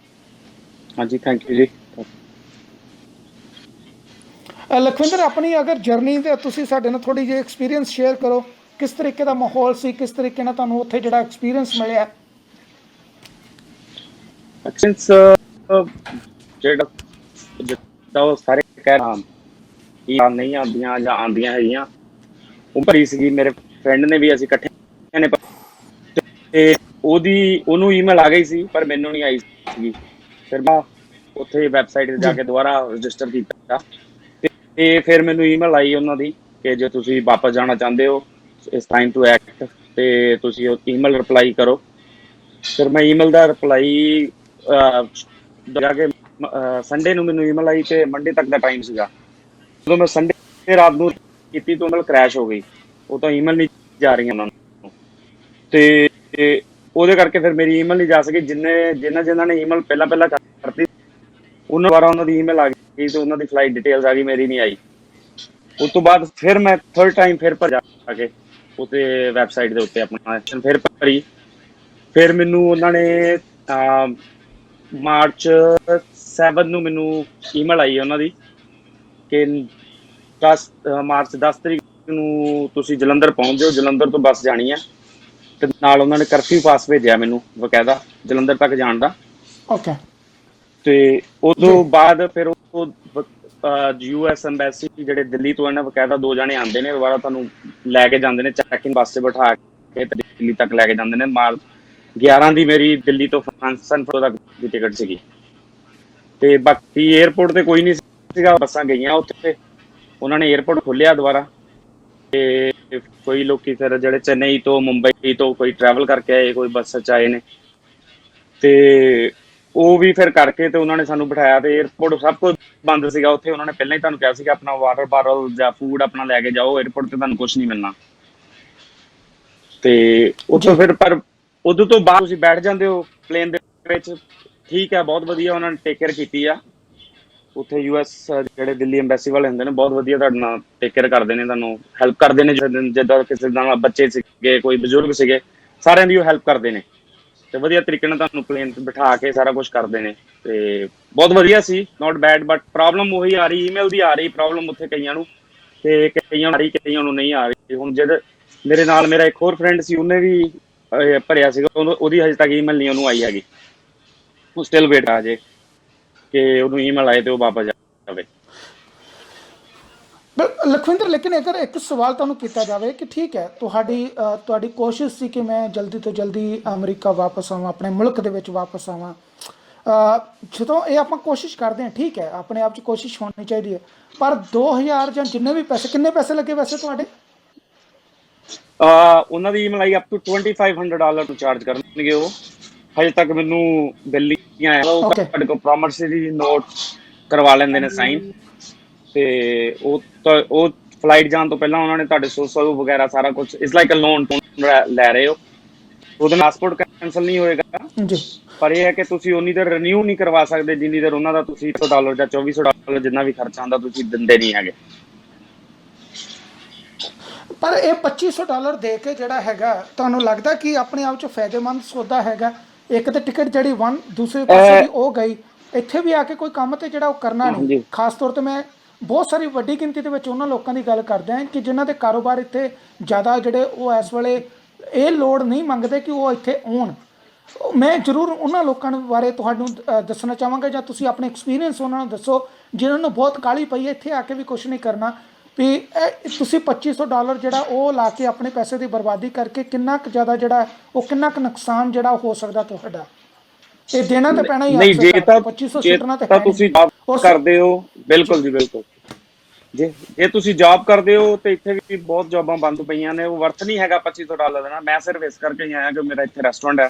हाँ जी, थैंक यू जी। ਲਖਵਿੰਦਰ, ਆਪਣੀ ਅਗਰ ਜਰਨੀ ਤੇ ਤੁਸੀਂ ਸਾਡੇ ਨਾਲ ਥੋੜੀ ਜਿਹੀ ਐਕਸਪੀਰੀਅੰਸ ਸ਼ੇਅਰ ਕਰੋ, ਕਿਸ ਤਰੀਕੇ ਦਾ ਮਾਹੌਲ ਸੀ, ਕਿਸ ਤਰੀਕੇ ਨਾਲ ਤੁਹਾਨੂੰ ਉੱਥੇ ਜਿਹੜਾ ਐਕਸਪੀਰੀਅੰਸ ਮਿਲਿਆ। ਜਿਹੜਾ ਉਹ ਸਾਰੇ ਕਹਿ ਰਹੇ ਕਿ ਨਹੀਂ ਆਉਂਦੀਆਂ ਜਾਂ ਆਉਂਦੀਆਂ ਹੈਗੀਆਂ, ਉਹ ਭਰੀ ਸੀਗੀ। ਮੇਰੇ ਫਰੈਂਡ ਨੇ ਵੀ, ਅਸੀਂ ਇਕੱਠੇ ਨੇ, ਤੇ ਉਹਨੂੰ ਈਮੇਲ ਆ ਗਈ ਸੀ ਪਰ ਮੈਨੂੰ ਨਹੀਂ ਆਈ ਸੀਗੀ। ਫਿਰ ਮੈਂ ਉੱਥੇ ਵੈਬਸਾਈਟ 'ਤੇ ਜਾ ਕੇ ਦੁਬਾਰਾ ਰਜਿਸਟਰ ਕੀਤਾ ਤੇ ਫਿਰ ਮੈਨੂੰ ਈਮੇਲ ਆਈ ਉਹਨਾਂ ਦੀ ਕਿ ਜੇ ਤੁਸੀਂ ਵਾਪਸ ਜਾਣਾ ਚਾਹੁੰਦੇ ਹੋ, ਇਟਸ ਟਾਈਮ ਟੂ ਐਕਟ, ਤੇ ਤੁਸੀਂ ਉਹ ਈਮੇਲ ਰਿਪਲਾਈ ਕਰੋ। ਫਿਰ ਮੈਂ ਈਮੇਲ ਦਾ ਰਿਪਲਾਈ ਜਾ ਕੇ ਸੰਡੇ ਨੂੰ ਮੈਨੂੰ ਈਮੇਲ ਆਈ ਤੇ ਮੰਡੇ ਤੱਕ ਦਾ ਟਾਈਮ ਸੀਗਾ। ਜਦੋਂ ਮੈਂ ਸੰਡੇ ਰਾਤ ਨੂੰ ਕੀਤੀ ਤਾਂ ਈਮੇਲ ਕ੍ਰੈਸ਼ ਹੋ ਗਈ, ਉਹ ਤਾਂ ਈਮੇਲ ਨਹੀਂ ਜਾ ਰਹੀਆਂ ਉਹਨਾਂ ਨੂੰ, ਤੇ ਉਹਦੇ ਕਰਕੇ ਫਿਰ ਮੇਰੀ ਈਮੇਲ ਨਹੀਂ ਜਾ ਸਕੀ। ਜਿਨ੍ਹਾਂ ਨੇ ਈਮੇਲ ਪਹਿਲਾਂ ਕਰਤੀ ਉਹਨਾਂ ਦੁਆਰਾ ਉਹਨਾਂ ਦੀ ਈਮੇਲ ਆ ਗਈ ਤੇ ਉਹਨਾਂ ਦੀ ਫਲਾਈਟ ਡਿਟੇਲਸ ਆ ਗਈ, ਮੇਰੀ ਨਹੀਂ ਆਈ। ਉਸ ਤੋਂ ਬਾਅਦ ਫਿਰ ਮੈਂ ਥਰਡ ਟਾਈਮ ਫਿਰ ਭਰ ਜਾ ਕੇ ਉੱਤੇ ਵੈਬਸਾਈਟ ਦੇ ਉੱਤੇ ਆਪਣਾ ਐਕਸ਼ਨ ਫਿਰ ਭਰੀ। ਫਿਰ ਮੈਨੂੰ ਉਹਨਾਂ ਨੇ ਮਾਰਚ 7 ਨੂੰ ਮੈਨੂੰ ਈਮੇਲ ਆਈ ਉਹਨਾਂ ਦੀ ਕਿ ਮਾਰਚ 10 ਤਰੀਕ ਨੂੰ ਤੁਸੀਂ ਜਲੰਧਰ ਪਹੁੰਚ ਜਾਓ, ਜਲੰਧਰ ਤੋਂ ਬੱਸ ਜਾਣੀ ਹੈ। ਤੇ ਨਾਲ ਉਹਨਾਂ ਨੇ ਕਰਫਿਊ ਪਾਸ ਭੇਜਿਆ ਮੈਨੂੰ ਬਕਾਇਦਾ ਜਲੰਧਰ ਤੱਕ ਜਾਣ ਦਾ। ਓਕੇ। ਤੇ ਉਦੋਂ ਬਾਅਦ ਫਿਰ ਉਹ US ਐਮਬੈਸੀ ਜਿਹੜੇ ਦਿੱਲੀ ਤੋਂ ਇਹਨਾਂ ਬਕਾਇਦਾ 2 ਜਣੇ ਆਉਂਦੇ ਨੇ, ਦੁਬਾਰਾ ਤੁਹਾਨੂੰ ਲੈ ਕੇ ਜਾਂਦੇ ਨੇ, ਚੈਕਿੰਗ ਬੱਸ 'ਚ ਬਿਠਾ ਕੇ ਤੇ ਦਿੱਲੀ ਤੱਕ ਲੈ ਕੇ ਜਾਂਦੇ ਨੇ। ਮਾਲ 11 ਦੀ ਮੇਰੀ ਦਿੱਲੀ ਤੋਂ ਫਰਾਂਕਫਰਟ ਤੱਕ ਦੀ ਟਿਕਟ ਸੀਗੀ। ਤੇ ਬਾਕੀ ਏਅਰਪੋਰਟ ਤੇ ਕੋਈ ਨਹੀਂ ਸੀਗਾ, ਬੱਸਾਂ ਗਈਆਂ ਉੱਥੇ, ਉਹਨਾਂ ਨੇ ਏਅਰਪੋਰਟ ਖੋਲ੍ਹਿਆ ਦੁਬਾਰਾ। ਤੇ ਕੋਈ ਲੋਕੀ ਫਿਰ ਜਿਹੜੇ ਚੇਨਈ ਤੋਂ, ਮੁੰਬਈ ਤੋਂ ਕੋਈ ਟਰੈਵਲ ਕਰਕੇ ਆਏ, ਕੋਈ ਬੱਸ 'ਚ ਆਏ ਨੇ, ਤੇ ਉਹ ਵੀ ਫਿਰ ਕਰਕੇ ਤੇ ਉਹਨਾਂ ਨੇ ਸਾਨੂੰ ਬਿਠਾਇਆ। ਤੇ ਏਅਰਪੋਰਟ ਸਭ ਕੁਝ ਬੰਦ ਸੀਗਾ ਉੱਥੇ। ਉਹਨਾਂ ਨੇ ਪਹਿਲਾਂ ਹੀ ਤੁਹਾਨੂੰ ਕਿਹਾ ਸੀਗਾ ਆਪਣਾ ਵਾਟਰ ਬਾਟਲ ਜਾਂ ਫੂਡ ਆਪਣਾ ਲੈ ਕੇ ਜਾਓ, ਏਅਰਪੋਰਟ ਤੇ ਤੁਹਾਨੂੰ ਕੁਝ ਨਹੀਂ ਮਿਲਣਾ। ਤੇ ਉੱਥੋਂ ਫਿਰ ਪਰ ਉਦੋਂ ਤੋਂ ਬਾਅਦ ਤੁਸੀਂ ਬੈਠ ਜਾਂਦੇ ਹੋ ਪਲੇਨ ਦੇ ਵਿੱਚ, ਠੀਕ ਹੈ, ਬਹੁਤ ਵਧੀਆ ਉਹਨਾਂ ਨੇ ਟੇਕ ਕੇਅਰ ਕੀਤੀ ਆ ਉੱਥੇ। US ਜਿਹੜੇ ਦਿੱਲੀ ਐਮਬੈਸੀ ਵਾਲੇ ਹੁੰਦੇ ਨੇ ਬਹੁਤ ਵਧੀਆ ਤੁਹਾਡੇ ਨਾਲ ਟੇਕ ਕੇਅਰ ਕਰਦੇ ਨੇ, ਤੁਹਾਨੂੰ ਹੈਲਪ ਕਰਦੇ ਨੇ। ਜਿੱਦਾਂ ਕਿਸੇ ਨਾਲ ਬੱਚੇ ਸੀਗੇ, ਕੋਈ ਬਜ਼ੁਰਗ ਸੀਗੇ, ਸਾਰਿਆਂ ਦੀ ਉਹ ਹੈਲਪ ਕਰਦੇ ਨੇ ਤੇ ਵਧੀਆ ਤਰੀਕੇ ਨਾਲ ਤੁਹਾਨੂੰ ਪਲੇਨ ਤੇ ਬਿਠਾ ਕੇ ਸਾਰਾ ਕੁਝ ਕਰਦੇ ਨੇ। ਤੇ ਬਹੁਤ ਵਧੀਆ ਸੀ, ਨਾਟ ਬੈਡ। ਬਟ ਪ੍ਰੋਬਲਮ ਉਹੀ ਆ ਰਹੀ, ਈਮੇਲ ਦੀ ਆ ਰਹੀ ਪ੍ਰੋਬਲਮ ਉੱਥੇ ਕਈਆਂ ਨੂੰ, ਤੇ ਕਈਆਂ ਨੂੰ ਆ ਰਹੀ, ਕਈਆਂ ਨੂੰ ਨਹੀਂ ਆ ਰਹੀ। ਹੁਣ ਜਦ ਮੇਰੇ ਨਾਲ ਮੇਰਾ ਇੱਕ ਹੋਰ ਫਰੈਂਡ ਸੀ, ਉਹਨੇ ਵੀ ਭਰਿਆ ਸੀਗਾ, ਉਹਦੀ ਹਜੇ ਤੱਕ ਈਮੇਲ ਨਹੀਂ ਉਹਨੂੰ ਆਈ ਹੈਗੀ। ਉਹ ਸਟਿਲ ਵੇਟ ਆ ਜੇ ਕਿ ਉਹਨੂੰ ਈਮੇਲ ਆਏ ਤੇ ਉਹ ਵਾਪਸ ਜਾਵੇ। ਲਖਵਿੰਦਰ, ਲੇਕਿਨ ਅਗਰ ਇੱਕ ਸਵਾਲ ਤੁਹਾਨੂੰ ਕੀਤਾ ਜਾਵੇ ਕਿ ਠੀਕ ਹੈ, ਤੁਹਾਡੀ ਕੋਸ਼ਿਸ਼ ਸੀ ਕਿ ਮੈਂ ਜਲਦੀ ਤੋਂ ਜਲਦੀ ਅਮਰੀਕਾ ਵਾਪਸ ਆਵਾਂ, ਆਪਣੇ ਮੁਲਕ ਦੇ ਵਿੱਚ ਵਾਪਸ ਆਵਾਂ। ਜਦੋਂ ਇਹ ਆਪਾਂ ਕੋਸ਼ਿਸ਼ ਕਰਦੇ ਹਾਂ, ਠੀਕ ਹੈ, ਆਪਣੇ ਆਪ 'ਚ ਕੋਸ਼ਿਸ਼ ਹੋਣੀ ਚਾਹੀਦੀ ਹੈ, ਪਰ 2000 ਜਾਂ ਜਿੰਨੇ ਵੀ ਪੈਸੇ, ਕਿੰਨੇ ਪੈਸੇ ਲੱਗੇ ਵੈਸੇ ਤੁਹਾਡੇ? ਉਹਨਾਂ ਦੀ ਈਮੇਲ ਆਈ ਅਪ ਟੂ $2500 ਨੂੰ ਚਾਰਜ ਕਰਨਗੇ ਉਹ। ਹਜੇ ਤੱਕ ਮੈਨੂੰ ਬਿੱਲ ਨਹੀਂ ਆਇਆ। ਉਹ ਤੁਹਾਡੇ ਕੋਲ ਪ੍ਰੋਮਿਸਰੀ ਨੋਟ ਕਰਵਾ ਲੈਂਦੇ ਨੇ ਸਾਈਨ, ਤੇ ਉਹ ਫਲਾਈਟ ਜਾਣ ਤੋਂ ਪਹਿਲਾਂ ਉਹਨਾਂ ਨੇ ਤੁਹਾਡੇ ਸੋਸਲ ਵਗੈਰਾ ਸਾਰਾ ਕੁਝ, ਇਟਸ ਲਾਈਕ ਅ ਲੋਨ ਲੈ ਰਹੇ ਹੋ। ਉਹਦੇ ਨਾਲ ਪਾਸਪੋਰਟ ਕੈਂਸਲ ਨਹੀਂ ਹੋਏਗਾ ਜੀ, ਪਰ ਇਹ ਹੈ ਕਿ ਤੁਸੀਂ ਉਨੀ ਦੇਰ ਰਿਨਿਊ ਨਹੀਂ ਕਰਵਾ ਸਕਦੇ ਜਿੰਨੀ ਦੇਰ ਉਹਨਾਂ ਦਾ ਤੁਸੀਂ $100 ਜਾਂ $2400 ਜਿੰਨਾ ਵੀ ਖਰਚਾ ਆਉਂਦਾ ਤੁਸੀਂ ਦਿੰਦੇ ਨਹੀਂ ਹੈਗੇ। ਪਰ ਇਹ $2500 ਦੇ ਕੇ ਜਿਹੜਾ ਹੈਗਾ, ਤੁਹਾਨੂੰ ਲੱਗਦਾ ਕਿ ਆਪਣੇ ਆਪ 'ਚ ਫਾਇਦੇਮੰਦ ਸੌਦਾ ਹੈਗਾ? ਇੱਕ ਤਾਂ ਟਿਕਟ ਜਿਹੜੀ ਦੂਸਰੇ ਪਾਸੇ ਦੀ ਉਹ ਗਈ, ਇੱਥੇ ਵੀ ਆ ਕੇ ਕੋਈ ਕੰਮ ਤੇ ਜਿਹੜਾ ਉਹ ਕਰਨਾ ਨਹੀਂ। ਖਾਸ ਤੌਰ ਤੇ ਮੈਂ ਬਹੁਤ ਸਾਰੀ ਵੱਡੀ ਗਿਣਤੀ ਦੇ ਵਿੱਚ ਉਹਨਾਂ ਲੋਕਾਂ ਦੀ ਗੱਲ ਕਰਦਾ ਕਿ ਜਿਨ੍ਹਾਂ ਦੇ ਕਾਰੋਬਾਰ ਇੱਥੇ ਜ਼ਿਆਦਾ ਜਿਹੜੇ ਉਹ ਇਸ ਵੇਲੇ ਇਹ ਲੋੜ ਨਹੀਂ ਮੰਗਦੇ ਕਿ ਉਹ ਇੱਥੇ ਆਉਣ। ਮੈਂ ਜ਼ਰੂਰ ਉਹਨਾਂ ਲੋਕਾਂ ਬਾਰੇ ਤੁਹਾਨੂੰ ਦੱਸਣਾ ਚਾਹਾਂਗਾ, ਜਾਂ ਤੁਸੀਂ ਆਪਣੇ ਐਕਸਪੀਰੀਅੰਸ ਉਹਨਾਂ ਨੂੰ ਦੱਸੋ ਜਿਨ੍ਹਾਂ ਨੂੰ ਬਹੁਤ ਕਾਹਲੀ ਪਈ ਹੈ ਇੱਥੇ ਆ ਕੇ ਵੀ ਕੁਛ ਨਹੀਂ ਕਰਨਾ, ਵੀ ਤੁਸੀਂ $2500 ਜਿਹੜਾ ਉਹ ਲਾ ਕੇ ਆਪਣੇ ਪੈਸੇ ਦੀ ਬਰਬਾਦੀ ਕਰਕੇ ਕਿੰਨਾ ਕੁ ਜ਼ਿਆਦਾ ਜਿਹੜਾ ਉਹ ਕਿੰਨਾ ਕੁ ਨੁਕਸਾਨ ਜਿਹੜਾ ਹੋ ਸਕਦਾ ਤੁਹਾਡਾ। ਇਹ ਦੇਣਾ ਤਾਂ ਪੈਣਾ ਹੀ। ਨਹੀਂ, ਜੇ ਤਾਂ ਤੁਸੀਂ ਜੌਬ ਕਰਦੇ ਹੋ, ਬਿਲਕੁਲ ਜੀ ਬਿਲਕੁਲ, ਜੇ ਤੁਸੀਂ ਜੌਬ ਕਰਦੇ ਹੋ ਤੇ ਇੱਥੇ ਵੀ ਬਹੁਤ ਜੌਬਾਂ ਬੰਦ ਪਈਆਂ ਨੇ, ਉਹ ਵਰਥ ਨਹੀਂ ਹੈਗਾ $2500 ਦੇਣਾ। ਮੈਂ ਸਿਰਫ ਇਸ ਕਰਕੇ ਹੀ ਆਇਆ ਕਿ ਮੇਰਾ ਇੱਥੇ ਰੈਸਟੋਰੈਂਟ ਹੈ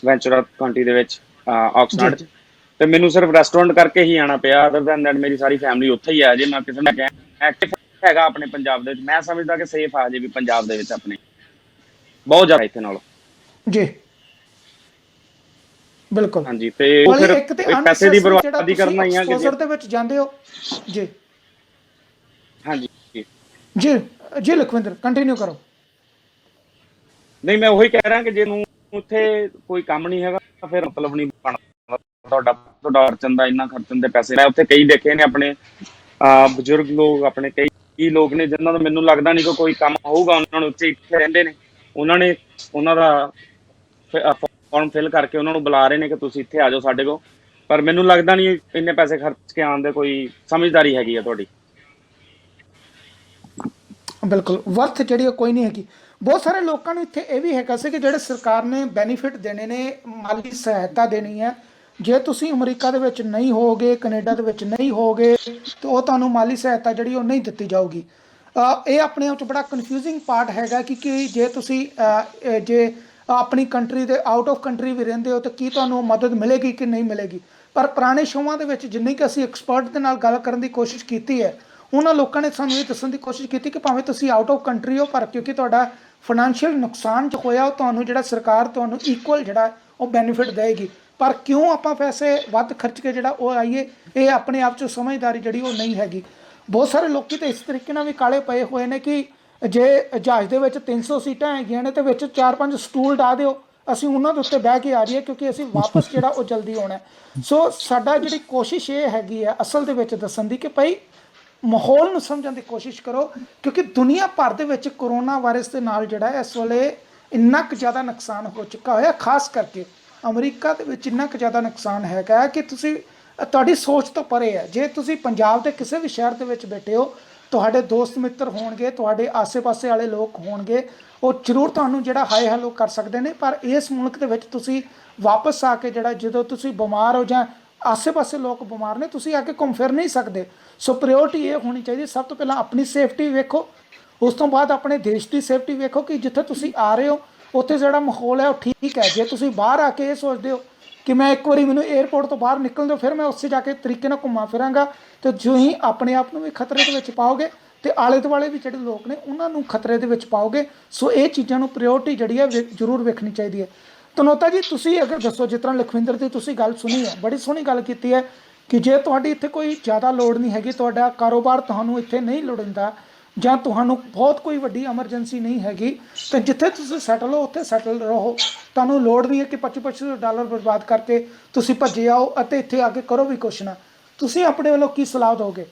ਵੈਂਚੂਰਾ ਕਾਉਂਟੀ ਦੇ ਵਿੱਚ, ਆਕਸਫੋਰਡ 'ਚ, ਤੇ ਮੈਨੂੰ ਸਿਰਫ ਰੈਸਟੋਰੈਂਟ ਕਰਕੇ ਹੀ ਆਣਾ ਪਿਆ। ਅਦਰ ਦੈਨ ਦੈਟ ਮੇਰੀ ਸਾਰੀ ਫੈਮਿਲੀ ਉੱਥੇ ਹੀ ਆ। ਜੇ ਮੈਂ ਕਿਸੇ ਨੂੰ ਐਕਟਿਵ ਹੈਗਾ ਆਪਣੇ ਪੰਜਾਬ ਦੇ ਵਿੱਚ, ਮੈਂ ਸਮਝਦਾ ਕਿ ਸੇਫ ਆ ਜੇ ਵੀ ਪੰਜਾਬ ਦੇ ਵਿੱਚ ਆਪਣੇ ਬਹੁਤ ਜ਼ਿਆਦਾ ਇੱਥੇ ਨਾਲ। ਜੀ ਬਿਲਕੁਲ। ਹਾਂਜੀ, ਤੇ ਉਹ ਮਤਲਬ ਫਿਰ ਇੱਕ ਤੇ ਪੈਸੇ ਦੀ ਅਨਸੈਸਰੀ ਜਿਹੜਾ ਬਰਬਾਦੀ ਤੁਸੀਂ ਕਰਨਾ ਹੀ ਆ ਕਿ ਐਕਸਪੋਜ਼ਰ ਦੇ ਵਿੱਚ ਜਾਂਦੇ ਹੋ। ਜੀ ਹਾਂਜੀ। ਜੀ ਜੀ ਲਖਵਿੰਦਰ ਕੰਟੀਨਿਊ ਕਰੋ। ਨਹੀਂ, ਮੈਂ ਉਹੀ ਕਹਿ ਰਿਹਾ ਕਿ ਜੇ ਨੂੰ ਉੱਥੇ ਕੋਈ ਕੰਮ ਨਹੀਂ ਹੈਗਾ ਤਾਂ ਫਿਰ ਮਤਲਬ ਨਹੀਂ ਬਣਦਾ ਤੁਹਾਡਾ ਖਰਚਣ ਦਾ, ਇੰਨਾ ਖਰਚਣ ਦੇ ਪੈਸੇ। ਮੈਂ ਉੱਥੇ ਕਈ ਦੇਖੇ ਨੇ ਆਪਣੇ ਬਜ਼ੁਰਗ ਲੋਕ, ਆਪਣੇ ਕਈ ਲੋਕ ਨੇ ਜਿਨ੍ਹਾਂ ਦਾ ਮੈਨੂੰ ਲੱਗਦਾ ਨਹੀਂ ਕਿ ਕੋਈ ਕੰਮ ਹੋਊਗਾ, ਉਹਨਾਂ ਨੂੰ ਉੱਥੇ ਇੱਥੇ ਰਹਿੰਦੇ ਨੇ, ਉਹਨਾਂ ਦਾ ਫਾਰਮ ਫਿਲ ਕਰਕੇ ਉਹਨਾਂ ਨੂੰ ਬੁਲਾ ਰਹੇ ਨੇ ਕਿ ਤੁਸੀਂ ਇੱਥੇ ਆ ਜਾਓ ਸਾਡੇ ਕੋਲ। ਪਰ ਮੈਨੂੰ ਲੱਗਦਾ ਨਹੀਂ ਇੰਨੇ ਪੈਸੇ ਖਰਚ ਕੇ ਆਉਣ ਦੇ ਕੋਈ ਸਮਝਦਾਰੀ ਹੈਗੀ ਆ ਤੁਹਾਡੀ। ਬਿਲਕੁਲ ਵਰਥ ਜਿਹੜੀ ਉਹ ਕੋਈ ਨਹੀਂ ਹੈਗੀ। ਬਹੁਤ ਸਾਰੇ ਲੋਕਾਂ ਨੂੰ ਇੱਥੇ ਇਹ ਵੀ ਹੈਗਾ ਸੀ ਕਿ ਜਿਹੜੇ ਸਰਕਾਰ ਨੇ ਬੈਨੀਫਿਟ ਦੇਣੇ ਨੇ, ਮਾਲੀ ਸਹਾਇਤਾ ਦੇਣੀ ਹੈ। ਜੇ ਤੁਸੀਂ ਅਮਰੀਕਾ ਦੇ ਵਿੱਚ ਨਹੀਂ ਹੋਗੇ, ਕੈਨੇਡਾ ਦੇ ਵਿੱਚ ਨਹੀਂ ਹੋਗੇ, ਤਾਂ ਉਹ ਤੁਹਾਨੂੰ ਮਾਲੀ ਸਹਾਇਤਾ ਜਿਹੜੀ ਉਹ ਨਹੀਂ ਦਿੱਤੀ ਜਾਊਗੀ। ਇਹ ਆਪਣੇ ਆਪ 'ਚ ਬੜਾ ਕਨਫਿਊਜ਼ਿੰਗ ਪਾਰਟ ਹੈਗਾ ਕਿ ਜੇ ਤੁਸੀਂ ਜੇ ਆਪਣੀ ਕੰਟਰੀ ਦੇ ਆਊਟ ਆਫ ਕੰਟਰੀ ਵੀ ਰਹਿੰਦੇ ਹੋ ਤਾਂ ਕੀ ਤੁਹਾਨੂੰ ਮਦਦ ਮਿਲੇਗੀ ਕਿ ਨਹੀਂ ਮਿਲੇਗੀ। ਪਰ ਪੁਰਾਣੇ ਸ਼ੋਆਂ ਦੇ ਵਿੱਚ ਜਿੰਨੀ ਕਿ ਅਸੀਂ ਐਕਸਪਰਟ ਦੇ ਨਾਲ ਗੱਲ ਕਰਨ ਦੀ ਕੋਸ਼ਿਸ਼ ਕੀਤੀ ਹੈ, ਉਹਨਾਂ ਲੋਕਾਂ ਨੇ ਸਾਨੂੰ ਇਹ ਦੱਸਣ ਦੀ ਕੋਸ਼ਿਸ਼ ਕੀਤੀ ਕਿ ਭਾਵੇਂ ਤੁਸੀਂ ਆਊਟ ਆਫ ਕੰਟਰੀ ਹੋ, ਪਰ ਕਿਉਂਕਿ ਤੁਹਾਡਾ ਫਾਈਨੈਂਸ਼ੀਅਲ ਨੁਕਸਾਨ ਜੋ ਹੋਇਆ ਉਹ ਤੁਹਾਨੂੰ ਜਿਹੜਾ ਸਰਕਾਰ ਤੁਹਾਨੂੰ ਇਕੁਅਲ ਜਿਹੜਾ ਉਹ ਬੈਨੀਫਿਟ ਦੇਵੇਗੀ। ਪਰ ਕਿਉਂ ਆਪਾਂ ਪੈਸੇ ਵੱਧ ਖਰਚ ਕੇ ਜਿਹੜਾ ਉਹ ਆਈਏ, ਇਹ ਆਪਣੇ ਆਪ 'ਚ ਸਮਝਦਾਰੀ ਜਿਹੜੀ ਉਹ ਨਹੀਂ ਹੈਗੀ। ਬਹੁਤ ਸਾਰੇ ਲੋਕੀ ਤਾਂ ਇਸ ਤਰੀਕੇ ਨਾਲ ਵੀ ਕਾਲੇ ਪਏ ਹੋਏ ਨੇ ਕਿ ਜੇ ਜਹਾਜ਼ ਦੇ ਵਿੱਚ 300 ਸੀਟਾਂ ਹੈਗੀਆਂ ਨੇ ਤੇ ਵਿੱਚ 4-5 ਸਟੂਲ ਡਾ ਦਿਓ, ਅਸੀਂ ਉਹਨਾਂ ਦੇ ਉੱਤੇ ਬਹਿ ਕੇ ਆ ਜਾਈਏ ਕਿਉਂਕਿ ਅਸੀਂ ਵਾਪਸ ਜਿਹੜਾ ਉਹ ਜਲਦੀ ਆਉਣਾ। ਸੋ ਸਾਡਾ ਜਿਹੜੀ ਕੋਸ਼ਿਸ਼ ਇਹ ਹੈਗੀ ਹੈ ਅਸਲ ਦੇ ਵਿੱਚ ਦੱਸਣ ਦੀ ਕਿ ਭਾਈ ਮਾਹੌਲ ਨੂੰ ਸਮਝਣ ਦੀ ਕੋਸ਼ਿਸ਼ ਕਰੋ, ਕਿਉਂਕਿ ਦੁਨੀਆ ਭਰ ਦੇ ਵਿੱਚ ਕਰੋਨਾ ਵਾਇਰਸ ਦੇ ਨਾਲ ਜਿਹੜਾ ਇਸ ਵੇਲੇ ਇੰਨਾ ਕੁ ਜ਼ਿਆਦਾ ਨੁਕਸਾਨ ਹੋ ਚੁੱਕਾ ਹੋਇਆ। ਖਾਸ ਕਰਕੇ ਅਮਰੀਕਾ ਦੇ ਵਿੱਚ ਇੰਨਾ ਕੁ ਜ਼ਿਆਦਾ ਨੁਕਸਾਨ ਹੈਗਾ ਕਿ ਤੁਸੀਂ ਤੁਹਾਡੀ ਸੋਚ ਤੋਂ ਪਰੇ ਹੈ। ਜੇ ਤੁਸੀਂ ਪੰਜਾਬ ਦੇ ਕਿਸੇ ਵੀ ਸ਼ਹਿਰ ਦੇ ਵਿੱਚ ਬੈਠੇ ਹੋ, ਤੁਹਾਡੇ ਦੋਸਤ ਮਿੱਤਰ ਹੋਣਗੇ, ਤੁਹਾਡੇ ਆਸੇ-ਪਾਸੇ ਵਾਲੇ ਲੋਕ ਹੋਣਗੇ, ਉਹ ਜ਼ਰੂਰ ਤੁਹਾਨੂੰ ਜਿਹੜਾ ਹਾਏ ਹੈਲੋ ਕਰ ਸਕਦੇ ਨੇ। ਪਰ ਇਸ ਮੁਲਕ ਦੇ ਵਿੱਚ ਤੁਸੀਂ ਵਾਪਸ ਆ ਕੇ ਜਿਹੜਾ ਜਦੋਂ ਤੁਸੀਂ ਬਿਮਾਰ ਹੋ ਜਾਂ ਆਸੇ-ਪਾਸੇ ਲੋਕ ਬਿਮਾਰ ਨੇ, ਤੁਸੀਂ ਆ ਕੇ ਘੁੰਮ ਫਿਰ ਨਹੀਂ ਸਕਦੇ। ਸੋ ਪ੍ਰਾਇਓਰਟੀ ਇਹ ਹੋਣੀ ਚਾਹੀਦੀ, ਸਭ ਤੋਂ ਪਹਿਲਾਂ ਆਪਣੀ ਸੇਫਟੀ ਵੇਖੋ, ਉਸ ਤੋਂ ਬਾਅਦ ਆਪਣੇ ਦੇਸ਼ ਦੀ ਸੇਫਟੀ ਵੇਖੋ ਕਿ ਜਿੱਥੇ ਤੁਸੀਂ ਆ ਰਹੇ ਹੋ ਉੱਥੇ ਜਿਹੜਾ ਮਾਹੌਲ ਹੈ ਉਹ ਠੀਕ ਹੈ। ਜੇ ਤੁਸੀਂ ਬਾਹਰ ਆ ਕੇ ਇਹ ਸੋਚਦੇ ਹੋ ਕਿ ਮੈਂ ਇੱਕ ਵਾਰੀ ਮੈਨੂੰ ਏਅਰਪੋਰਟ ਤੋਂ ਬਾਹਰ ਨਿਕਲਣ ਦਿਓ ਫਿਰ ਮੈਂ ਉੱਥੇ ਜਾ ਕੇ ਤਰੀਕੇ ਨਾਲ ਘੁੰਮਾਂ ਫਿਰਾਂਗਾ, ਤੇ ਜੋ ਹੀ ਆਪਣੇ ਆਪ ਨੂੰ ਵੀ ਖਤਰੇ ਦੇ ਵਿੱਚ ਪਾਓਗੇ ਤੇ ਆਲੇ ਦੁਆਲੇ ਵੀ ਜਿਹੜੇ ਲੋਕ ਨੇ ਉਹਨਾਂ ਨੂੰ ਖਤਰੇ ਦੇ ਵਿੱਚ ਪਾਓਗੇ। ਸੋ ਇਹ ਚੀਜ਼ਾਂ ਨੂੰ ਪ੍ਰਾਇਓਰਟੀ ਜਿਹੜੀ ਹੈ ਜ਼ਰੂਰ ਵੇਖਣੀ ਚਾਹੀਦੀ ਹੈ। ਧਨੋਤਾ ਜੀ ਤੁਸੀਂ ਅਗਰ ਦੱਸੋ, ਜਿਸ ਤਰ੍ਹਾਂ ਲਖਵਿੰਦਰ ਦੀ ਤੁਸੀਂ ਗੱਲ ਸੁਣੀ ਹੈ, ਬੜੀ ਸੋਹਣੀ ਗੱਲ ਕੀਤੀ ਹੈ ਕਿ ਜੇ ਤੁਹਾਡੀ ਇੱਥੇ ਕੋਈ ਜ਼ਿਆਦਾ ਲੋੜ ਨਹੀਂ ਹੈਗੀ, ਤੁਹਾਡਾ ਕਾਰੋਬਾਰ ਤੁਹਾਨੂੰ ਇੱਥੇ ਨਹੀਂ ਲੋੜੀਂਦਾ ਜਾਂ ਤੁਹਾਨੂੰ ਬਹੁਤ ਕੋਈ ਵੱਡੀ ਐਮਰਜੈਂਸੀ ਨਹੀਂ ਹੈਗੀ, ਤਾਂ ਜਿੱਥੇ ਤੁਸੀਂ ਸੈਟਲ ਹੋ ਉੱਥੇ ਸੈਟਲ ਰਹੋ। ਤੁਹਾਨੂੰ ਲੋੜ ਨਹੀਂ ਹੈ ਕਿ $25,000 ਬਰਬਾਦ ਕਰਕੇ ਤੁਸੀਂ ਭੱਜੇ ਆਓ ਅਤੇ ਇੱਥੇ ਆ ਕੇ ਕਰੋ ਵੀ ਕੁਛ ਨਾ। ਤੁਸੀਂ ਆਪਣੇ ਵੱਲੋਂ ਕੀ ਸਲਾਹ ਦਿਓਗੇ?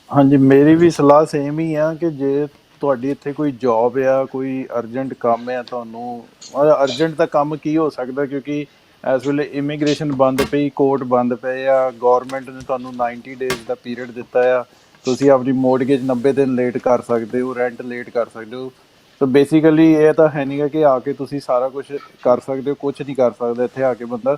ਹਾਂਜੀ, ਮੇਰੀ ਵੀ ਸਲਾਹ ਸੇਮ ਹੀ ਆ ਕਿ ਜੇ ਤੁਹਾਡੀ ਇੱਥੇ ਕੋਈ ਜੌਬ ਆ, ਕੋਈ ਅਰਜੈਂਟ ਕੰਮ ਆ, ਤੁਹਾਨੂੰ ਅਰਜੈਂਟ ਦਾ ਕੰਮ ਕੀ ਹੋ ਸਕਦਾ, ਕਿਉਂਕਿ ਇਸ ਵੇਲੇ ਇਮੀਗ੍ਰੇਸ਼ਨ ਬੰਦ ਪਈ, ਕੋਰਟ ਬੰਦ ਪਏ ਆ, ਗੌਰਮੈਂਟ ਨੇ ਤੁਹਾਨੂੰ 90 ਡੇਜ਼ ਦਾ ਪੀਰੀਅਡ ਦਿੱਤਾ ਆ, ਤੁਸੀਂ ਆਪਣੀ ਮੋਰਟਗੇਜ 90 ਦਿਨ ਲੇਟ ਕਰ ਸਕਦੇ ਹੋ, ਰੈਂਟ ਲੇਟ ਕਰ ਸਕਦੇ ਹੋ। ਸੋ ਬੇਸਿਕਲੀ ਇਹ ਤਾਂ ਹੈ ਨਹੀਂ ਗਾ ਕਿ ਆ ਕੇ ਤੁਸੀਂ ਸਾਰਾ ਕੁਝ ਕਰ ਸਕਦੇ ਹੋ, ਕੁਛ ਨਹੀਂ ਕਰ ਸਕਦਾ ਇੱਥੇ ਆ ਕੇ ਬੰਦਾ।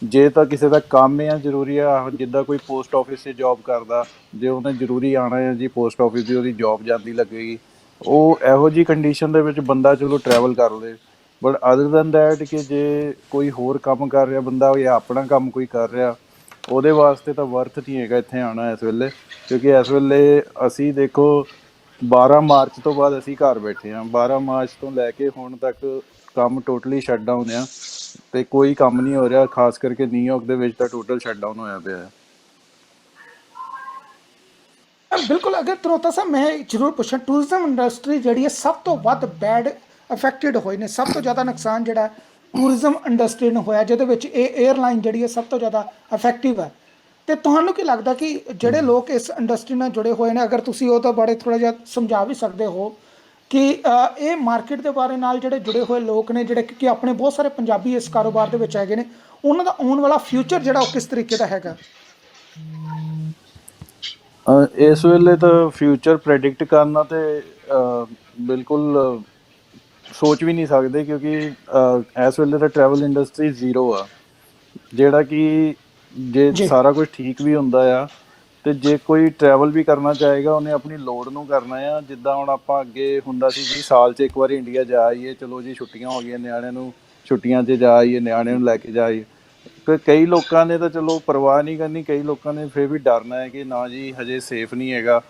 ਜੇ ਤਾਂ ਕਿਸੇ ਦਾ ਕੰਮ ਆ ਜ਼ਰੂਰੀ ਆ, ਜਿੱਦਾਂ ਕੋਈ ਪੋਸਟ ਆਫਿਸ 'ਚ ਜੌਬ ਕਰਦਾ, ਜੇ ਉਹਨੇ ਜ਼ਰੂਰੀ ਆਉਣਾ ਹੈ ਜੀ ਪੋਸਟ ਆਫਿਸ ਦੀ, ਉਹਦੀ ਜੌਬ ਜਾਂਦੀ ਲੱਗੇਗੀ, ਉਹ ਇਹੋ ਜਿਹੀ ਕੰਡੀਸ਼ਨ ਦੇ ਵਿੱਚ ਬੰਦਾ ਚਲੋ ਟਰੈਵਲ ਕਰ ਲੇ। ਬਟ ਅਦਰ ਦੈਨ ਦੈਟ ਕਿ ਜੇ ਕੋਈ ਹੋਰ ਕੰਮ ਕਰ ਰਿਹਾ ਬੰਦਾ ਜਾਂ ਆਪਣਾ ਕੰਮ ਕੋਈ ਕਰ ਰਿਹਾ, ਉਹਦੇ ਵਾਸਤੇ ਤਾਂ ਵਰਥ ਨਹੀਂ ਹੈਗਾ ਇੱਥੇ ਆਉਣਾ ਇਸ ਵੇਲੇ। ਕਿਉਂਕਿ ਇਸ ਵੇਲੇ ਅਸੀਂ ਦੇਖੋ 12 ਮਾਰਚ ਤੋਂ ਬਾਅਦ ਅਸੀਂ ਘਰ ਬੈਠੇ ਹਾਂ। 12 ਮਾਰਚ ਤੋਂ ਲੈ ਕੇ ਹੁਣ ਤੱਕ ਕੰਮ ਟੋਟਲੀ ਸ਼ਟ ਡਾਊਨ ਆ ਅਤੇ ਕੋਈ ਕੰਮ ਨਹੀਂ ਹੋ ਰਿਹਾ। ਖਾਸ ਕਰਕੇ ਨਿਊਯਾਰਕ ਦੇ ਵਿੱਚ ਤਾਂ ਟੋਟਲ ਸ਼ਟ ਡਾਊਨ ਹੋਇਆ ਪਿਆ ਹੈ। ਬਿਲਕੁਲ। ਅਗਰ ਧਨੋਤਾ ਸਾਹਿਬ ਮੈਂ ਜ਼ਰੂਰ ਪੁੱਛਾਂ, ਟੂਰਿਜ਼ਮ ਇੰਡਸਟਰੀ ਜਿਹੜੀ ਹੈ ਸਭ ਤੋਂ ਵੱਧ ਬੈਡ ਅਫੈਕਟਡ ਹੋਏ ਨੇ, ਸਭ ਤੋਂ ਜ਼ਿਆਦਾ ਨੁਕਸਾਨ ਜਿਹੜਾ ਟੂਰਿਜ਼ਮ ਇੰਡਸਟਰੀ ਨੂੰ ਹੋਇਆ, ਜਿਹਦੇ ਵਿੱਚ ਇਹ ਏਅਰਲਾਈਨ ਜਿਹੜੀ ਹੈ ਸਭ ਤੋਂ ਜ਼ਿਆਦਾ ਇਫੈਕਟਿਵ ਹੈ। ਅਤੇ ਤੁਹਾਨੂੰ ਕੀ ਲੱਗਦਾ ਕਿ ਜਿਹੜੇ ਲੋਕ ਇਸ ਇੰਡਸਟਰੀ ਨਾਲ ਜੁੜੇ ਹੋਏ ਨੇ, ਅਗਰ ਤੁਸੀਂ ਉਹ ਤਾਂ ਬੜੇ ਥੋੜ੍ਹਾ ਜਿਹਾ ਸਮਝਾ ਵੀ ਸਕਦੇ ਹੋ ਕਿ ਇਹ ਮਾਰਕੀਟ ਦੇ ਬਾਰੇ ਨਾਲ ਜਿਹੜੇ ਜੁੜੇ ਹੋਏ ਲੋਕ ਨੇ, ਜਿਹੜੇ ਕਿ ਆਪਣੇ ਬਹੁਤ ਸਾਰੇ ਪੰਜਾਬੀ ਇਸ ਕਾਰੋਬਾਰ ਦੇ ਵਿੱਚ ਹੈਗੇ ਨੇ, ਉਹਨਾਂ ਦਾ ਆਉਣ ਵਾਲਾ ਫਿਊਚਰ ਜਿਹੜਾ ਉਹ ਕਿਸ ਤਰੀਕੇ ਦਾ ਹੈਗਾ? ਇਸ ਵੇਲੇ ਤਾਂ ਫਿਊਚਰ ਪ੍ਰੈਡਿਕਟ ਕਰਨਾ ਤਾਂ ਬਿਲਕੁਲ ਸੋਚ ਵੀ ਨਹੀਂ ਸਕਦੇ, ਕਿਉਂਕਿ ਇਸ ਵੇਲੇ ਤਾਂ ਟਰੈਵਲ ਇੰਡਸਟਰੀ ਜ਼ੀਰੋ ਆ। ਜਿਹੜਾ ਕਿ ਜੇ ਸਾਰਾ ਕੁਝ ਠੀਕ ਵੀ ਹੁੰਦਾ ਆ ਅਤੇ ਜੇ ਕੋਈ ਟਰੈਵਲ ਵੀ ਕਰਨਾ ਚਾਹੇਗਾ ਉਹਨੇ ਆਪਣੀ ਲੋੜ ਨੂੰ ਕਰਨਾ ਆ। ਜਿੱਦਾਂ ਹੁਣ ਆਪਾਂ ਅੱਗੇ ਹੁੰਦਾ ਸੀ ਜੀ ਸਾਲ 'ਚ ਇੱਕ ਵਾਰੀ ਇੰਡੀਆ ਜਾ ਆਈਏ, ਚਲੋ ਜੀ ਛੁੱਟੀਆਂ ਹੋ ਗਈਆਂ, ਨਿਆਣਿਆਂ ਨੂੰ ਛੁੱਟੀਆਂ 'ਚ ਜਾ ਆਈਏ, ਨਿਆਣਿਆਂ ਨੂੰ ਲੈ ਕੇ ਜਾ ਆਈਏ। ਤੇ ਕਈ ਲੋਕਾਂ ਨੇ ਤਾਂ ਚਲੋ ਪਰਵਾਹ ਨਹੀਂ ਕਰਨੀ, ਕਈ ਲੋਕਾਂ ਨੇ ਫਿਰ ਵੀ ਡਰਨਾ ਹੈ ਕਿ ਨਾ ਜੀ ਹਜੇ ਸੇਫ ਨਹੀਂ ਹੈਗਾ,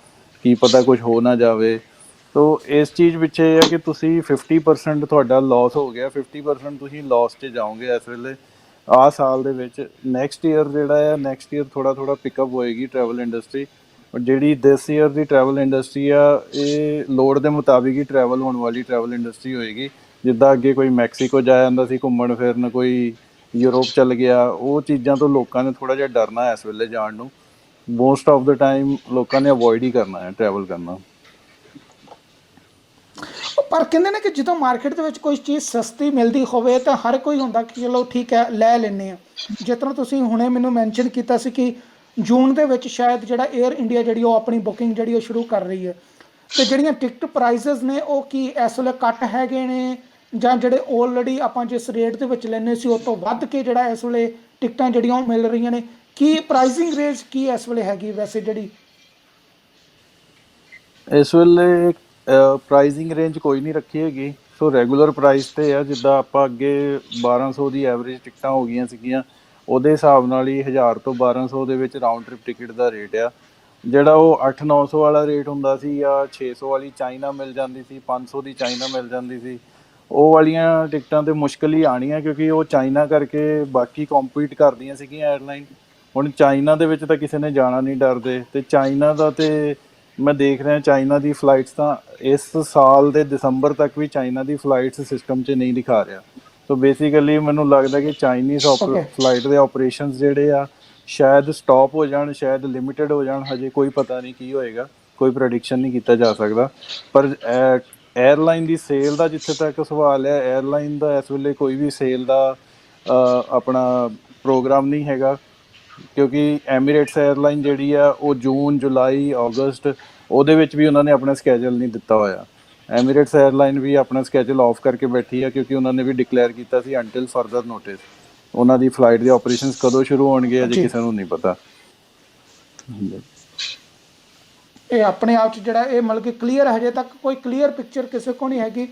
ਕੀ ਪਤਾ ਕੁਝ ਹੋ ਨਾ ਜਾਵੇ। ਤੋ ਇਸ ਚੀਜ਼ ਪਿੱਛੇ ਇਹ ਹੈ ਕਿ ਤੁਸੀਂ 50% ਤੁਹਾਡਾ ਲਾਸ ਹੋ ਗਿਆ, 50% ਤੁਸੀਂ ਲਾਸ 'ਚ ਜਾਓਗੇ ਇਸ ਵੇਲੇ ਆਹ ਸਾਲ ਦੇ ਵਿੱਚ। ਨੈਕਸਟ ਈਅਰ ਜਿਹੜਾ ਆ, ਨੈਕਸਟ ਈਅਰ ਥੋੜ੍ਹਾ ਪਿਕਅਪ ਹੋਏਗੀ ਟਰੈਵਲ ਇੰਡਸਟਰੀ। ਪਰ ਜਿਹੜੀ ਦਿਸ ਈਅਰ ਦੀ ਟਰੈਵਲ ਇੰਡਸਟਰੀ ਆ, ਇਹ ਲੋੜ ਦੇ ਮੁਤਾਬਿਕ ਹੀ ਟਰੈਵਲ ਹੋਣ ਵਾਲੀ ਟਰੈਵਲ ਇੰਡਸਟਰੀ ਹੋਏਗੀ। ਜਿੱਦਾਂ ਅੱਗੇ ਕੋਈ ਮੈਕਸੀਕੋ ਜਾ ਜਾਂਦਾ ਸੀ ਘੁੰਮਣ ਫਿਰਨ, ਕੋਈ ਯੂਰਪ ਚੱਲ ਗਿਆ, ਉਹ ਚੀਜ਼ਾਂ ਤੋਂ ਲੋਕਾਂ ਨੇ ਥੋੜ੍ਹਾ ਜਿਹਾ ਡਰਨਾ ਇਸ ਵੇਲੇ ਜਾਣ ਨੂੰ। ਮੋਸਟ ਆਫ ਦਾ ਟਾਈਮ ਲੋਕਾਂ ਨੇ ਅਵੋਇਡ ਹੀ ਕਰਨਾ ਹੈ ਟਰੈਵਲ ਕਰਨਾ। ਪਰ ਕਹਿੰਦੇ ਨੇ ਕਿ ਜਦੋਂ ਮਾਰਕੀਟ ਦੇ ਵਿੱਚ ਕੋਈ ਚੀਜ਼ ਸਸਤੀ ਮਿਲਦੀ ਹੋਵੇ ਤਾਂ ਹਰ ਕੋਈ ਹੁੰਦਾ ਕਿ ਚਲੋ ਠੀਕ ਹੈ ਲੈ ਲੈਂਦੇ ਆ। ਜਿਸ ਤਰ੍ਹਾਂ ਤੁਸੀਂ ਹੁਣੇ ਮੈਨੂੰ ਮੈਂਸ਼ਨ ਕੀਤਾ ਸੀ ਕਿ ਜੂਨ ਦੇ ਵਿੱਚ ਸ਼ਾਇਦ ਜਿਹੜਾ 에ਅਰ ਇੰਡੀਆ ਜਿਹੜੀ ਉਹ ਆਪਣੀ ਬੁਕਿੰਗ ਜਿਹੜੀ ਉਹ ਸ਼ੁਰੂ ਕਰ ਰਹੀ ਹੈ, ਤੇ ਜਿਹੜੀਆਂ ਟਿਕਟ ਪ੍ਰਾਈਸਿਸ ਨੇ ਉਹ ਕੀ ਇਸ ਵੇਲੇ ਘੱਟ ਹੈਗੇ ਨੇ, ਜਾਂ ਜਿਹੜੇ ਆਲਰੇਡੀ ਆਪਾਂ ਜਿਸ ਰੇਟ ਦੇ ਵਿੱਚ ਲੈਂਦੇ ਸੀ ਉਹ ਤੋਂ ਵੱਧ ਕੇ ਜਿਹੜਾ ਇਸ ਵੇਲੇ ਟਿਕਟਾਂ ਜਿਹੜੀਆਂ ਉਹ ਮਿਲ ਰਹੀਆਂ ਨੇ? ਕੀ ਪ੍ਰਾਈਸਿੰਗ ਰੇਂਜ ਕੀ ਇਸ ਵੇਲੇ ਹੈਗੀ ਵੈਸੇ ਜਿਹੜੀ? ਇਸ ਵੇਲੇ ਪ੍ਰਾਈਸਿੰਗ ਰੇਂਜ ਕੋਈ ਨਹੀਂ ਰੱਖੀ ਹੈਗੀ। ਸੋ ਰੈਗੂਲਰ ਪ੍ਰਾਈਸ 'ਤੇ ਆ, ਜਿੱਦਾਂ ਆਪਾਂ ਅੱਗੇ 1200 ਦੀ ਐਵਰੇਜ ਟਿਕਟਾਂ ਹੋ ਗਈਆਂ ਸੀਗੀਆਂ, ਉਹਦੇ ਹਿਸਾਬ ਨਾਲ ਹੀ 1000 ਤੋਂ 1200 ਦੇ ਵਿੱਚ ਰਾਊਂਡ ਟ੍ਰਿਪ ਟਿਕਟ ਦਾ ਰੇਟ ਆ। ਜਿਹੜਾ ਉਹ 800-900 ਵਾਲਾ ਰੇਟ ਹੁੰਦਾ ਸੀ, ਜਾਂ 600 ਵਾਲੀ ਚਾਈਨਾ ਮਿਲ ਜਾਂਦੀ ਸੀ, 500 ਦੀ ਚਾਈਨਾ ਮਿਲ ਜਾਂਦੀ ਸੀ, ਉਹ ਵਾਲੀਆਂ ਟਿਕਟਾਂ ਤਾਂ ਮੁਸ਼ਕਿਲ ਹੀ ਆਉਣੀਆਂ, ਕਿਉਂਕਿ ਉਹ ਚਾਈਨਾ ਕਰਕੇ ਬਾਕੀ ਕੰਪੀਟ ਕਰਦੀਆਂ ਸੀਗੀਆਂ 에ਅਰਲਾਈਨ। ਹੁਣ ਚਾਈਨਾ ਦੇ ਵਿੱਚ ਤਾਂ ਕਿਸੇ ਨੇ ਜਾਣਾ ਨਹੀਂ ਡਰਦੇ, ਅਤੇ ਚਾਈਨਾ ਦਾ ਤੇ ਮੈਂ ਦੇਖ ਰਿਹਾ ਚਾਈਨਾ ਦੀ ਫਲਾਈਟਸ ਤਾਂ ਇਸ ਸਾਲ ਦੇ ਦਸੰਬਰ ਤੱਕ ਵੀ ਚਾਈਨਾ ਦੀ ਫਲਾਈਟਸ ਸਿਸਟਮ 'ਚ ਨਹੀਂ ਦਿਖਾ ਰਿਹਾ। ਸੋ ਬੇਸਿਕਲੀ ਮੈਨੂੰ ਲੱਗਦਾ ਕਿ ਚਾਈਨੀਜ਼ ਫਲਾਈਟ ਦੇ ਆਪਰੇਸ਼ਨਸ ਜਿਹੜੇ ਆ ਸ਼ਾਇਦ ਸਟਾਪ ਹੋ ਜਾਣ, ਸ਼ਾਇਦ ਲਿਮਿਟਡ ਹੋ ਜਾਣ, ਹਜੇ ਕੋਈ ਪਤਾ ਨਹੀਂ ਕੀ ਹੋਏਗਾ, ਕੋਈ ਪ੍ਰੈਡਿਕਸ਼ਨ ਨਹੀਂ ਕੀਤਾ ਜਾ ਸਕਦਾ। ਪਰ 에ਅਰਲਾਈਨ ਦੀ ਸੇਲ ਦਾ ਜਿੱਥੇ ਤੱਕ ਸਵਾਲ ਹੈ, 에ਅਰਲਾਈਨ ਦਾ ਇਸ ਵੇਲੇ ਕੋਈ ਵੀ ਸੇਲ ਦਾ ਆਪਣਾ ਪ੍ਰੋਗਰਾਮ ਨਹੀਂ ਹੈਗਾ, ਕਿਉਂਕਿ ਐਮੀਰੇਟਸ 에ਅਰਲਾਈਨ ਜਿਹੜੀ ਆ ਉਹ ਜੂਨ, ਜੁਲਾਈ, ਅਗਸਤ ਉਹਦੇ ਵਿੱਚ ਵੀ ਉਹਨਾਂ ਨੇ ਆਪਣਾ ਸਕੈਜੂਲ ਨਹੀਂ ਦਿੱਤਾ ਹੋਇਆ। ਐਮੀਰੇਟਸ 에ਅਰਲਾਈਨ ਵੀ ਆਪਣਾ ਸਕੈਜੂਲ ਆਫ ਕਰਕੇ ਬੈਠੀ ਆ, ਕਿਉਂਕਿ ਉਹਨਾਂ ਨੇ ਵੀ ਡਿਕਲੇਅਰ ਕੀਤਾ ਸੀ ਅੰਟਿਲ ਫਰਦਰ ਨੋਟਿਸ ਉਹਨਾਂ ਦੀ ਫਲਾਈਟ ਦੇ ਆਪਰੇਸ਼ਨਸ ਕਦੋਂ ਸ਼ੁਰੂ ਹੋਣਗੇ ਅਜੇ ਕਿਸੇ ਨੂੰ ਨਹੀਂ ਪਤਾ। ਇਹ ਆਪਣੇ ਆਪ 'ਚ ਜਿਹੜਾ ਇਹ ਮਤਲਬ ਕਿ ਕਲੀਅਰ ਹਜੇ ਤੱਕ ਕੋਈ ਕਲੀਅਰ ਪਿਕਚਰ ਕਿਸੇ ਕੋਲ ਨਹੀਂ ਹੈਗੀ,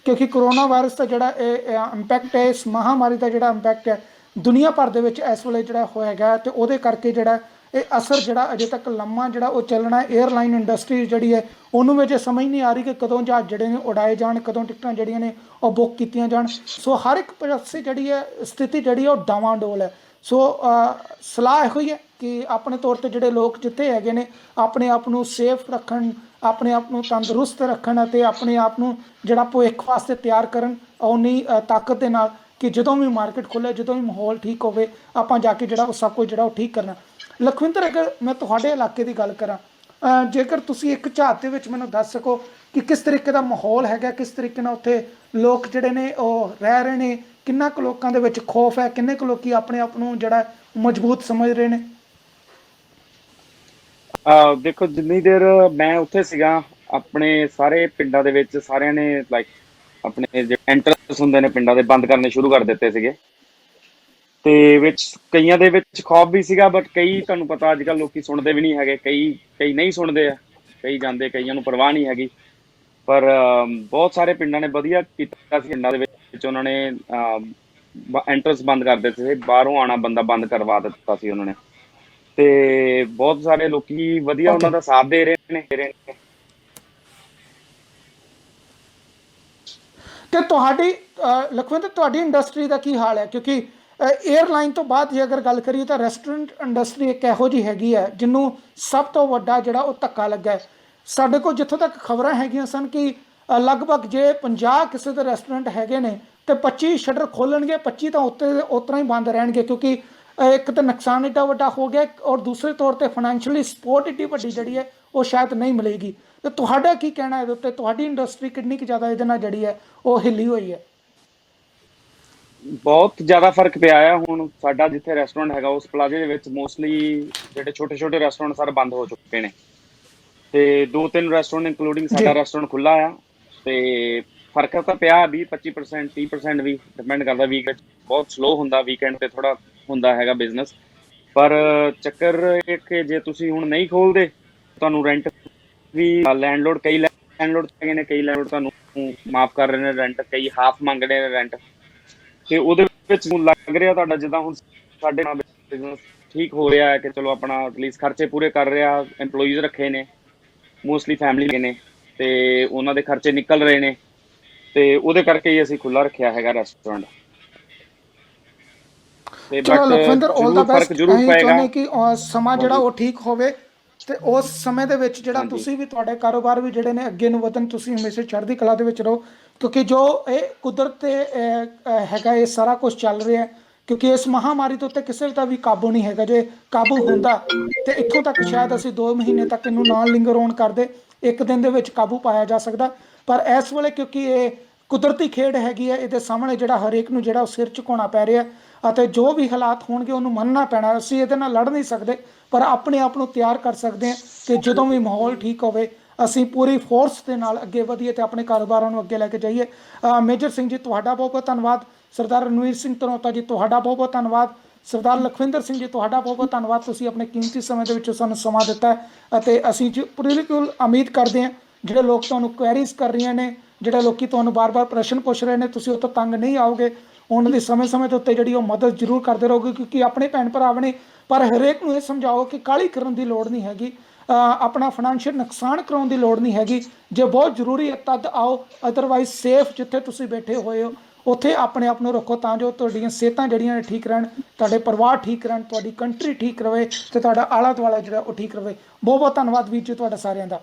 ਕਿਉਂਕਿ ਕਰੋਨਾ ਵਾਇਰਸ ਦਾ ਜਿਹੜਾ ਇਹ ਇੰਪੈਕਟ ਹੈ, ਇਸ ਮਹਾਂਮਾਰੀ ਦਾ ਜਿਹੜਾ ਇੰਪੈਕਟ ਹੈ ਦੁਨੀਆ ਭਰ ਦੇ ਵਿੱਚ ਇਸ ਵੇਲੇ ਜਿਹੜਾ ਹੋਏਗਾ, ਅਤੇ ਉਹਦੇ ਕਰਕੇ ਜਿਹੜਾ ਇਹ ਅਸਰ ਜਿਹੜਾ ਅਜੇ ਤੱਕ ਲੰਮਾ ਜਿਹੜਾ ਉਹ ਚੱਲਣਾ। 에ਅਰਲਾਈਨ ਇੰਡਸਟਰੀ ਜਿਹੜੀ ਹੈ ਉਹਨੂੰ ਵੀ ਅਜੇ ਸਮਝ ਨਹੀਂ ਆ ਰਹੀ ਕਿ ਕਦੋਂ ਜਹਾਜ਼ ਜਿਹੜੇ ਨੇ ਉਡਾਏ ਜਾਣ, ਕਦੋਂ ਟਿਕਟਾਂ ਜਿਹੜੀਆਂ ਨੇ ਉਹ ਬੁੱਕ ਕੀਤੀਆਂ ਜਾਣ। ਸੋ ਹਰ ਇੱਕ ਪਾਸੇ ਜਿਹੜੀ ਹੈ ਸਥਿਤੀ ਜਿਹੜੀ ਹੈ ਉਹ ਡਾਵਾਂਡੋਲ ਹੈ। ਸੋ ਸਲਾਹ ਇਹੋ ਹੀ ਹੈ ਕਿ ਆਪਣੇ ਤੌਰ 'ਤੇ ਜਿਹੜੇ ਲੋਕ ਜਿੱਥੇ ਹੈਗੇ ਨੇ ਆਪਣੇ ਆਪ ਨੂੰ ਸੇਫ ਰੱਖਣ, ਆਪਣੇ ਆਪ ਨੂੰ ਤੰਦਰੁਸਤ ਰੱਖਣ, ਅਤੇ ਆਪਣੇ ਆਪ ਨੂੰ ਜਿਹੜਾ ਭਵਿੱਖ ਵਾਸਤੇ ਤਿਆਰ ਕਰਨ ਉਨੀ ਤਾਕਤ ਦੇ ਨਾਲ, ਕਿ ਜਦੋਂ ਵੀ ਮਾਰਕੀਟ ਖੁੱਲ੍ਹੇ, ਜਦੋਂ ਵੀ ਮਾਹੌਲ ਠੀਕ ਹੋਵੇ, ਆਪਾਂ ਜਾ ਕੇ ਜਿਹੜਾ ਉਹ ਸਭ ਕੁਝ ਜਿਹੜਾ ਉਹ ਠੀਕ ਕਰਨਾ। ਲਖਵਿੰਦਰ, ਅਗਰ ਮੈਂ ਤੁਹਾਡੇ ਇਲਾਕੇ ਦੀ ਗੱਲ ਕਰਾਂ, ਜੇਕਰ ਤੁਸੀਂ ਇੱਕ ਝਾਤ ਦੇ ਵਿੱਚ ਮੈਨੂੰ ਦੱਸ ਸਕੋ ਕਿ ਕਿਸ ਤਰੀਕੇ ਦਾ ਮਾਹੌਲ ਹੈਗਾ, ਕਿਸ ਤਰੀਕੇ ਨਾਲ ਉੱਥੇ ਲੋਕ ਜਿਹੜੇ ਨੇ ਉਹ ਰਹਿ ਰਹੇ ਨੇ, ਕਿੰਨਾ ਕੁ ਲੋਕਾਂ ਦੇ ਵਿੱਚ ਖੌਫ ਹੈ, ਕਿੰਨੇ ਕੁ ਲੋਕੀ ਆਪਣੇ ਆਪ ਨੂੰ ਜਿਹੜਾ ਮਜ਼ਬੂਤ ਸਮਝ ਰਹੇ ਨੇ? ਦੇਖੋ, ਜਿੰਨੀ ਦੇਰ ਮੈਂ ਉੱਥੇ ਸੀਗਾ, ਆਪਣੇ ਸਾਰੇ ਪਿੰਡਾਂ ਦੇ ਵਿੱਚ ਸਾਰਿਆਂ ਨੇ ਲਾਈਕ ਆਪਣੇ ਜਿਹੜੇ ਐਂਟਰੈਂਸ ਹੁੰਦੇ ਨੇ ਪਿੰਡਾਂ ਦੇ ਬੰਦ ਕਰਨੇ ਸ਼ੁਰੂ ਕਰ ਦਿੱਤੇ ਸੀਗੇ, ਤੇ ਵਿੱਚ ਕਈਆਂ ਦੇ ਵਿੱਚ ਖੌਫ ਵੀ ਸੀਗਾ, ਬਟ ਕਈ ਤੁਹਾਨੂੰ ਪਤਾ ਅੱਜ ਕੱਲ੍ਹ ਲੋਕੀ ਸੁਣਦੇ ਵੀ ਨਹੀਂ ਹੈਗੇ, ਕਈ ਨਹੀਂ ਸੁਣਦੇ ਆ, ਕਈ ਜਾਂਦੇ, ਕਈਆਂ ਨੂੰ ਪਰਵਾਹ ਨਹੀਂ ਹੈਗੀ। ਪਰ ਬਹੁਤ ਸਾਰੇ ਪਿੰਡਾਂ ਨੇ ਵਧੀਆ ਕੀਤਾ ਸੀ, ਪਿੰਡਾਂ ਦੇ ਵਿੱਚ ਉਹਨਾਂ ਨੇ ਐਂਟਰੈਂਸ ਬੰਦ ਕਰ ਦਿੱਤੇ ਸੀ, ਬਾਹਰੋਂ ਆਉਣਾ ਬੰਦਾ ਬੰਦ ਕਰਵਾ ਦਿੱਤਾ ਸੀ ਉਹਨਾਂ ਨੇ, ਤੇ ਬਹੁਤ ਸਾਰੇ ਲੋਕੀ ਵਧੀਆ ਉਹਨਾਂ ਦਾ ਸਾਥ ਦੇ ਰਹੇ ਨੇ। ਤੇ ਤੁਹਾਡੀ ਲਖਵਿੰਦਰ, ਤੁਹਾਡੀ ਇੰਡਸਟਰੀ ਦਾ ਕੀ ਹਾਲ ਹੈ? ਕਿਉਂਕਿ 에ਅਰਲਾਈਨ ਤੋਂ ਬਾਅਦ ਜੇ ਅਗਰ ਗੱਲ ਕਰੀਏ ਤਾਂ ਰੈਸਟੋਰੈਂਟ ਇੰਡਸਟਰੀ ਇੱਕ ਇਹੋ ਜਿਹੀ ਹੈਗੀ ਹੈ ਜਿਹਨੂੰ ਸਭ ਤੋਂ ਵੱਡਾ ਜਿਹੜਾ ਉਹ ਧੱਕਾ ਲੱਗਾ ਹੈ। ਸਾਡੇ ਕੋਲ ਜਿੱਥੋਂ ਤੱਕ ਖਬਰਾਂ ਹੈਗੀਆਂ ਸਨ ਕਿ ਲਗਭਗ ਜੇ 50 ਕਿਸੇ ਦੇ ਰੈਸਟੋਰੈਂਟ ਹੈਗੇ ਨੇ ਤੇ 25 ਸ਼ਟਰ ਖੋਲਣਗੇ, 25 ਤਾਂ ਉੱਤੇ ਉਤਰਾ ਹੀ ਬੰਦ ਰਹਿਣਗੇ, ਕਿਉਂਕਿ ਇੱਕ ਤਾਂ ਨੁਕਸਾਨ ਏਡਾ ਵੱਡਾ ਹੋ ਗਿਆ, ਔਰ ਦੂਸਰੇ ਤੌਰ 'ਤੇ ਫਾਈਨੈਂਸ਼ੀਅਲੀ ਸਪੋਰਟ ਏਡੀ ਵੱਡੀ ਜਿਹੜੀ ਹੈ ਉਹ ਸ਼ਾਇਦ ਨਹੀਂ ਮਿਲੇਗੀ। ਤੇ ਤੁਹਾਡਾ ਕੀ ਕਹਿਣਾ ਇਹਦੇ ਉੱਤੇ? ਤੁਹਾਡੀ ਇੰਡਸਟਰੀ ਕਿੰਨੀ ਕੁ ਜ਼ਿਆਦਾ ਇਹਦੇ ਨਾਲ ਜਿਹੜੀ ਹੈ ਉਹ ਹਿੱਲੀ ਹੋਈ ਹੈ? ਬਹੁਤ ਜ਼ਿਆਦਾ ਫਰਕ ਪਿਆ ਆ। ਹੁਣ ਸਾਡਾ ਜਿੱਥੇ ਰੈਸਟੋਰੈਂਟ ਹੈਗਾ ਉਸ ਪਲਾਜ਼ੇ ਦੇ ਵਿੱਚ ਮੋਸਟਲੀ ਜਿਹੜੇ ਛੋਟੇ ਰੈਸਟੋਰੈਂਟ ਸਾਰੇ ਬੰਦ ਹੋ ਚੁੱਕੇ ਨੇ, ਤੇ 2-3 ਰੈਸਟੋਰੈਂਟ ਇੰਕਲੂਡਿੰਗ ਸਾਡਾ ਰੈਸਟੋਰੈਂਟ ਖੁੱਲਾ ਆ, ਤੇ ਫਰਕ ਤਾਂ ਪਿਆ 20-25%, 30% ਵੀ ਡਿਪੈਂਡ ਕਰਦਾ। ਵੀਕ ਵਿੱਚ ਬਹੁਤ ਸਲੋ ਹੁੰਦਾ, ਵੀਕਐਂਡ ਤੇ ਥੋੜਾ ਹੁੰਦਾ ਹੈਗਾ ਬਿਜ਼ਨਸ। ਪਰ ਚੱਕਰ ਇਹ ਕਿ ਜੇ ਤੁਸੀਂ ਹੁਣ ਨਹੀਂ ਖੋਲਦੇ, ਤੁਹਾਨੂੰ ਰੈਂਟ ਵੀ ਲੈਂਡਲੋਡ, ਕਈ ਲੈਂਡਲੋਡ ਹੈਗੇ ਨੇ, ਕਈ ਲੈਂਡਲੋਡ ਤੁਹਾਨੂੰ ਮਾਫ ਕਰ ਰਹੇ ਨੇ ਰੈਂਟ, ਕਈ ਹਾਫ ਮੰਗ ਰਹੇ ਨੇ ਰੈਂਟ, ਤੇ ਉਹਦੇ ਵਿੱਚ ਲੱਗ ਰਿਹਾ ਤੁਹਾਡਾ ਜਿੱਦਾਂ ਹੁਣ ਸਾਡੇ ਨਾਲ ਬਿਜ਼ਨਸ ਠੀਕ ਹੋ ਰਿਹਾ ਹੈ ਕਿ ਚਲੋ ਆਪਣਾ ਐਟਲੀਸਟ ਖਰਚੇ ਪੂਰੇ ਕਰ ਰਿਹਾ, EMPLOYEES ਰੱਖੇ ਨੇ, ਮੋਸਟਲੀ ਫੈਮਿਲੀ ਨੇ ਤੇ ਉਹਨਾਂ ਦੇ ਖਰਚੇ ਨਿਕਲ ਰਹੇ ਨੇ, ਤੇ ਉਹਦੇ ਕਰਕੇ ਹੀ ਅਸੀਂ ਖੁੱਲਾ ਰੱਖਿਆ ਹੈਗਾ ਰੈਸਟੋਰੈਂਟ। ਤੇ ਚਲੋ ਬਟ ਲਖਵਿੰਦਰ, ਆਲ ਦਾ ਜ਼ਰੂਰ ਫਰਕ ਬੈਸਟ। ਜ਼ਰੂਰ ਅਸੀਂ ਪਏਗਾ। ਚਾਹੁੰਦੇ ਕਿ ਸਮਾਂ ਜਿਹੜਾ ਹਾਂਜੀ ਉਹ ਠੀਕ ਹੋਵੇ ਤੇ ਉਸ ਸਮੇਂ ਦੇ ਵਿੱਚ ਜਿਹੜਾ ਹਾਂਜੀ ਤੁਸੀਂ ਵੀ, ਤੁਹਾਡੇ ਕਾਰੋਬਾਰ ਵੀ ਜਿਹੜੇ ਨੇ ਅੱਗੇ ਨੂੰ ਵਧਣ, ਤੁਸੀਂ ਹਮੇਸ਼ਾ ਚੜ੍ਹਦੀ ਕਲਾ ਦੇ ਵਿੱਚ ਰਹੋ, ਕਿਉਂਕਿ ਜੋ ਇਹ ਕੁਦਰਤ ਤੇ ਹੈਗਾ, ਇਹ ਸਾਰਾ ਕੁਝ ਚੱਲ ਰਿਹਾ ਹੈ। ਕਿਉਂਕਿ ਇਸ ਮਹਾਮਾਰੀ ਦੇ ਉੱਤੇ ਕਿਸੇ ਦਾ ਵੀ ਕਾਬੂ ਨਹੀਂ ਹੈਗਾ। ਜੇ ਕਾਬੂ ਹੁੰਦਾ ਤੇ ਇੱਥੋਂ ਤੱਕ ਸ਼ਾਇਦ ਅਸੀਂ 2 ਮਹੀਨੇ ਤੱਕ ਇਹਨੂੰ ਨਾਲ ਲਿੰਗਰ ਔਨ ਕਰਦੇ, ਇੱਕ ਦਿਨ ਦੇ ਵਿੱਚ ਕਾਬੂ ਪਾਇਆ ਜਾ ਸਕਦਾ। ਪਰ ਇਸ ਵੇਲੇ ਕਿਉਂਕਿ ਇਹ ਕੁਦਰਤੀ ਖੇਡ ਹੈਗੀ ਹੈ, ਇਹਦੇ ਸਾਹਮਣੇ ਜਿਹੜਾ ਹਰੇਕ ਨੂੰ ਜਿਹੜਾ ਉਹ ਸਿਰ ਝੁਕਾਉਣਾ ਪੈ ਰਿਹਾ, ਅਤੇ ਜੋ ਵੀ ਹਾਲਾਤ ਹੋਣਗੇ ਉਹਨੂੰ ਮੰਨਣਾ ਪੈਣਾ। ਅਸੀਂ ਇਹਦੇ ਨਾਲ ਲੜ ਨਹੀਂ ਸਕਦੇ, ਪਰ ਆਪਣੇ ਆਪ ਨੂੰ ਤਿਆਰ ਕਰ ਸਕਦੇ ਹਾਂ ਕਿ ਜਦੋਂ ਵੀ ਮਾਹੌਲ ਠੀਕ ਹੋਵੇ ਅਸੀਂ ਪੂਰੀ ਫੋਰਸ ਦੇ ਨਾਲ ਅੱਗੇ ਵਧੀਏ ਤੇ ਆਪਣੇ ਕਾਰੋਬਾਰਾਂ ਨੂੰ ਅੱਗੇ ਲੈ ਕੇ ਜਾਈਏ। ਮੇਜਰ ਸਿੰਘ ਜੀ, ਤੁਹਾਡਾ ਬਹੁਤ ਬਹੁਤ ਧੰਨਵਾਦ। ਸਰਦਾਰ ਰਣਵੀਰ ਸਿੰਘ ਧਨੋਤਾ ਜੀ, ਤੁਹਾਡਾ ਬਹੁਤ ਬਹੁਤ ਧੰਨਵਾਦ। ਸਰਦਾਰ ਲਖਵਿੰਦਰ ਸਿੰਘ ਜੀ, ਤੁਹਾਡਾ ਬਹੁਤ ਬਹੁਤ ਧੰਨਵਾਦ। ਤੁਸੀਂ ਆਪਣੇ ਕੀਮਤੀ ਸਮੇਂ ਦੇ ਵਿੱਚੋਂ ਸਾਨੂੰ ਸਮਾਂ ਦਿੱਤਾ ਹੈ, ਅਤੇ ਅਸੀਂ ਬਿਲਕੁਲ ਉਮੀਦ ਕਰਦੇ ਹਾਂ ਜਿਹੜੇ ਲੋਕ ਤੁਹਾਨੂੰ ਕੁਐਰੀਜ਼ ਕਰ ਰਹੀਆਂ ਨੇ, ਜਿਹੜੇ ਲੋਕੀ ਤੁਹਾਨੂੰ ਬਾਰ-ਬਾਰ ਪ੍ਰਸ਼ਨ ਪੁੱਛ ਰਹੇ ਨੇ, ਤੁਸੀਂ ਉਹ ਤੋਂ ਤੰਗ ਨਹੀਂ ਆਓਗੇ। ਉਹਨਾਂ ਦੀ ਸਮੇਂ-ਸਮੇਂ ਦੇ ਉੱਤੇ ਜਿਹੜੀ ਉਹ ਮਦਦ ਜ਼ਰੂਰ ਕਰਦੇ ਰਹੋਗੇ, ਕਿਉਂਕਿ ਆਪਣੇ ਭੈਣ ਭਰਾ ਨੇ। ਪਰ ਹਰੇਕ ਨੂੰ ਇਹ ਸਮਝਾਓ ਕਿ ਕਾਹਲੀ ਕਰਨ ਦੀ ਲੋੜ ਨਹੀਂ ਹੈਗੀ, ਆਪਣਾ ਫਾਈਨੈਂਸ਼ੀਅਲ ਨੁਕਸਾਨ ਕਰਾਉਣ ਦੀ ਲੋੜ ਨਹੀਂ ਹੈਗੀ। ਜੇ ਬਹੁਤ ਜ਼ਰੂਰੀ ਹੈ ਤਦ ਆਓ, ਅਦਰਵਾਈਜ਼ ਸੇਫ ਜਿੱਥੇ ਤੁਸੀਂ ਬੈਠੇ ਹੋਏ ਹੋ ਉੱਥੇ ਆਪਣੇ ਆਪ ਨੂੰ ਰੱਖੋ, ਤਾਂ ਜੋ ਤੁਹਾਡੀਆਂ ਸਿਹਤਾਂ ਜਿਹੜੀਆਂ ਨੇ ਠੀਕ ਰਹਿਣ, ਤੁਹਾਡੇ ਪਰਿਵਾਰ ਠੀਕ ਰਹਿਣ, ਤੁਹਾਡੀ ਕੰਟਰੀ ਠੀਕ ਰਹੇ ਤੇ ਤੁਹਾਡਾ ਆਲਾ ਦੁਆਲਾ ਜਿਹੜਾ ਉਹ ਠੀਕ ਰਹੇ। ਬਹੁਤ ਬਹੁਤ ਧੰਨਵਾਦ ਵੀਰ ਜੀ ਤੁਹਾਡਾ ਸਾਰਿਆਂ ਦਾ।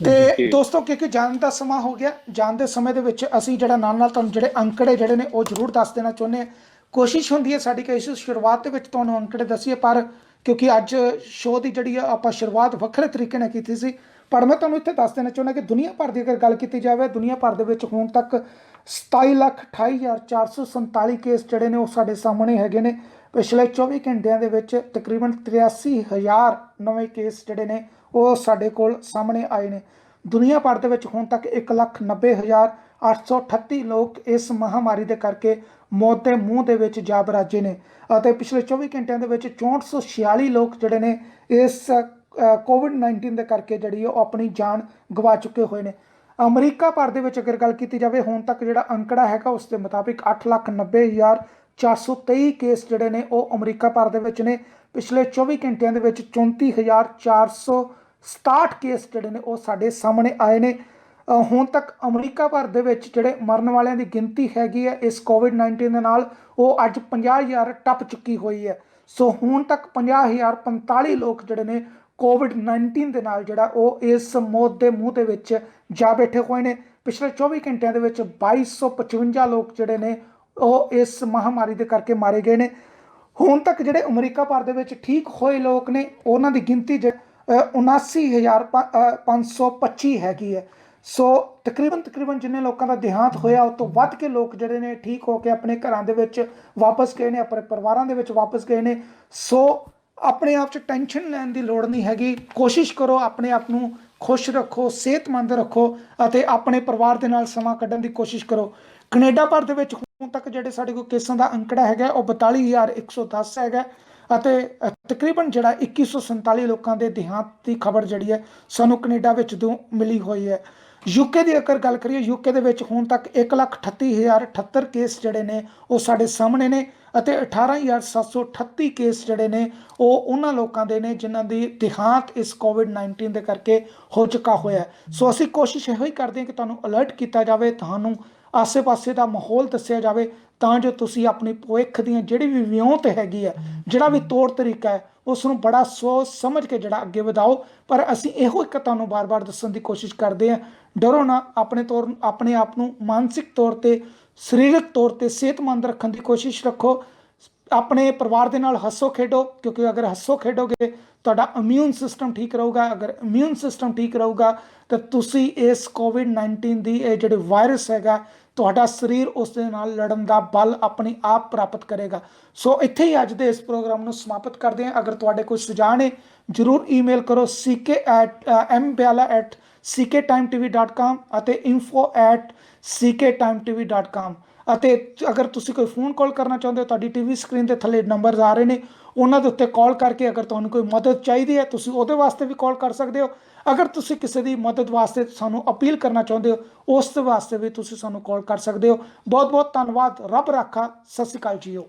ਤੇ ਦੋਸਤੋ, ਕਿਉਂਕਿ ਜਾਣ ਦਾ ਸਮਾਂ ਹੋ ਗਿਆ, ਜਾਣ ਦੇ ਸਮੇਂ ਦੇ ਵਿੱਚ ਅਸੀਂ ਜਿਹੜਾ ਨਾਲ ਤੁਹਾਨੂੰ ਜਿਹੜੇ ਅੰਕੜੇ ਜਿਹੜੇ ਨੇ ਉਹ ਜ਼ਰੂਰ ਦੱਸ ਦੇਣਾ ਚਾਹੁੰਦੇ ਹਾਂ। ਕੋਸ਼ਿਸ਼ ਹੁੰਦੀ ਹੈ ਸਾਡੀ ਕਿ ਇਸ ਸ਼ੁਰੂਆਤ ਦੇ ਵਿੱਚ ਤੁਹਾਨੂੰ ਅੰਕੜੇ ਦੱਸੀਏ, ਪਰ ਕਿਉਂਕਿ ਅੱਜ ਸ਼ੋਅ ਦੀ ਜਿਹੜੀ ਆ ਆਪਾਂ ਸ਼ੁਰੂਆਤ ਵੱਖਰੇ ਤਰੀਕੇ ਨਾਲ ਕੀਤੀ ਸੀ। ਪਰ ਮੈਂ ਤੁਹਾਨੂੰ ਇੱਥੇ ਦੱਸ ਦੇਣਾ ਚਾਹੁੰਦਾ ਕਿ ਦੁਨੀਆ ਭਰ ਦੀ ਅਗਰ ਗੱਲ ਕੀਤੀ ਜਾਵੇ, ਦੁਨੀਆ ਭਰ ਦੇ ਵਿੱਚ ਹੁਣ ਤੱਕ 27,28,447 ਕੇਸ ਜਿਹੜੇ ਨੇ ਉਹ ਸਾਡੇ ਸਾਹਮਣੇ ਹੈਗੇ ਨੇ। ਪਿਛਲੇ 24 ਘੰਟਿਆਂ ਦੇ ਵਿੱਚ ਤਕਰੀਬਨ 83,000 ਨਵੇਂ ਕੇਸ ਜਿਹੜੇ ਨੇ ਉਹ ਸਾਡੇ ਕੋਲ ਸਾਹਮਣੇ ਆਏ ਨੇ। ਦੁਨੀਆ ਭਰ ਦੇ ਵਿੱਚ ਹੁਣ ਤੱਕ 1,90,838 ਲੋਕ ਇਸ ਮਹਾਮਾਰੀ ਦੇ ਕਰਕੇ ਮੌਤ ਦੇ ਮੂੰਹ ਦੇ ਵਿੱਚ ਜਾ ਬਰਾਜੇ ਨੇ, ਅਤੇ ਪਿਛਲੇ 24 ਘੰਟਿਆਂ ਦੇ ਵਿੱਚ 6446 ਲੋਕ ਜਿਹੜੇ ਨੇ ਇਸ COVID-19 ਦੇ ਕਰਕੇ ਜਿਹੜੀ ਉਹ ਆਪਣੀ ਜਾਨ ਗਵਾ ਚੁੱਕੇ ਹੋਏ ਨੇ। ਅਮਰੀਕਾ ਭਰ ਦੇ ਵਿੱਚ ਅਗਰ ਗੱਲ ਕੀਤੀ ਜਾਵੇ, ਹੁਣ ਤੱਕ ਜਿਹੜਾ ਅੰਕੜਾ ਹੈਗਾ ਉਸ ਦੇ ਮੁਤਾਬਿਕ 8,90,423 ਕੇਸ ਜਿਹੜੇ ਨੇ ਉਹ ਅਮਰੀਕਾ ਭਰ ਦੇ ਵਿੱਚ ਨੇ। ਪਿਛਲੇ 24 ਘੰਟਿਆਂ ਦੇ ਵਿੱਚ 34,467 ਕੇਸ ਜਿਹੜੇ ਨੇ ਉਹ ਸਾਡੇ ਸਾਹਮਣੇ ਆਏ ਨੇ। ਹੁਣ ਤੱਕ ਅਮਰੀਕਾ ਭਰ ਦੇ ਵਿੱਚ ਜਿਹੜੇ ਮਰਨ ਵਾਲਿਆਂ ਦੀ ਗਿਣਤੀ ਹੈਗੀ ਹੈ ਇਸ COVID-19 ਦੇ ਨਾਲ, ਉਹ ਅੱਜ 50,000 ਟੱਪ ਚੁੱਕੀ ਹੋਈ ਹੈ। ਸੋ ਹੁਣ ਤੱਕ 50,045 ਲੋਕ ਜਿਹੜੇ ਨੇ COVID-19 ਦੇ ਨਾਲ ਜਿਹੜਾ ਉਹ ਇਸ ਮੌਤ ਦੇ ਮੂੰਹ ਦੇ ਵਿੱਚ ਜਾ ਬੈਠੇ ਹੋਏ ਨੇ। ਪਿਛਲੇ 24 ਘੰਟਿਆਂ ਦੇ ਵਿੱਚ 2,255 ਲੋਕ ਜਿਹੜੇ ਨੇ ਉਹ ਇਸ ਮਹਾਮਾਰੀ ਦੇ ਕਰਕੇ ਮਾਰੇ ਗਏ ਨੇ। ਹੁਣ ਤੱਕ ਜਿਹੜੇ ਅਮਰੀਕਾ ਭਰ ਦੇ ਵਿੱਚ ਠੀਕ ਹੋਏ ਲੋਕ ਨੇ ਉਹਨਾਂ ਦੀ ਗਿਣਤੀ 79,525 ਹੈਗੀ ਹੈ। ਸੋ ਤਕਰੀਬਨ ਜਿੰਨੇ ਲੋਕਾਂ ਦਾ ਦੇਹਾਂਤ ਹੋਇਆ ਉਹ ਤੋਂ ਵੱਧ ਕੇ ਲੋਕ ਜਿਹੜੇ ਨੇ ਠੀਕ ਹੋ ਕੇ ਆਪਣੇ ਘਰਾਂ ਦੇ ਵਿੱਚ ਵਾਪਸ ਗਏ ਨੇ, ਆਪਣੇ ਪਰਿਵਾਰਾਂ ਦੇ ਵਿੱਚ ਵਾਪਸ ਗਏ ਨੇ। ਸੋ ਆਪਣੇ ਆਪ 'ਚ ਟੈਨਸ਼ਨ ਲੈਣ ਦੀ ਲੋੜ ਨਹੀਂ ਹੈਗੀ। ਕੋਸ਼ਿਸ਼ ਕਰੋ ਆਪਣੇ ਆਪ ਨੂੰ ਖੁਸ਼ ਰੱਖੋ, ਸਿਹਤਮੰਦ ਰੱਖੋ, ਅਤੇ ਆਪਣੇ ਪਰਿਵਾਰ ਦੇ ਨਾਲ ਸਮਾਂ ਕੱਢਣ ਦੀ ਕੋਸ਼ਿਸ਼ ਕਰੋ। ਕੈਨੇਡਾ ਭਰ ਦੇ ਵਿੱਚ ਹੁਣ ਤੱਕ ਜਿਹੜੇ ਸਾਡੇ ਕੋਲ ਕੇਸਾਂ ਦਾ ਅੰਕੜਾ ਹੈਗਾ ਉਹ 42,110 ਹੈਗਾ, ਅਤੇ ਤਕਰੀਬਨ ਜਿਹੜਾ 2,147 ਲੋਕਾਂ ਦੇ ਦੇਹਾਂਤ ਦੀ ਖਬਰ ਜਿਹੜੀ ਹੈ ਸਾਨੂੰ ਕੈਨੇਡਾ ਵਿੱਚ ਤੋਂ ਮਿਲੀ ਹੋਈ ਹੈ। ਯੂਕੇ ਦੀ ਅਗਰ ਗੱਲ ਕਰੀਏ, ਯੂਕੇ ਦੇ ਵਿੱਚ ਹੁਣ ਤੱਕ 1,38,078 ਕੇਸ ਜਿਹੜੇ ਨੇ ਉਹ ਸਾਡੇ ਸਾਹਮਣੇ ਨੇ, ਅਤੇ 18,738 ਕੇਸ ਜਿਹੜੇ ਨੇ ਉਹ ਉਹਨਾਂ ਲੋਕਾਂ ਦੇ ਨੇ ਜਿਨ੍ਹਾਂ ਦੀ ਦੇਹਾਂਤ ਇਸ COVID-19 ਦੇ ਕਰਕੇ ਹੋ ਚੁੱਕਾ ਹੋਇਆ। ਸੋ ਅਸੀਂ ਕੋਸ਼ਿਸ਼ ਇਹੋ ਹੀ ਕਰਦੇ ਹਾਂ ਕਿ ਤੁਹਾਨੂੰ ਅਲਰਟ ਕੀਤਾ ਜਾਵੇ, ਤੁਹਾਨੂੰ ਆਸੇ-ਪਾਸੇ ਦਾ ਮਾਹੌਲ ਦੱਸਿਆ ਜਾਵੇ, ਤਾਂ ਜੋ ਤੁਸੀਂ ਆਪਣੀ ਭਵਿੱਖ ਦੀਆਂ ਜਿਹੜੀ ਵੀ ਵਿਉਂਤ ਹੈਗੀ ਹੈ, ਜਿਹੜਾ ਵੀ ਤੌਰ ਤਰੀਕਾ ਹੈ, ਉਸ ਨੂੰ ਬੜਾ ਸੋਚ ਸਮਝ ਕੇ ਜਿਹੜਾ ਅੱਗੇ ਵਧਾਓ। ਪਰ ਅਸੀਂ ਇਹੋ ਇੱਕ ਤੁਹਾਨੂੰ ਬਾਰ-ਬਾਰ ਦੱਸਣ ਦੀ ਕੋਸ਼ਿਸ਼ ਕਰਦੇ ਹਾਂ, ਡਰੋ ਨਾ। ਆਪਣੇ ਆਪ ਨੂੰ ਮਾਨਸਿਕ ਤੌਰ ਤੇ, ਸਰੀਰਕ ਤੌਰ ਤੇ ਸਿਹਤਮੰਦ ਰੱਖਣ ਦੀ ਕੋਸ਼ਿਸ਼ ਰੱਖੋ। ਆਪਣੇ ਪਰਿਵਾਰ ਦੇ ਨਾਲ ਹੱਸੋ ਖੇਡੋ, ਕਿਉਂਕਿ ਅਗਰ ਹੱਸੋ ਖੇਡੋਗੇ ਤੁਹਾਡਾ ਇਮਿਊਨ ਸਿਸਟਮ ਠੀਕ ਰਹੂਗਾ। ਅਗਰ ਇਮਿਊਨ ਸਿਸਟਮ ਠੀਕ ਰਹੂਗਾ ਤਾਂ ਤੁਸੀਂ ਇਸ COVID-19 ਦੀ ਇਹ ਜਿਹੜੇ ਵਾਇਰਸ ਹੈਗਾ, ਤੁਹਾਡਾ ਸਰੀਰ ਉਸ ਦੇ ਨਾਲ ਲੜਨ ਦਾ ਬਲ ਆਪਣੀ ਆਪ ਪ੍ਰਾਪਤ ਕਰੇਗਾ। ਸੋ ਇੱਥੇ ਹੀ ਅੱਜ ਦੇ ਇਸ ਪ੍ਰੋਗਰਾਮ ਨੂੰ ਸਮਾਪਤ ਕਰਦੇ ਹਾਂ। ਅਗਰ ਤੁਹਾਡੇ ਕੋਈ ਸੁਝਾਅ ਨੇ ਜ਼ਰੂਰ ਈਮੇਲ ਕਰੋ ck@mbyala@cktimetv.com ਅਤੇ info@cktimetv.com। ਅਤੇ ਅਗਰ ਤੁਸੀਂ ਕੋਈ ਫੋਨ ਕਾਲ ਕਰਨਾ ਚਾਹੁੰਦੇ ਹੋ, ਤੁਹਾਡੀ ਟੀਵੀ ਸਕਰੀਨ ਦੇ ਥੱਲੇ ਨੰਬਰਸ ਆ ਰਹੇ ਨੇ, ਉਹਨਾਂ ਦੇ ਉੱਤੇ ਕਾਲ ਕਰਕੇ ਅਗਰ ਤੁਹਾਨੂੰ ਕੋਈ ਮਦਦ ਚਾਹੀਦੀ ਹੈ ਤੁਸੀਂ ਉਹਦੇ ਵਾਸਤੇ ਵੀ ਕਾਲ ਕਰ ਸਕਦੇ ਹੋ। ਅਗਰ ਤੁਸੀਂ ਕਿਸੇ ਦੀ ਮਦਦ ਵਾਸਤੇ ਸਾਨੂੰ ਅਪੀਲ ਕਰਨਾ ਚਾਹੁੰਦੇ ਹੋ, ਉਸ ਦੇ ਵਾਸਤੇ ਵੀ ਤੁਸੀਂ ਸਾਨੂੰ ਕਾਲ ਕਰ ਸਕਦੇ ਹੋ। ਬਹੁਤ ਬਹੁਤ ਧੰਨਵਾਦ। ਰੱਬ ਰਾਖਾ। ਸਤਿ ਸ਼੍ਰੀ ਅਕਾਲ ਜੀਓ।